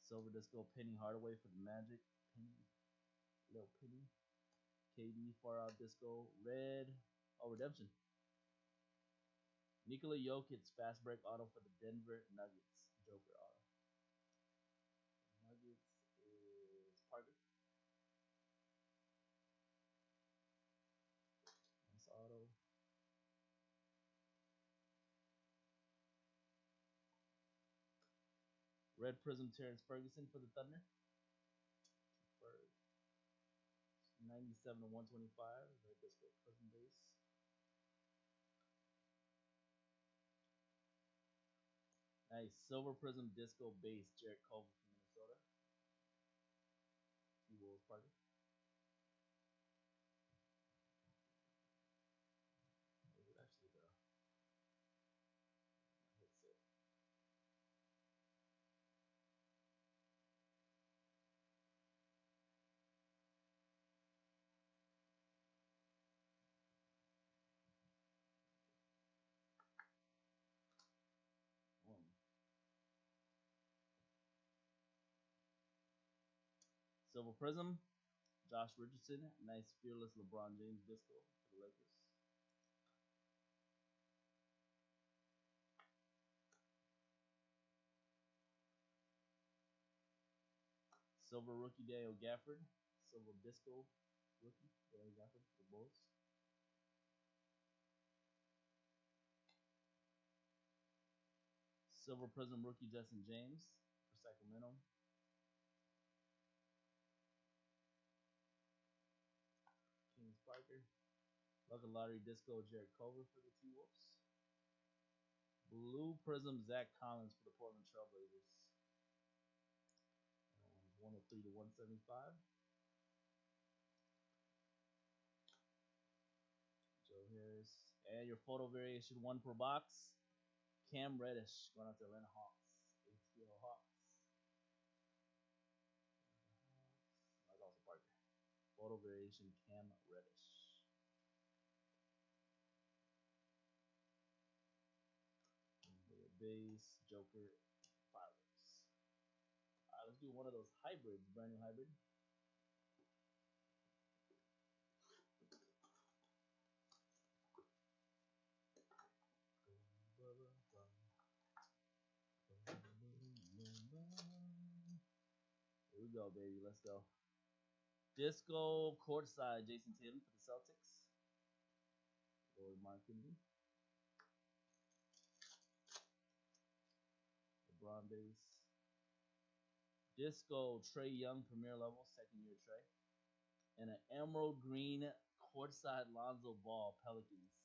Silver disco Penny Hardaway for the Magic. Little Penny. KD far out disco. Red. Oh, redemption. Nikola Jokic fast break auto for the Denver Nuggets. Joker auto. Nuggets is Parker. Nice auto. Red Prism Terrence Ferguson for the Thunder. 97 to 125. Red Disco Prism base. Nice. Silver Prism Disco base. Jarrett Culver from Minnesota. T-Wolves Parker. What is it actually though? Hits it. Silver Prism, Josh Richardson, nice fearless LeBron James disco for the Lakers. Silver rookie Daniel Gafford, silver disco rookie Daniel Gafford for the Bulls. Silver Prism rookie Justin James for Sacramento. Kings Parker. Lucky Lottery Disco Jarrett Culver for the T-Wolves. Blue Prism Zach Collins for the Portland Trailblazers. 103 to 175. Joe Harris. And your photo variation 1 per box. Cam Reddish going out to Atlanta Hawks. ATL Hawks. That's also Parker. Photo variation Cam Reddish. Base, Joker, Fireworks. Alright, let's do one of those hybrids, brand new hybrid. Here we go, baby. Let's go. Disco courtside, Jason Tatum for the Celtics. Lord Marketing. LeBron base. Disco Trae Young Premier Level, second year Trae. And an emerald green courtside Lonzo Ball Pelicans.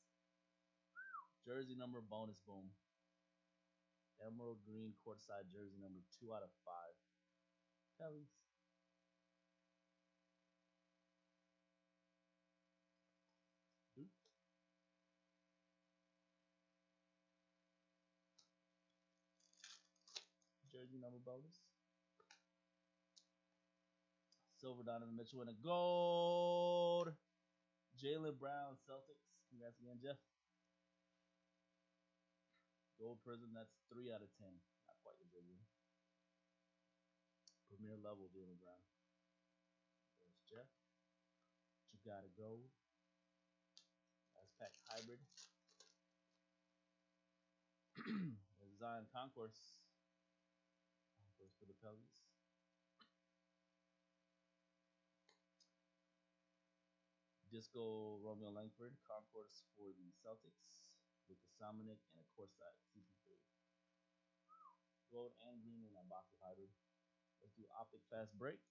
Jersey number bonus boom. Emerald green courtside jersey number 2 out of 5. Pelicans. Jersey number bonus. Silver Donovan Mitchell and a gold. Jaylen Brown Celtics. Congrats again, Jeff. Gold Prism, that's 3 out of 10. Not quite the jersey. Premier level Jaylen Brown. There's Jeff. You gotta go. Last pack hybrid. Zion Zion Concourse. Concourse for the Pelicans. Disco Romeo Langford, Concourse for the Celtics. Lucas Samanic, and a courtside CP3. Gold and green in that box of hybrid. Let's do Optic Fast Break.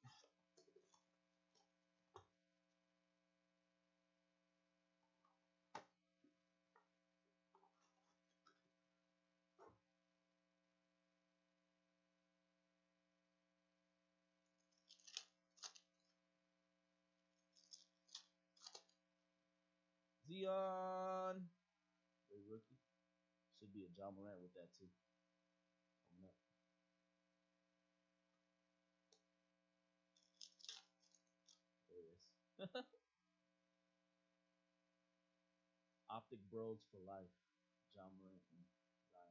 Zion. Great rookie. Should be a John Morant with that too. Coming up. There it is. Optic Bros for life. John Morant and Zion.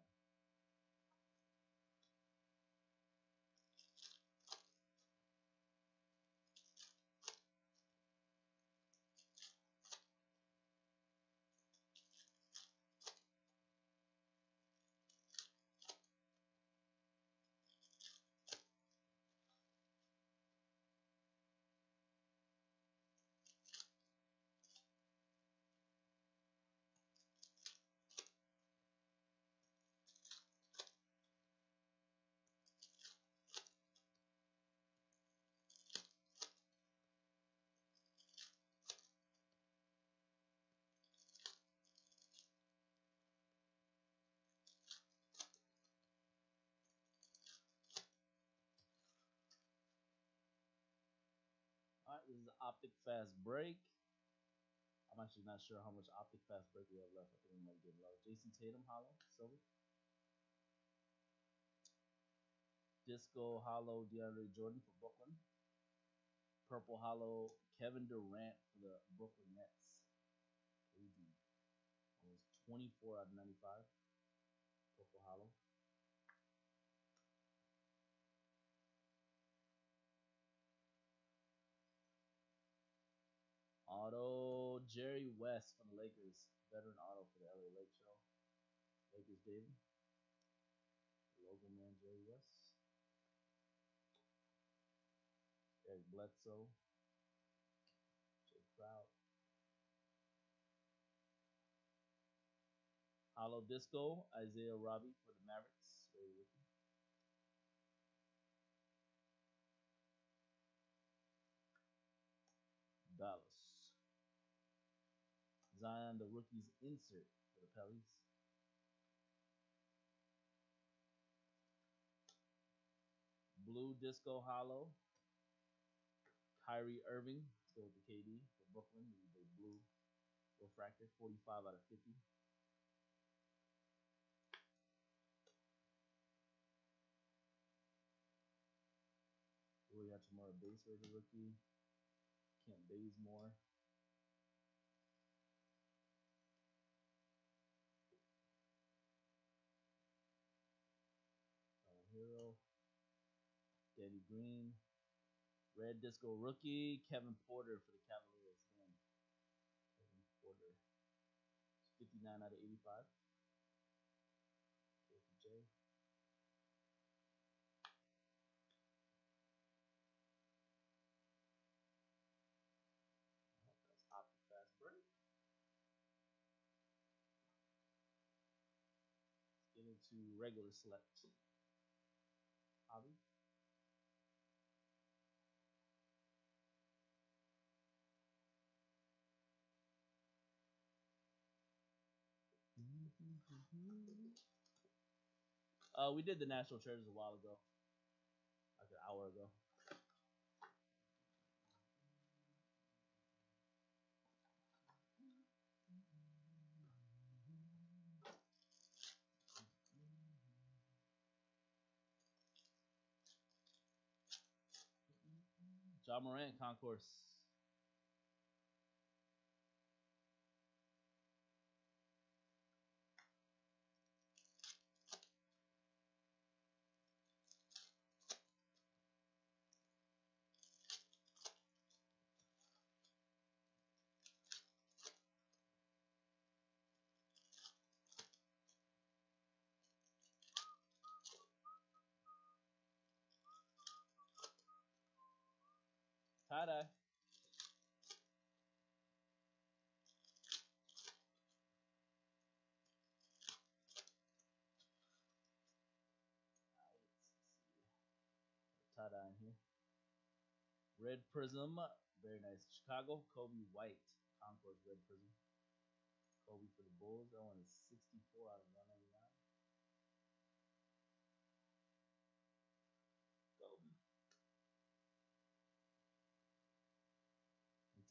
Alright, this is Optic Fast Break. I'm actually not sure how much Optic Fast Break we have left. I think we might get low. Jason Tatum, hollow, silver. Disco hollow, DeAndre Jordan for Brooklyn. Purple hollow, Kevin Durant for the Brooklyn Nets. KD. Almost 24 out of 95. Purple hollow. Auto, Jerry West from the Lakers. Veteran auto for the LA Lake Show. Lakers, David. Logo man, Jerry West. Eric Bledsoe. Jay Crowd. Hollow Disco, Isaiah Robbie for the Mavericks. Very rookie. Dallas. Zion, the rookie's insert for the Pelicans. Blue Disco Hollow. Kyrie Irving. Let's go with the KD for Brooklyn. The blue refractor, 45 out of 50. Willie Hachimura base rated rookie. Kent Bazemore. Hero. Danny Green. Red Disco rookie. Kevin Porter for the Cavaliers. Again. Kevin Porter. 59 out of 85. JPJ. That's Optic Fast Break. Let's get into regular select. Hobby. We did the National Treasures a while ago, like an hour ago. John Morant Concourse. tie-dye. Tie-dye in here. Red Prism, very nice. Chicago, Kobe White. Concourse Red Prism. Kobe for the Bulls. That one is 64 out of 199. Kobe.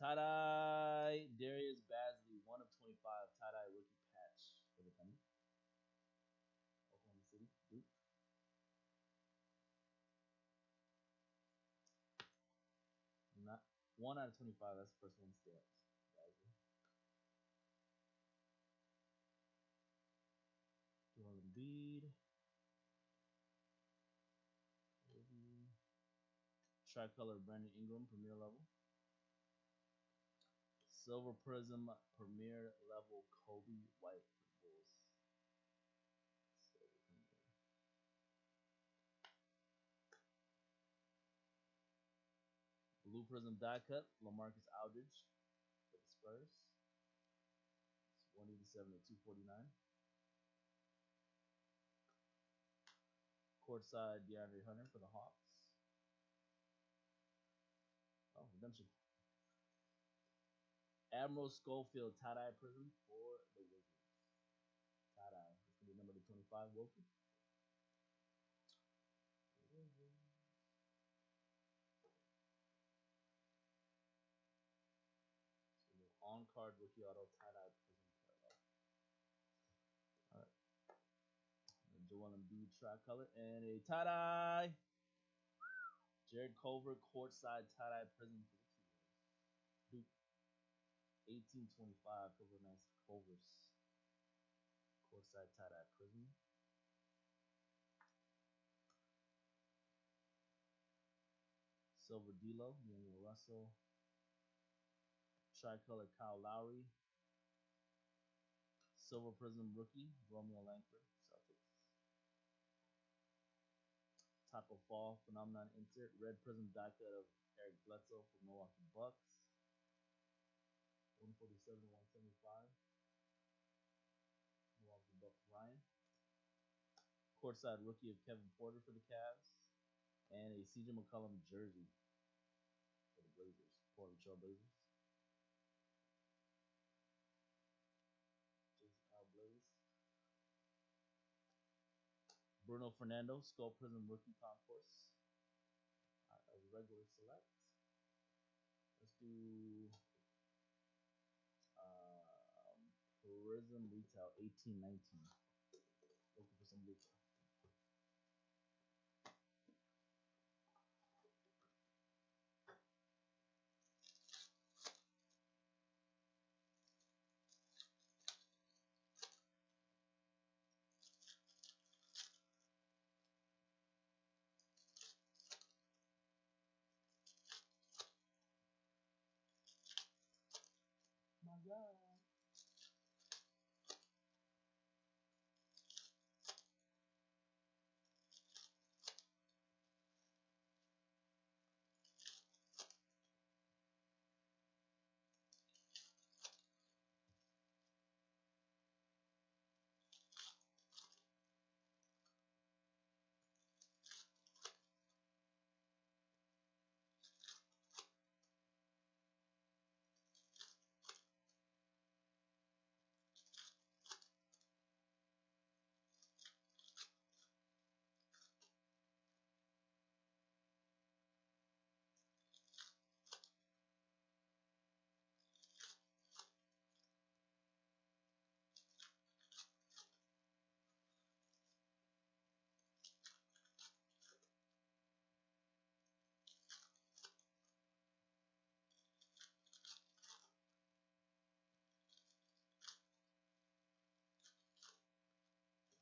Tie-dye, Darius Bazley, 1 of 25. Tie-dye rookie patch for the Thunder. Oklahoma City, Duke. Not 1 out of 25. That's the first one stamps. Joel Embiid. Tricolor Brandon Ingram, Premier level. Silver Prism, Premier level Kobe White for the Bulls. Blue Prism die cut, LaMarcus Aldridge for the Spurs. It's 187 to 249. Courtside DeAndre Hunter for the Hawks. Oh, redemption. Admiral Schofield tie-dye prism for the Wizards. Tie-dye. It's going to be number 25, Wolfie. So the on-card rookie auto tie-dye prism parallel. Alright. Joel Embiid tricolor and a tie-dye. Jared Culver courtside tie-dye prism for the Kings. Duke. 1825. Couple of nice Culvers. Courtside tie-dye prism. Silver D'Lo, Daniel Russell. Tricolor Kyle Lowry. Silver Prism rookie, Romeo Langford, Celtics. Taco Fall Phenomenon insert. Red Prism die cut of Eric Bledsoe for Milwaukee Bucks. 147 to 175. Milwaukee Bucks Ryan. Courtside rookie of Kevin Porter for the Cavs. And a CJ McCollum jersey for the Blazers. Portland Trail Blazers. Jason Kyle Blaze. Bruno Fernando, Skull Prism rookie concourse. A regular select. Let's do Prism Retail 1819. Looking for some retail. My God.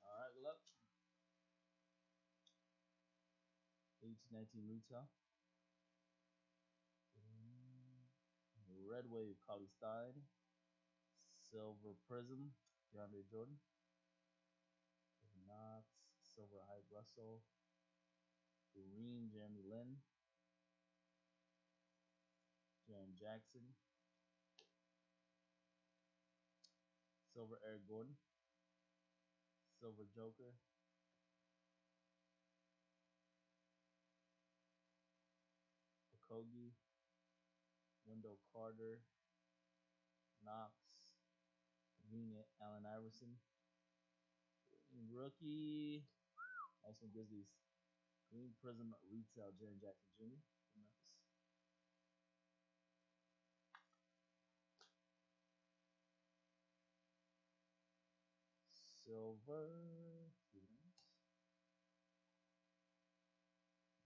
Alright, good luck. 1819 retail. Red Wave, Collie Stein. Silver Prism, DeAndre Jordan. Knox, Silver Hype Russell. Green, Jeremy Lin. Jaren Jackson. Silver Eric Gordon. Silver Joker. Okogie. Wendell Carter. Knox. Green Allen Iverson. Green rookie. Nice one, Grizzlies. Green Prism Retail Jaren Jackson Jr. from Memphis. Silver.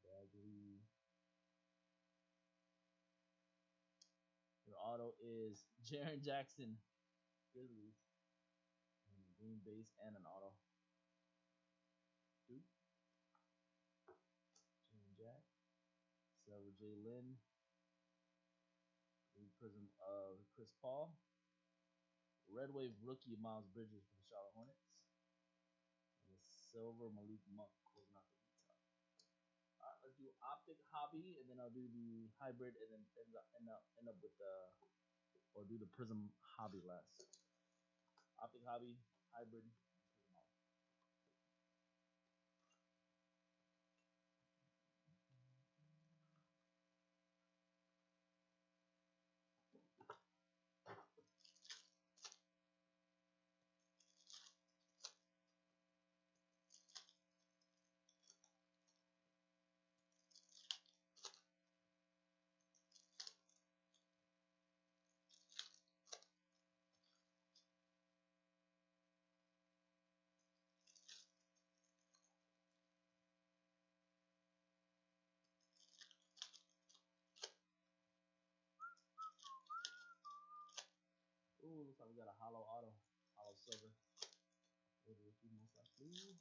Bagley. Your auto is Jaren Jackson. Grizzlies. And green base and an auto. Duke. Jaren Jack. Silver J. Lynn. Green Prism of Chris Paul. Red Wave rookie Miles Bridges for the Charlotte Hornets. And the silver Malik Monk closing out the retail. Alright, let's do Optic Hobby, and then I'll do the hybrid, and then end up with the, or do the Prism Hobby last. Optic Hobby, hybrid, Prism Hobby. Ooh, looks like we got a hollow auto, hollow silver. Rookie most likely.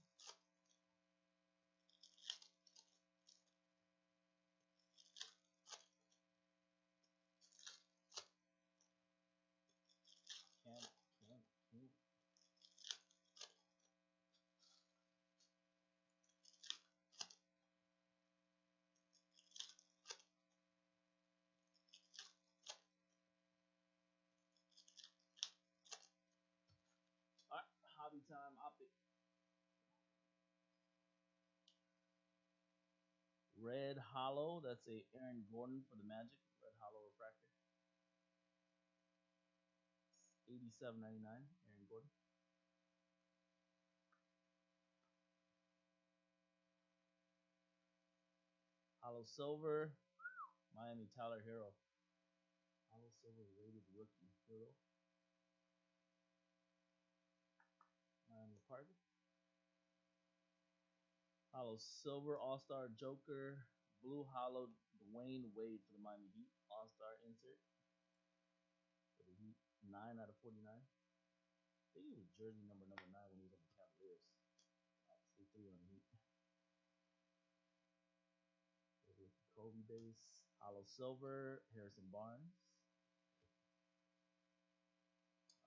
Can't. Alright, hobby time, Optic. Red Hollow, that's a Aaron Gordon for the Magic. Red Hollow refractor. $87.99, Aaron Gordon. Hollow Silver, Miami Tyler Hero. Hollow Silver rated rookie Hero. Miami Parker. Hollow Silver All-Star Joker. Blue Hollow Dwayne Wade for the Miami Heat. All-Star insert. For the Heat. 9 out of 49. I think it was jersey number 9 when he was on the Cavaliers. Obviously 3 on the Heat. Kobe base. Hollow Silver. Harrison Barnes.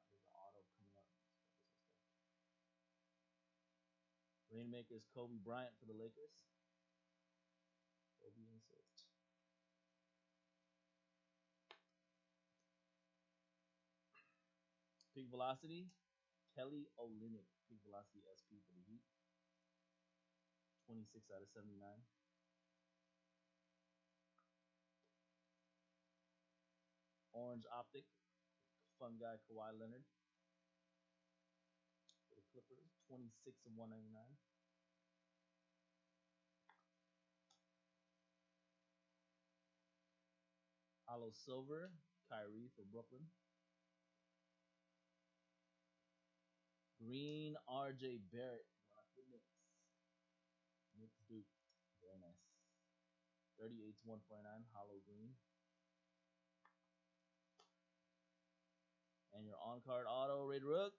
There's an auto coming up. Rainmakers Kobe Bryant for the Lakers. Kobe insert. Peak Velocity, Kelly Olynyk. Peak Velocity SP for the Heat. 26 out of 79. Orange Optic, fun guy Kawhi Leonard. For the Clippers, 26 of 199. Hollow Silver, Kyrie for Brooklyn. Green RJ Barrett, for Knicks. Knicks Duke, very nice. 38 to 149, Hollow Green. And your on-card auto, Red Rook.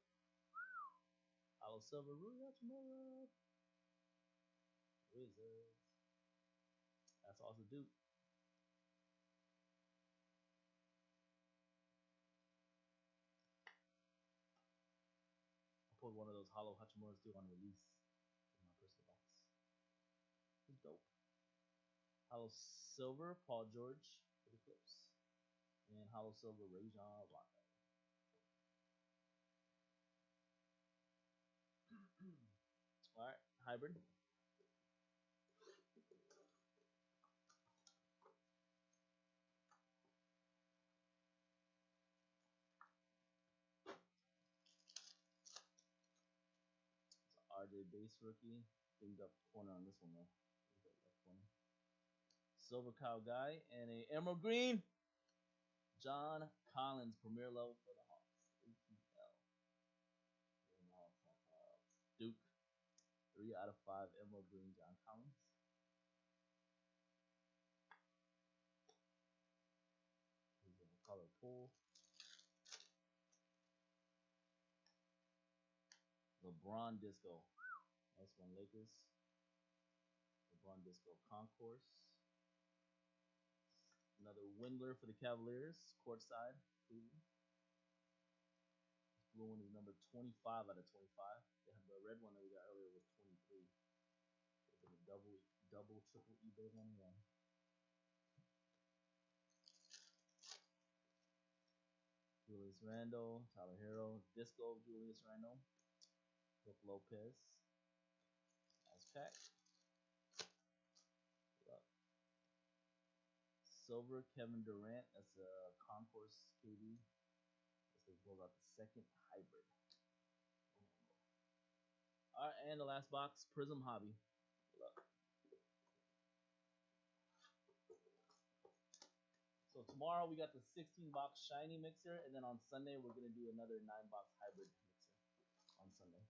Hollow Silver, Rui Hachimura. Wizards. That's also Duke. I put one of those hollow Hachimuras too on release in my personal box. It's dope. Hollow Silver, Paul George for the Clips. And hollow silver Rajon Rondo. All right, hybrid. It's RJ base rookie. Binged up corner on this one though. Binged up left corner. Silver Cow guy and a emerald green. John Collins, premier level for the Hawks. ATL. Duke. 3 out of 5 emerald green John Collins. He's a color pool. LeBron Disco. Nice one, Lakers. LeBron Disco Concourse. Another Windler for the Cavaliers. Courtside. Cleveland. This blue one is number 25 out of 25. They have the red one that we got earlier with 23. A double, triple eBay 1-1. Julius Randle, Tyler Hero, Disco Julius Randle, Brook Lopez. Nice pack. Silver Kevin Durant. That's a Concourse KD. Guess they pulled out the second hybrid. All right, and the last box, Prism Hobby. Good luck. So tomorrow we got the 16-box shiny mixer, and then on Sunday we're gonna do another 9-box hybrid mixer on Sunday.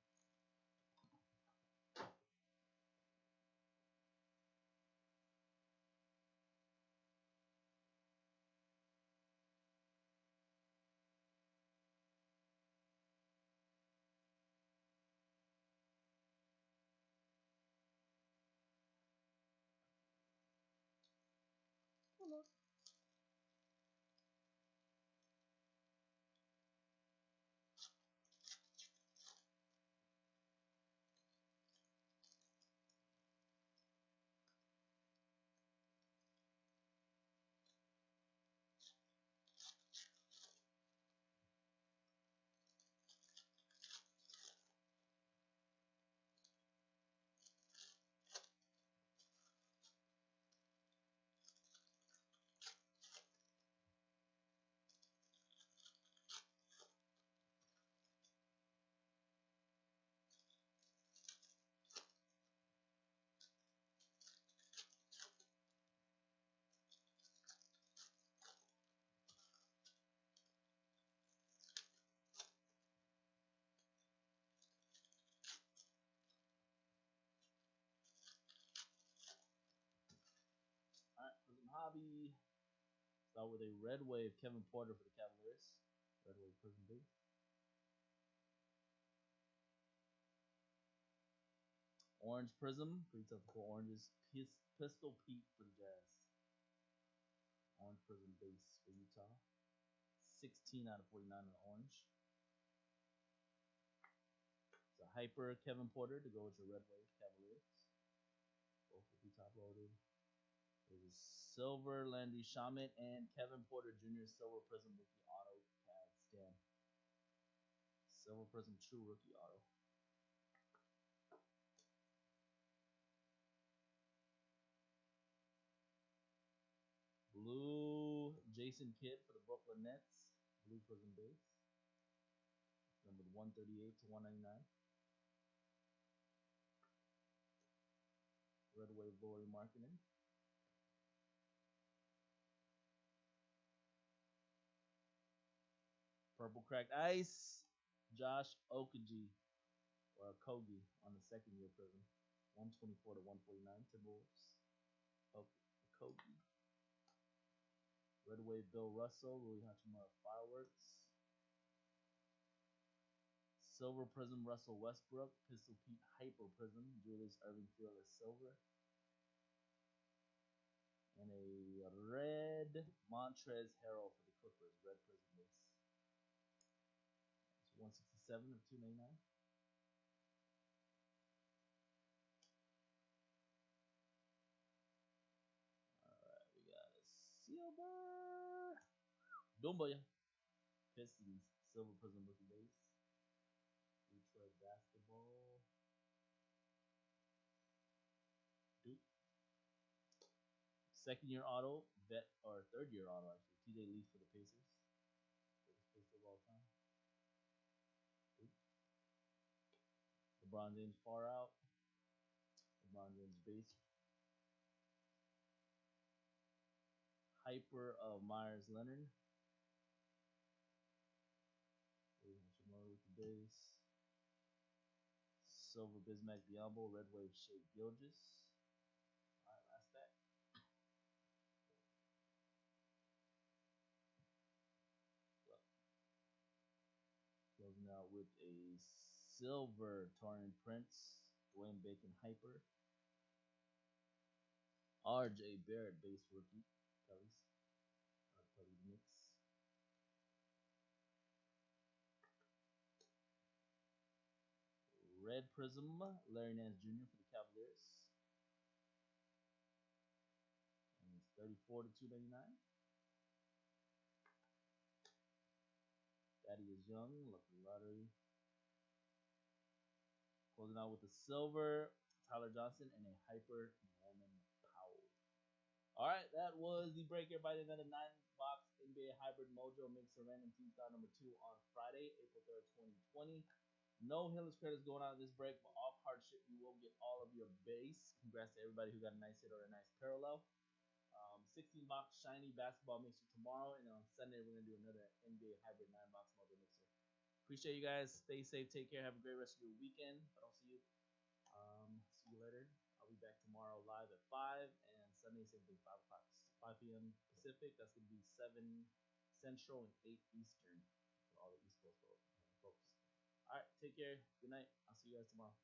Alright, Prism Hobby. Start with a red wave Kevin Porter for the Cavaliers. Red wave Prism base. Orange Prism. Pretty tough to pull oranges. Pistol Pete for the Jazz. Orange Prism base for Utah. 16 out of 49 on orange. It's a hyper Kevin Porter to go with your red wave Cavaliers. Both will be top loaded. There's a silver Landry Shamet and Kevin Porter Jr. Silver Prism rookie auto Cavs. Damn. Silver Prism true rookie auto. Blue Jason Kidd for the Brooklyn Nets. Blue Prism base. Numbered 138 to 199. Red Wave Lori Markkinen. Purple Cracked Ice. Josh Okogie or Kogi on the second year Prism. 124 to 149 Timberwolves. Okogie. Red Wave Bill Russell, Rui Hachimura Fireworks. Silver Prism Russell Westbrook, Pistol Pete Hyper Prism, Julius Irving Fearless Silver. And a red Montrezl Harrell for the Clippers, red Prism base. It's 167 of 299. Alright, we got a silver. Dumboya. Pistons, Silver Prism rookie base. Detroit basketball. Duke. Second year auto, vet or third year auto actually. TJ Leaf for the Pacers. Biggest Pacer of all time. Duke. LeBron James far out. LeBron James base. Hyper of Myers Leonard. Hashimoto with the base. Silver Bismack Diablo, Red Wave Shea Gilgis. Alright, last stack. Closing out with a silver Torian Prince, Dwayne Bacon Hyper. RJ Barrett base rookie. Kelly's. Kelly's mix. Red Prism, Larry Nance Jr. for the Cavaliers. And it's 34 to 299. Daddy is Young, Lucky Lottery. Closing out with a silver Tyler Johnson and a hyper Norman Powell. Alright, that was the break, everybody. Another 9-box NBA Hybrid Mojo Mixer Random Team Style number 2 on Friday, April 3rd, 2020. No Hillis credits going on in this break, but off hardship, you will get all of your base. Congrats to everybody who got a nice hit or a nice parallel. 16-box shiny basketball mixer tomorrow, and on Sunday we're gonna do another NBA Hybrid 9-box Mojo mixer. Appreciate you guys. Stay safe. Take care. Have a great rest of your weekend. If I don't see you, see you later. I'll be back tomorrow live at 5, and Sunday same thing, 5 o'clock, 5 p.m. Pacific. That's gonna be 7 Central and 8 Eastern for all the East Coast folks. All right, take care. Good night. I'll see you guys tomorrow.